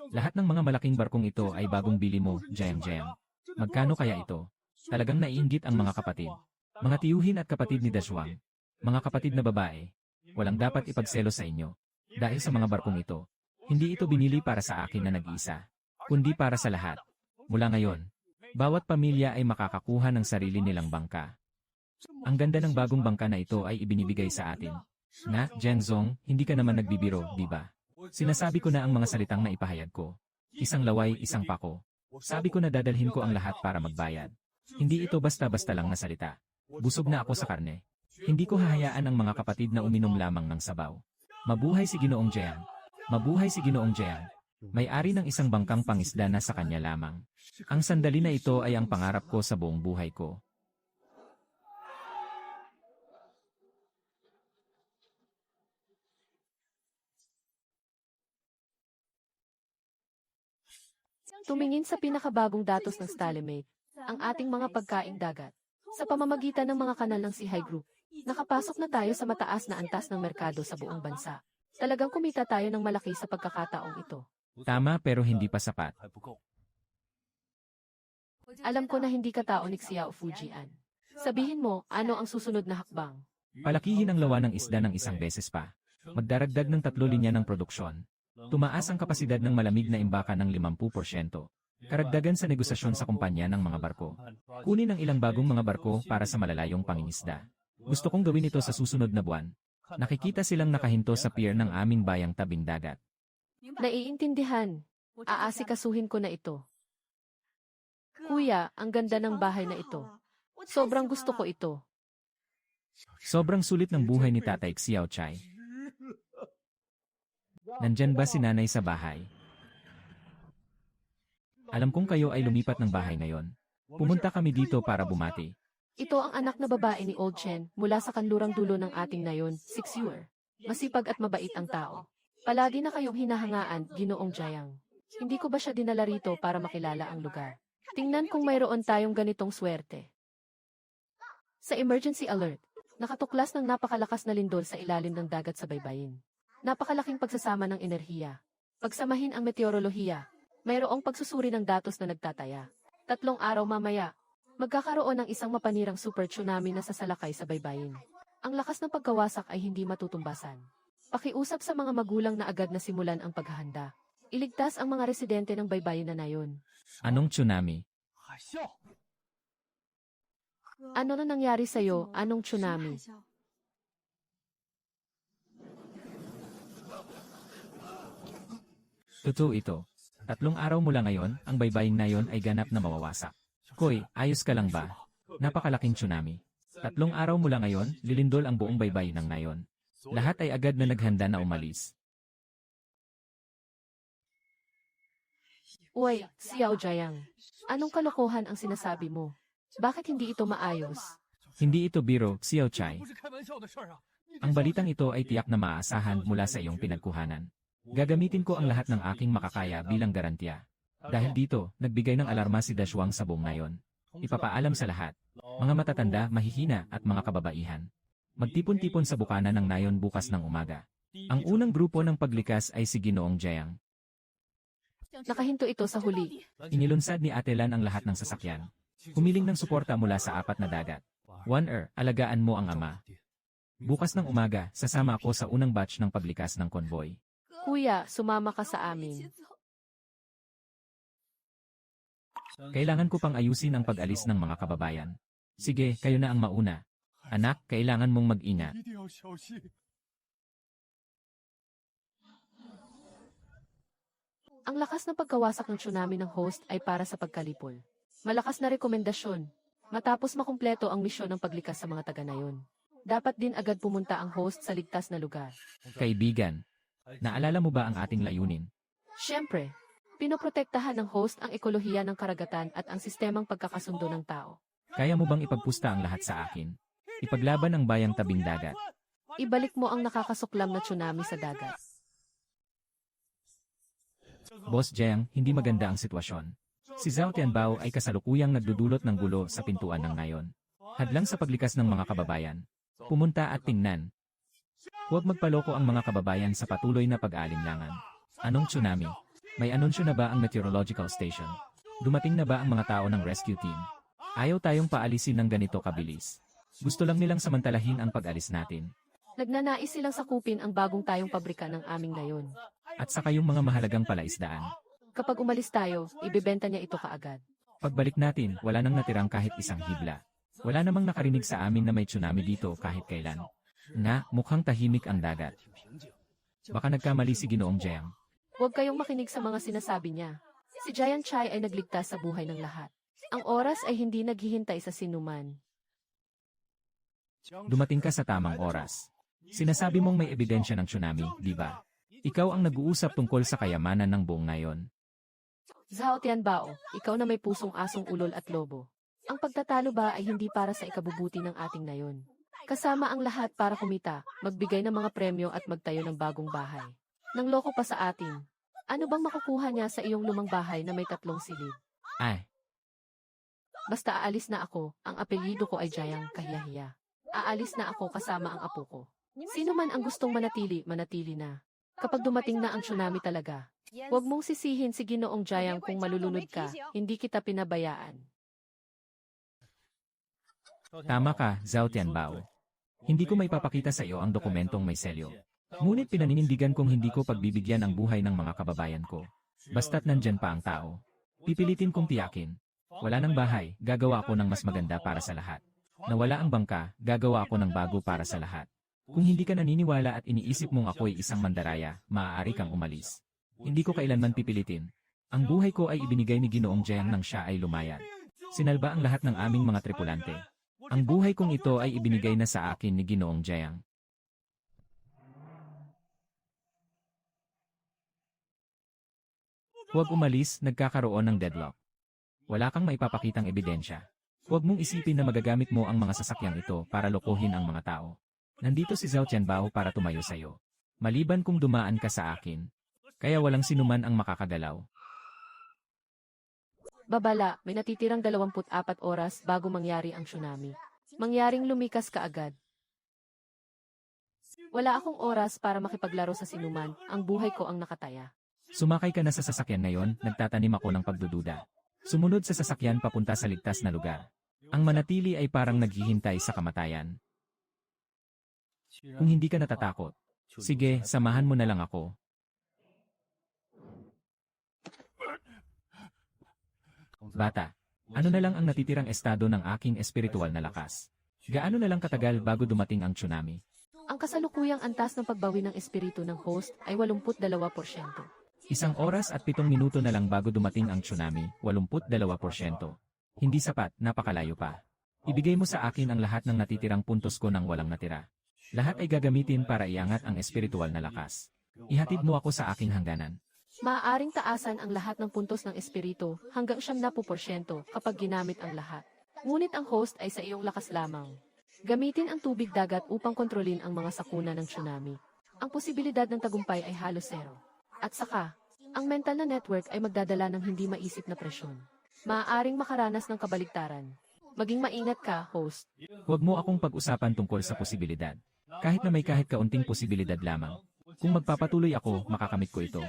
Lahat ng mga malaking barkong ito ay bagong bili mo, Jiang. Magkano kaya ito? Talagang naiinggit ang mga kapatid. Mga tiyuhin at kapatid ni Dashuang. Mga kapatid na babae. Walang dapat ipagselo sa inyo. Dahil sa mga barkong ito. Hindi ito binili para sa akin na nag-iisa. Kundi para sa lahat. Mula ngayon, bawat pamilya ay makakakuha ng sarili nilang bangka. Ang ganda ng bagong bangka na ito ay ibinibigay sa atin. Na, Zhenzong, hindi ka naman nagbibiro, di ba? Sinasabi ko na ang mga salitang naipahayag ko. Isang laway, isang pako. Sabi ko na dadalhin ko ang lahat para magbayad. Hindi ito basta-basta lang na salita. Busog na ako sa karne. Hindi ko hahayaan ang mga kapatid na uminom lamang ng sabaw. Mabuhay si Ginoong Jiang. Mabuhay si Ginoong Jiang. May-ari ng isang bangkang pangisda na sa kanya lamang. Ang sandali na ito ay ang pangarap ko sa buong buhay ko. Tumingin sa pinakabagong datos ng Stalemate, ang ating mga pagkaing dagat. Sa pamamagitan ng mga kanal ng Sihay Group, nakapasok na tayo sa mataas na antas ng merkado sa buong bansa. Talagang kumita tayo ng malaki sa pagkakataong ito. Tama pero hindi pa sapat. Alam ko na hindi ka tao ni Xiao Fujian. Sabihin mo, ano ang susunod na hakbang? Palakihin ang lawa ng isda ng isang beses pa. Magdaragdag ng 3 linya ng produksyon. Tumaas ang kapasidad ng malamig na imbaka ng 50%. Karagdagan sa negosasyon sa kumpanya ng mga barko. Kunin ang ilang bagong mga barko para sa malalayong pangingisda. Gusto kong gawin ito sa susunod na buwan. Nakikita silang nakahinto sa pier ng aming bayang tabing dagat. Naiintindihan. Aasikasuhin ko na ito. Kuya, ang ganda ng bahay na ito. Sobrang gusto ko ito. Sobrang sulit ng buhay ni Tatay Xiao Chai. Nandyan ba si nanay sa bahay? Alam kong kayo ay lumipat ng bahay ngayon. Pumunta kami dito para bumati. Ito ang anak na babae ni Old Chen mula sa kanlurang dulo ng ating nayon, 6 year. Masipag at mabait ang tao. Palagi na kayong hinahangaan, Ginoong Jiang. Hindi ko ba siya dinala rito para makilala ang lugar? Tingnan kung mayroon tayong ganitong swerte. Sa emergency alert, nakatuklas ng napakalakas na lindol sa ilalim ng dagat sa baybayin. Napakalaking pagsasama ng enerhiya. Pagsamahin ang meteorolohiya. Mayroong pagsusuri ng datos na nagtataya. 3 araw mamaya, magkakaroon ng isang mapanirang super tsunami na sasalakay sa baybayin. Ang lakas ng pagkawasak ay hindi matutumbasan. Pakiusap sa mga magulang na agad na simulan ang paghahanda. Iligtas ang mga residente ng baybayin na nayon. Anong tsunami? Ano na nangyari sa'yo? Anong tsunami? Totoo ito. 3 araw mula ngayon, ang baybaying nayon ay ganap na mawawasak. Koy, ayos ka lang ba? Napakalaking tsunami. 3 araw mula ngayon, lilindol ang buong baybayin ng nayon. Lahat ay agad na naghanda na umalis. Uy, Xiao Jiang. Anong kalokohan ang sinasabi mo? Bakit hindi ito maayos? Hindi ito biro, Xiao Chai. Ang balitang ito ay tiyak na maaasahan mula sa iyong pinagkuhanan. Gagamitin ko ang lahat ng aking makakaya bilang garantiya. Dahil dito, nagbigay ng alarma si Dashuang sa buong nayon. Ipapaalam sa lahat, mga matatanda, mahihina at mga kababaihan. Magtipon-tipon sa bukana ng nayon bukas ng umaga. Ang unang grupo ng paglikas ay si Ginoong Jiang. Nakahinto ito sa huli. Inilunsad ni Ate Lan ang lahat ng sasakyan. Humiling ng suporta mula sa 4 na dagat. 1 alagaan mo ang ama. Bukas ng umaga, sasama ako sa unang batch ng paglikas ng konvoy. Kuya, sumama ka sa amin. Kailangan ko pang ayusin ang pag-alis ng mga kababayan. Sige, kayo na ang mauna. Anak, kailangan mong mag-ingat. Ang lakas ng pagkawasak ng tsunami ng host ay para sa pagkalipol. Malakas na rekomendasyon. Matapos makumpleto ang misyon ng paglikas sa mga taga-nayon. Dapat din agad pumunta ang host sa ligtas na lugar. Kaibigan, naalala mo ba ang ating layunin? Siyempre, pinoprotektahan ng host ang ekolohiya ng karagatan at ang sistemang pagkakasundo ng tao. Kaya mo bang ipagpusta ang lahat sa akin? Ipaglaban ang bayang tabing dagat. Ibalik mo ang nakakasuklam na tsunami sa dagat. Boss Jiang, hindi maganda ang sitwasyon. Si Zhao Tianbao ay kasalukuyang nagdudulot ng gulo sa pintuan ng nayon. Hadlang sa paglikas ng mga kababayan. Pumunta at tingnan. Huwag magpaloko ang mga kababayan sa patuloy na pag-aalinlangan. Anong tsunami? May anunsyo na ba ang meteorological station? Dumating na ba ang mga tao ng rescue team? Ayaw tayong paalisin ng ganito kabilis. Gusto lang nilang samantalahin ang pag-alis natin. Nagnanais silang sakupin ang bagong tayong pabrika ng aming nayon. At saka yung mga mahalagang palaisdaan. Kapag umalis tayo, ibebenta niya ito kaagad. Pagbalik natin, wala nang natirang kahit isang hibla. Wala namang nakarinig sa amin na may tsunami dito kahit kailan. Mukhang tahimik ang dagat. Baka nagkamali si Ginoong Jiang. Huwag kayong makinig sa mga sinasabi niya. Si Giant Chai ay nagligtas sa buhay ng lahat. Ang oras ay hindi naghihintay sa sinuman. Dumating ka sa tamang oras. Sinasabi mong may ebidensya ng tsunami, di ba? Ikaw ang nag-uusap tungkol sa kayamanan ng buong nayon. Zhao Tianbao, ikaw na may pusong asong ulol at lobo. Ang pagtatalo ba ay hindi para sa ikabubuti ng ating nayon. Kasama ang lahat para kumita, magbigay ng mga premyo at magtayo ng bagong bahay. Nang loko pa sa atin. Ano bang makukuha niya sa iyong lumang bahay na may 3 silid? Ay, Basta aalis na ako, ang apelyido ko ay Jiang Kahiyahiya. Aalis na ako kasama ang apo ko. Sino man ang gustong manatili, manatili na. Kapag dumating na ang tsunami talaga, huwag mong sisihin si Ginoong Jiang kung malulunod ka, hindi kita pinabayaan. tama ka, Zhao Tianbao. Hindi ko maipapakita sa iyo ang dokumentong may selyo. Ngunit pinaninindigan kong hindi ko pagbibigyan ang buhay ng mga kababayan ko. Basta't nandyan pa ang tao. Pipilitin kong tiyakin. Wala ng bahay, gagawa ako ng mas maganda para sa lahat. Nawala ang bangka, gagawa ako ng bago para sa lahat. Kung hindi ka naniniwala at iniisip mong ako'y isang mandaraya, maaari kang umalis. Hindi ko kailanman pipilitin. Ang buhay ko ay ibinigay ni Ginoong Jiang nang siya ay lumayas. Sinalba ang lahat ng aming mga tripulante. Ang buhay kong ito ay ibinigay na sa akin ni Ginoong Jiang. Huwag umalis, nagkakaroon ng deadlock. Wala kang maipapakitang ebidensya. Huwag mong isipin na magagamit mo ang mga sasakyang ito para lokohin ang mga tao. Nandito si Zhao Tianbao para tumayo sa'yo. Maliban kung dumaan ka sa akin. Kaya walang sinuman ang makakagalaw. Babala, may natitirang 24 oras bago mangyari ang tsunami. Mangyaring lumikas ka agad. Wala akong oras para makipaglaro sa sinuman, ang buhay ko ang nakataya. Sumakay ka na sa sasakyan ngayon, nagtatanim ako ng pagdududa. Sumunod sa sasakyan papunta sa ligtas na lugar. Ang manatili ay parang naghihintay sa kamatayan. Kung hindi ka natatakot, sige, samahan mo na lang ako. Bata, ano na lang ang natitirang estado ng aking espiritual na lakas? Gaano na lang katagal bago dumating ang tsunami? Ang kasalukuyang antas ng pagbawi ng espiritu ng host ay 82%. 1 oras at 7 minuto na lang bago dumating ang tsunami, 82%. Hindi sapat, napakalayo pa. Ibigay mo sa akin ang lahat ng natitirang puntos ko nang walang natira. Lahat ay gagamitin para iangat ang espiritual na lakas. Ihatid mo ako sa aking hangganan. Maaaring taasan ang lahat ng puntos ng espiritu hanggang 70% kapag ginamit ang lahat. Ngunit ang host ay sa iyong lakas lamang. Gamitin ang tubig dagat upang kontrolin ang mga sakuna ng tsunami. Ang posibilidad ng tagumpay ay halos 0. At saka, ang mental na network ay magdadala ng hindi maisip na presyon. Maaaring makaranas ng kabaligtaran. Maging maingat ka, host. Huwag mo akong pag-usapan tungkol sa posibilidad. Kahit na may kahit kaunting posibilidad lamang. Kung magpapatuloy ako, makakamit ko ito.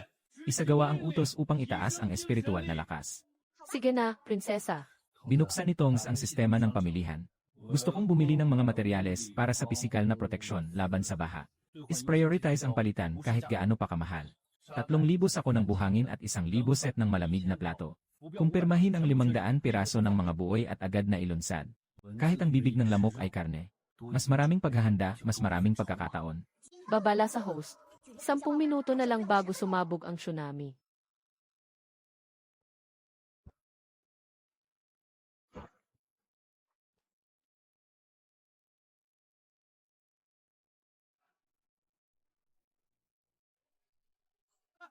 Isagawa ang utos upang itaas ang espiritual na lakas. Sige na, prinsesa. Binuksan ni Tongs ang sistema ng pamilihan. Gusto kong bumili ng mga materyales para sa pisikal na proteksyon laban sa baha. Is-prioritize ang palitan kahit gaano pa kamahal. 3,000 sako ng buhangin at 1,000 set ng malamig na plato. Kumpirmahin ang 500 piraso ng mga buoy at agad na ilunsad. Kahit ang bibig ng lamok ay karne. Mas maraming paghahanda, mas maraming pagkakataon. Babala sa host. 10 minuto na lang bago sumabog ang tsunami.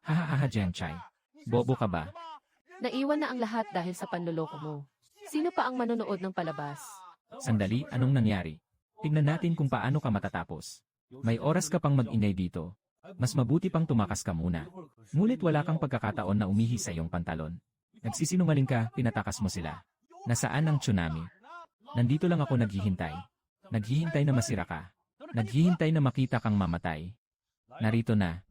Hahaha Genchai. Bobo ka ba? Naiwan na ang lahat dahil sa panloloko mo. Sino pa ang manonood ng palabas? Sandali, anong nangyari? Tignan natin kung paano ka matatapos. May oras ka pang mag-inay dito. Mas mabuti pang tumakas ka muna. Ngunit wala kang pagkakataon na umihi sa iyong pantalon. Nagsisinungaling ka, tinatakas mo sila. Nasaan ang tsunami? Nandito lang ako naghihintay. Naghihintay na masira ka. Naghihintay na makita kang mamatay. Narito na.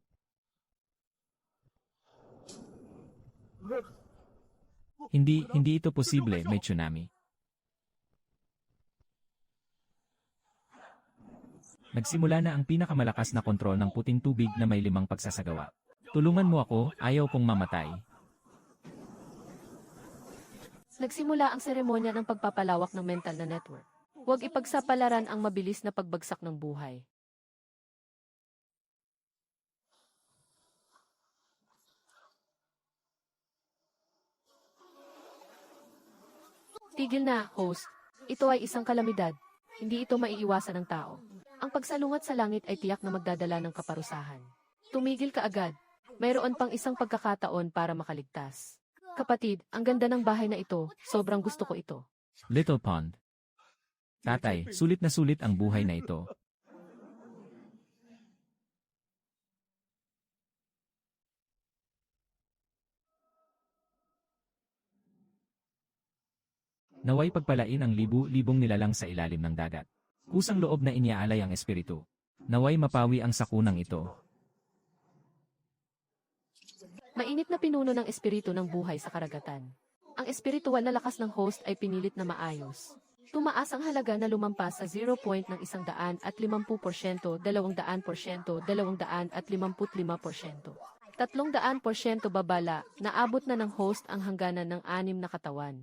Hindi ito posible, may tsunami. Nagsimula na ang pinakamalakas na kontrol ng puting tubig na may 5 pagsasagawa. Tulungan mo ako, ayaw kong mamatay. Nagsimula ang seremonya ng pagpapalawak ng mental na network. Huwag ipagsapalaran ang mabilis na pagbagsak ng buhay. Tigil na, host. Ito ay isang kalamidad. Hindi ito maiiwasan ng tao. Ang pagsalungat sa langit ay tiyak na magdadala ng kaparusahan. Tumigil ka agad. Mayroon pang isang pagkakataon para makaligtas. Kapatid, ang ganda ng bahay na ito. Sobrang gusto ko ito. Little Pond. Tatay, sulit na sulit ang buhay na ito. Naway pagpalain ang libu-libong nilalang sa ilalim ng dagat. Kusang loob na iniaalay ang espiritu. Naway mapawi ang sakunang ito. Mainit na pinuno ng espiritu ng buhay sa karagatan. Ang espiritual na lakas ng host ay pinilit na maayos. Tumaas ang halaga na lumampas sa 0 point ng 150%, 200%, 200%, 255%. 300% babala, naabot na ng host ang hangganan ng 6 na katawan.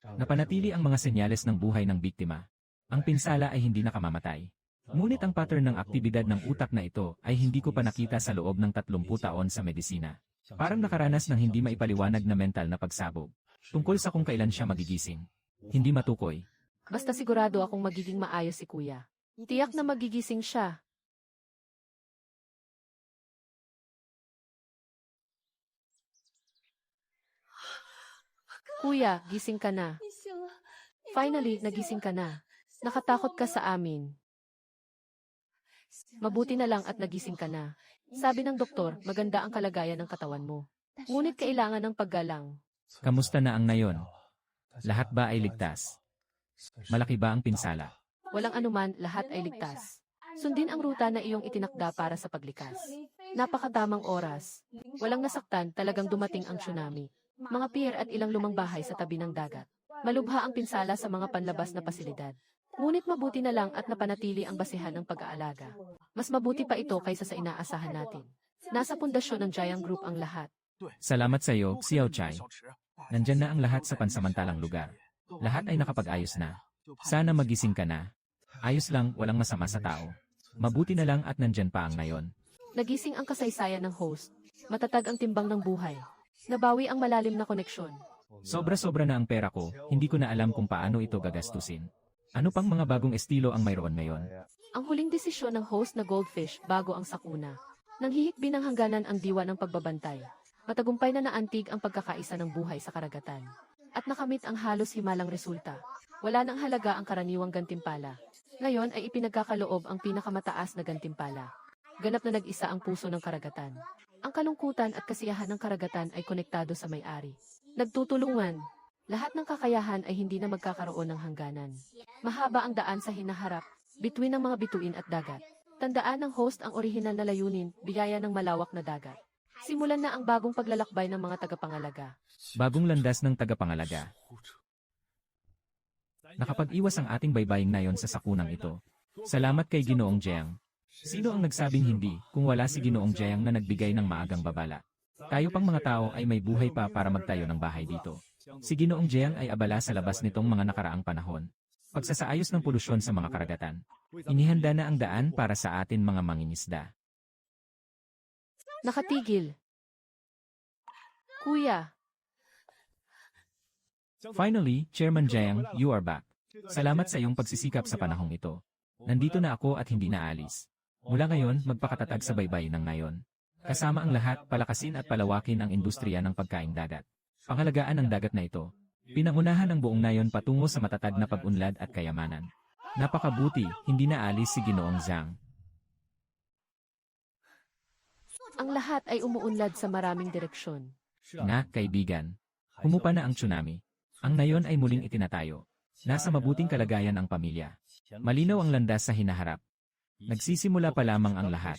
Napanatili ang mga senyales ng buhay ng biktima. Ang pinsala ay hindi nakamamatay. Ngunit ang pattern ng aktibidad ng utak na ito ay hindi ko pa nakita sa loob ng 30 taon sa medisina. Parang nakaranas ng hindi maipaliwanag na mental na pagsabog. Tungkol sa kung kailan siya magigising. Hindi matukoy. Basta sigurado akong magiging maayos si kuya. Tiyak na magigising siya. Kuya, gising ka na. Finally, nagising ka na. Nakatakot ka sa amin. Mabuti na lang at nagising ka na. Sabi ng doktor, maganda ang kalagayan ng katawan mo. Ngunit kailangan ng paggalang. Kamusta na ang ngayon? Lahat ba ay ligtas? Malaki ba ang pinsala? Walang anuman, lahat ay ligtas. Sundin ang ruta na iyong itinakda para sa paglikas. Napakatamang oras. Walang nasaktan, talagang dumating ang tsunami. Mga pier at ilang lumang bahay sa tabi ng dagat. Malubha ang pinsala sa mga panlabas na pasilidad. Ngunit mabuti na lang at napanatili ang basehan ng pag-aalaga. Mas mabuti pa ito kaysa sa inaasahan natin. Nasa pundasyon ng Jiang Group ang lahat. Salamat sa iyo, Xiao Chai. Nandyan na ang lahat sa pansamantalang lugar. Lahat ay nakapag-ayos na. Sana magising ka na. Ayos lang, walang masama sa tao. Mabuti na lang at nandyan pa ang ngayon. Nagising ang kasaysayan ng host. Matatag ang timbang ng buhay. Nabawi ang malalim na koneksyon. Sobra-sobra na ang pera ko, hindi ko na alam kung paano ito gagastusin. Ano pang mga bagong estilo ang mayroon ngayon? Ang huling desisyon ng host na goldfish bago ang sakuna. Nanghihikbi ng hangganan ang diwa ng pagbabantay. Matagumpay na naantig ang pagkakaisa ng buhay sa karagatan. At nakamit ang halos himalang resulta. Wala nang halaga ang karaniwang gantimpala. Ngayon ay ipinagkakaloob ang pinakamataas na gantimpala. Ganap na nag-isa ang puso ng karagatan. Ang kalungkutan at kasiyahan ng karagatan ay konektado sa may-ari. Nagtutulungan. Lahat ng kakayahan ay hindi na magkakaroon ng hangganan. Mahaba ang daan sa hinaharap, between ng mga bituin at dagat. Tandaan ng host ang orihinal na layunin, biyaya ng malawak na dagat. Simulan na ang bagong paglalakbay ng mga tagapangalaga. Bagong landas ng tagapangalaga. Nakapag-iwas ang ating baybaying nayon sa sakunang ito. Salamat kay Ginoong Jiang. Sino ang nagsabing hindi kung wala si Ginoong Jiang na nagbigay ng maagang babala? Tayo pang mga tao ay may buhay pa para magtayo ng bahay dito. Si Ginoong Jiang ay abala sa labas nitong mga nakaraang panahon. Pagsasaayos ng polusyon sa mga karagatan. Inihanda na ang daan para sa atin mga mangingisda. Nakatigil. Kuya, Finally, Chairman Jiang, you are back. Salamat sa iyong pagsisikap sa panahong ito. Nandito na ako at hindi na alis. Mula ngayon, magpakatatag sa baybay ng ngayon. Kasama ang lahat, palakasin at palawakin ang industriya ng pagkaing dagat. Pangalagaan ang dagat na ito. Pinangunahan ang buong nayon patungo sa matatag na pag-unlad at kayamanan. Napakabuti, hindi na alis si Ginoong Zhang. ang lahat ay umuunlad sa maraming direksyon. Na, kaibigan. Humupa na ang tsunami. Ang nayon ay muling itinatayo. Nasa mabuting kalagayan ang pamilya. Malinaw ang landas sa hinaharap. Nagsisimula pa lamang ang lahat.